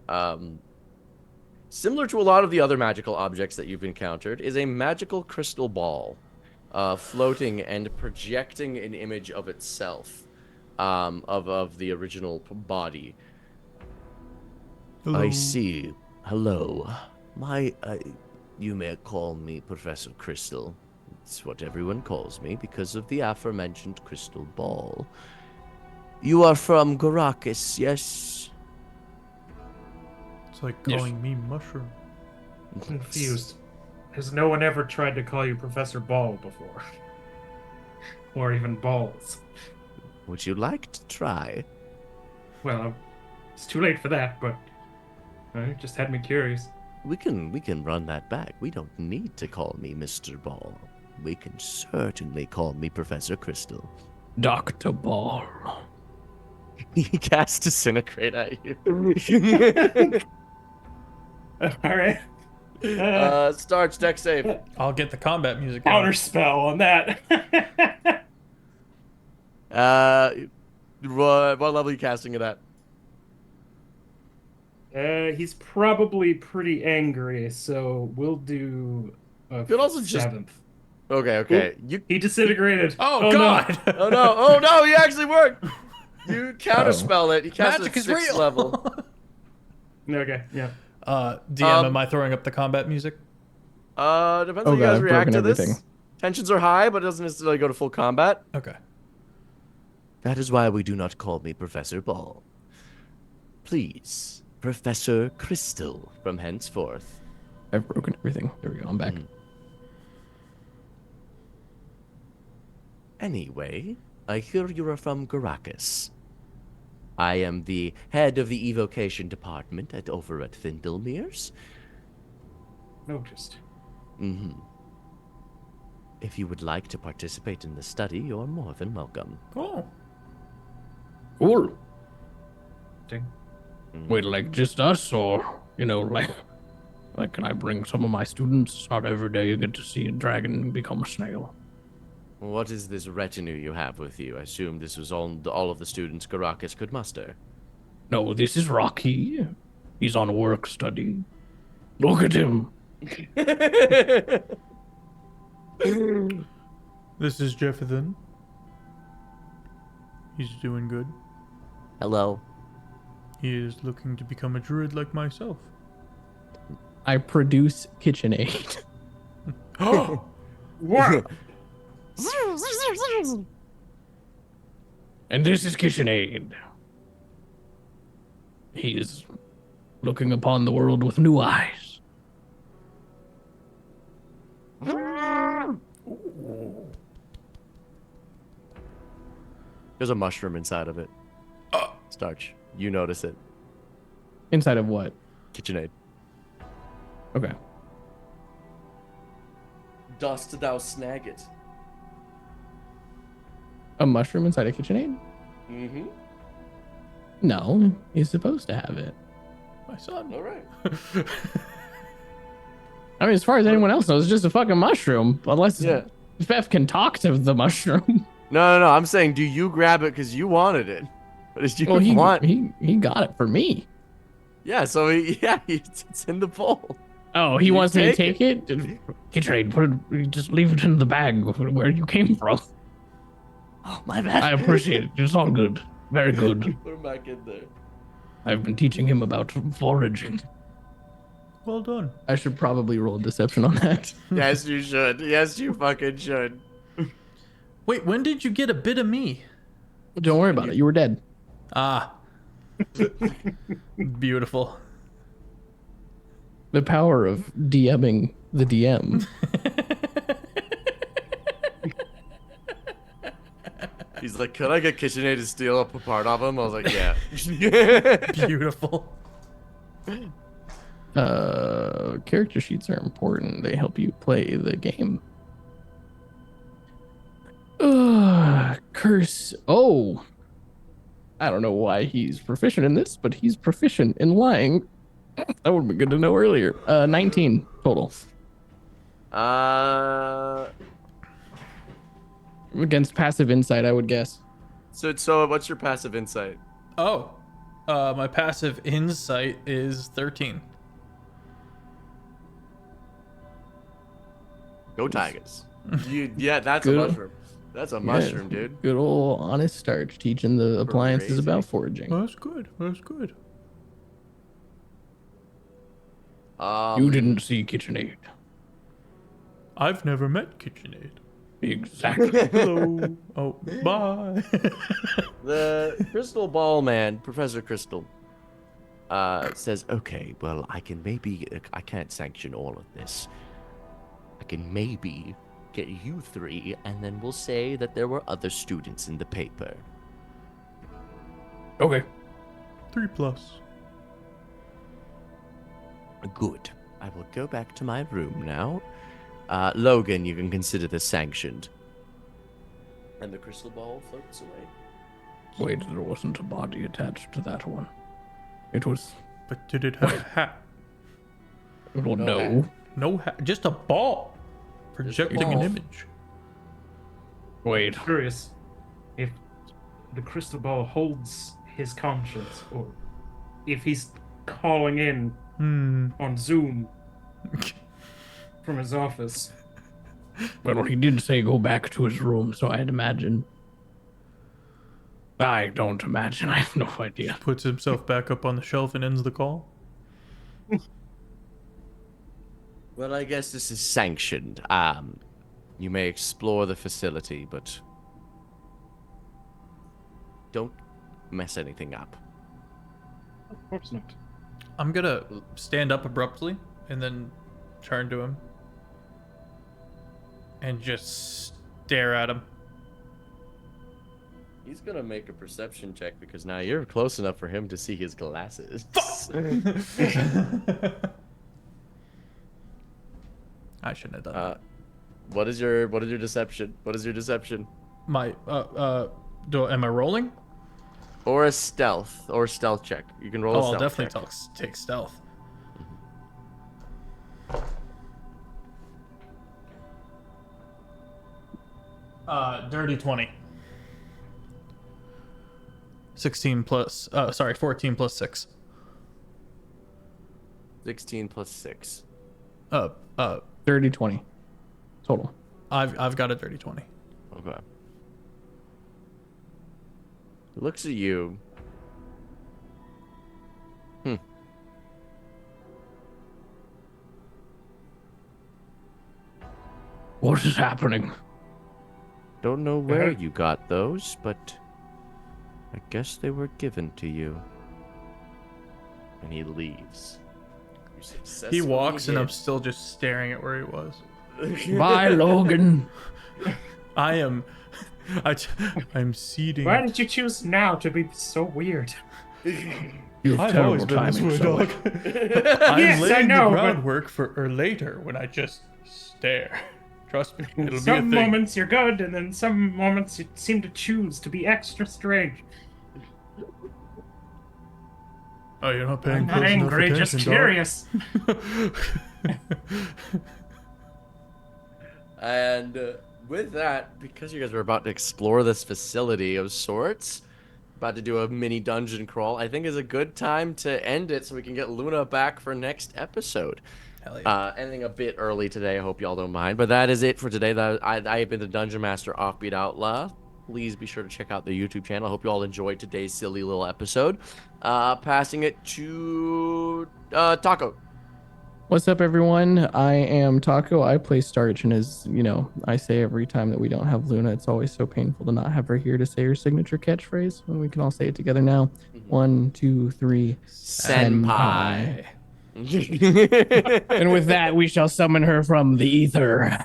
similar to a lot of the other magical objects that you've encountered, is a magical crystal ball, floating and projecting an image of itself, of the original body. Hello. I see. Hello. You may call me Professor Crystal. It's what everyone calls me because of the aforementioned crystal ball. You are from Garrakus, yes? It's like Yes. calling me mushroom. Confused. Has no one ever tried to call you Professor Ball before? Or even Balls? Would you like to try? Well, it's too late for that, but it just had me curious. We can run that back. We don't need to call me Mr. Ball. We can certainly call me Professor Crystal. Dr. Ball. He casts Disintegrate at you. Alright. Startch, deck save. I'll get the combat music going. Counter spell on that. What level are you casting it at? He's probably pretty angry, so we'll do a Could also just- 7th. Okay. He disintegrated. Oh, God. No. Oh no, he actually worked. You counterspell it. You cast Magic it is at 6th real. level. No. Okay, yeah. DM, am I throwing up the combat music? Depends how you God, guys I've react broken to this. everything. Tensions are high, but it doesn't necessarily go to full combat. Okay. That is why we do not call me Professor Ball. Please, Professor Crystal from henceforth. I've broken everything. There we go. I'm back. Anyway, I hear you are from Garrakus. I am the head of the evocation department over at Vindalmir's. Noticed. If you would like to participate in the study, you're more than welcome. Cool. Cool. Ding. Wait, like just us, or like can I bring some of my students? Not every day you get to see a dragon become a snail. What is this retinue you have with you? I assume this was all of the students Garrakus could muster. No, this is Rocky. He's on work study. Look at him. This is Jefferson. He's doing good. Hello. He is looking to become a druid like myself. I produce KitchenAid. What? And this is KitchenAid. He is looking upon the world with new eyes. There's a mushroom inside of it. Startch, you notice it. Inside of what? KitchenAid. Okay. Dost thou snag it? A mushroom inside a KitchenAid? Mm-hmm. No, he's supposed to have it. My son. All right. I mean, as far as anyone else knows, it's just a fucking mushroom. Unless Yeah. Beth can talk to the mushroom. No. I'm saying, do you grab it because you wanted it? But did you Well, he want? got it for me. Yeah. So it's in the bowl. Oh, he You wants me to take take it? KitchenAid, put it, just leave it in the bag where you came from. Oh, my bad. I appreciate it. It's all good. Very good. Put him back in there. I've been teaching him about foraging. Well done. I should probably roll deception on that. Yes, you should. Yes, you fucking should. Wait, when did you get a bit of me? Don't worry about it. You were dead. Ah. Beautiful. The power of DMing the DM. He's like, could I get KitchenAid to steal up a part of him? I was like, yeah. Beautiful. Character sheets are important. They help you play the game. Curse. Oh, I don't know why he's proficient in this, but he's proficient in lying. That would be good to know earlier. 19 total. Against passive insight, I would guess. So what's your passive insight? Oh, my passive insight is 13. Go Tigers. Yeah, that's Good. a mushroom. That's a mushroom, dude. Good old honest Startch teaching the appliances Crazy. about foraging. That's good. That's good. You didn't see KitchenAid. I've never met KitchenAid. Exactly. Hello. Oh, bye. The crystal ball man, Professor Crystal, says, okay, well, I can't sanction all of this. I can maybe get you 3, and then we'll say that there were other students in the paper. Okay. 3+. Good. I will go back to my room now. Logan, you can consider this sanctioned. And the crystal ball floats away. Wait, there wasn't a body attached to that one. It was. But did it have a hat? Well, no. No hat. Just a ball. Projecting an image. Wait. Curious if the crystal ball holds his conscience, or if he's calling in on Zoom from his office. Well, he did say go back to his room, so I'd imagine. I don't imagine. I have no idea. Puts himself back up on the shelf and ends the call. Well, I guess this is sanctioned. You may explore the facility, but don't mess anything up. Of course not. I'm gonna stand up abruptly and then turn to him and just stare at him. He's gonna make a perception check because now you're close enough for him to see his glasses. I shouldn't have done that. What is your deception? What is your deception? My am I rolling? Or a stealth check. You can roll a Oh, I'll stealth definitely check. take stealth. Dirty 20. 16 plus 14 plus 6. 16 plus 6. 30, 20. Total. I've got a dirty 20. Okay. Looks at you. What is happening? Don't know where you got those, but I guess they were given to you. And he leaves. He walks and I'm still just staring at where he was. Bye, Logan. I'm seeding. Why did you choose now to be so weird? You have I've terrible always been this timing, way, Sully. dog. I'm Yes, I laying know, the but- groundwork for later when I just stare. Trust me, it'll be a Some thing. moments you're good, and then some moments you seem to choose to be extra strange. Oh, you're not paying I'm not close enough angry, attention, just dog. curious. And with that, because you guys are about to explore this facility of sorts, about to do a mini dungeon crawl, I think is a good time to end it so we can get Luna back for next episode. Hell yeah. Ending a bit early today, I hope y'all don't mind. But that is it for today. I have been the Dungeon Master Offbeat Outlaw. Please be sure to check out the YouTube channel. I hope you all enjoyed today's silly little episode. Passing it to Taco. What's up, everyone? I am Taco. I play Startch, and as you know, I say every time that we don't have Luna, it's always so painful to not have her here to say her signature catchphrase. When we can all say it together now. 1, 2, 3. Senpai. And with that, we shall summon her from the ether.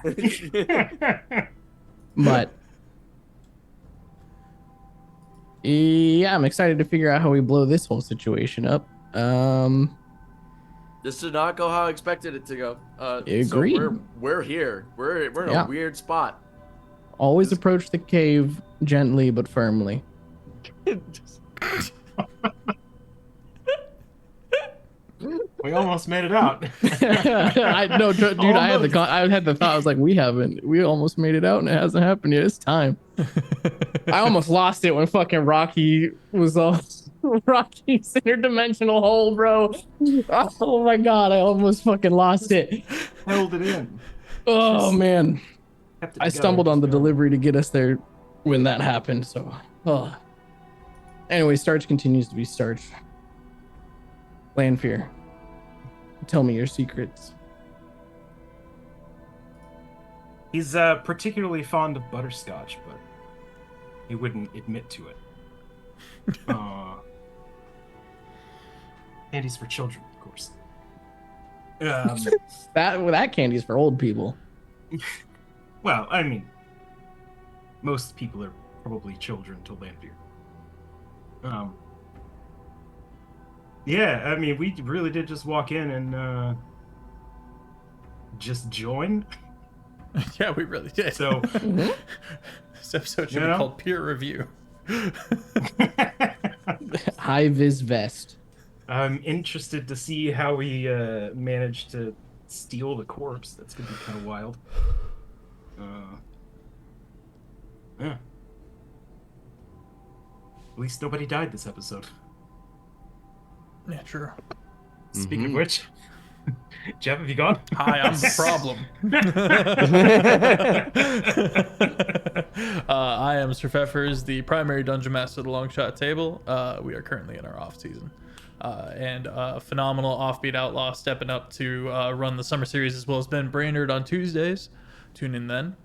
But yeah, I'm excited to figure out how we blow this whole situation up. This did not go how I expected it to go. Agreed. So we're here. We're in Yeah. a weird spot. Always approach the cave gently but firmly. We almost made it out. I know, dude. I had the thought. I was like, we almost made it out, and it hasn't happened yet. It's time. I almost lost it when fucking Rocky was all Rocky's interdimensional hole, bro. Oh my god, I almost fucking lost it. Held it in. Oh man, Kept it I together, stumbled on the just going. delivery to get us there when that happened. So, anyway, Startch continues to be Startch. Lanfere, tell me your secrets. He's particularly fond of butterscotch, but he wouldn't admit to it. Candies for children, of course. That candy's for old people. Well, I mean, most people are probably children to Lanfere. Yeah, I mean, we really did just walk in and just join. Yeah, we really did. So This episode should be Yeah. called Peer Review. High vis vest. I'm interested to see how we managed to steal the corpse. That's gonna be kind of wild. Yeah. At least nobody died this episode. Yeah, true. Speaking of which, Jeff, have you gone? Hi, I'm the problem. I am Sir Pfeffers, the primary dungeon master of the long shot table. We are currently in our off season. And a phenomenal offbeat outlaw stepping up to run the summer series, as well as Ben Brainerd on Tuesdays. Tune in then.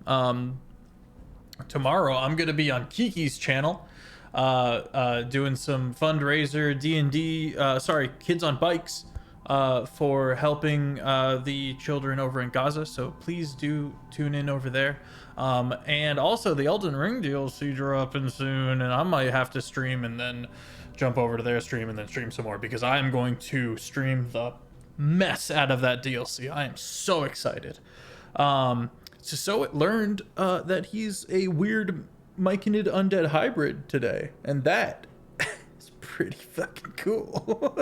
Tomorrow I'm going to be on Kiki's channel doing some fundraiser D&D, Kids on Bikes, for helping the children over in Gaza. So please do tune in over there. And also the Elden Ring DLC dropping soon, and I might have to stream and then jump over to their stream and then stream some more, because I am going to stream the mess out of that DLC. I am so excited. Tsusoet learned that he's a weird myconid undead hybrid today, and that is pretty fucking cool.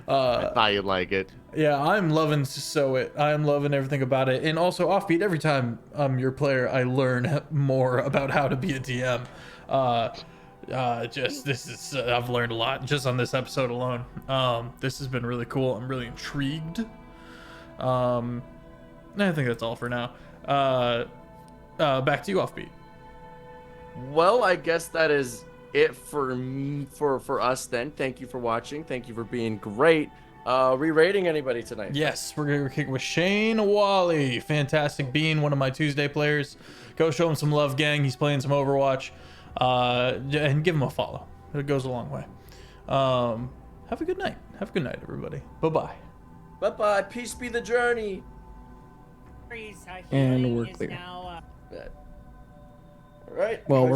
I thought you'd like it. Yeah, I'm loving Tsusoet. I'm loving everything about it. And also offbeat, every time I'm your player, I learn more about how to be a DM. I've learned a lot just on this episode alone. This has been really cool. I'm really intrigued. I think that's all for now. Back to you, offbeat. Well, I guess that is it for us then. Thank you for watching. Thank you for being great. Re-rating anybody tonight? Yes, we're kicking with Shane Wally. Fantastic being one of my Tuesday players. Go show him some love, gang. He's playing some Overwatch. And give him a follow. It goes a long way. Have a good night. Have a good night, everybody. Bye-bye. Bye-bye. Peace be the journey. And we're clear. All right. Well, we're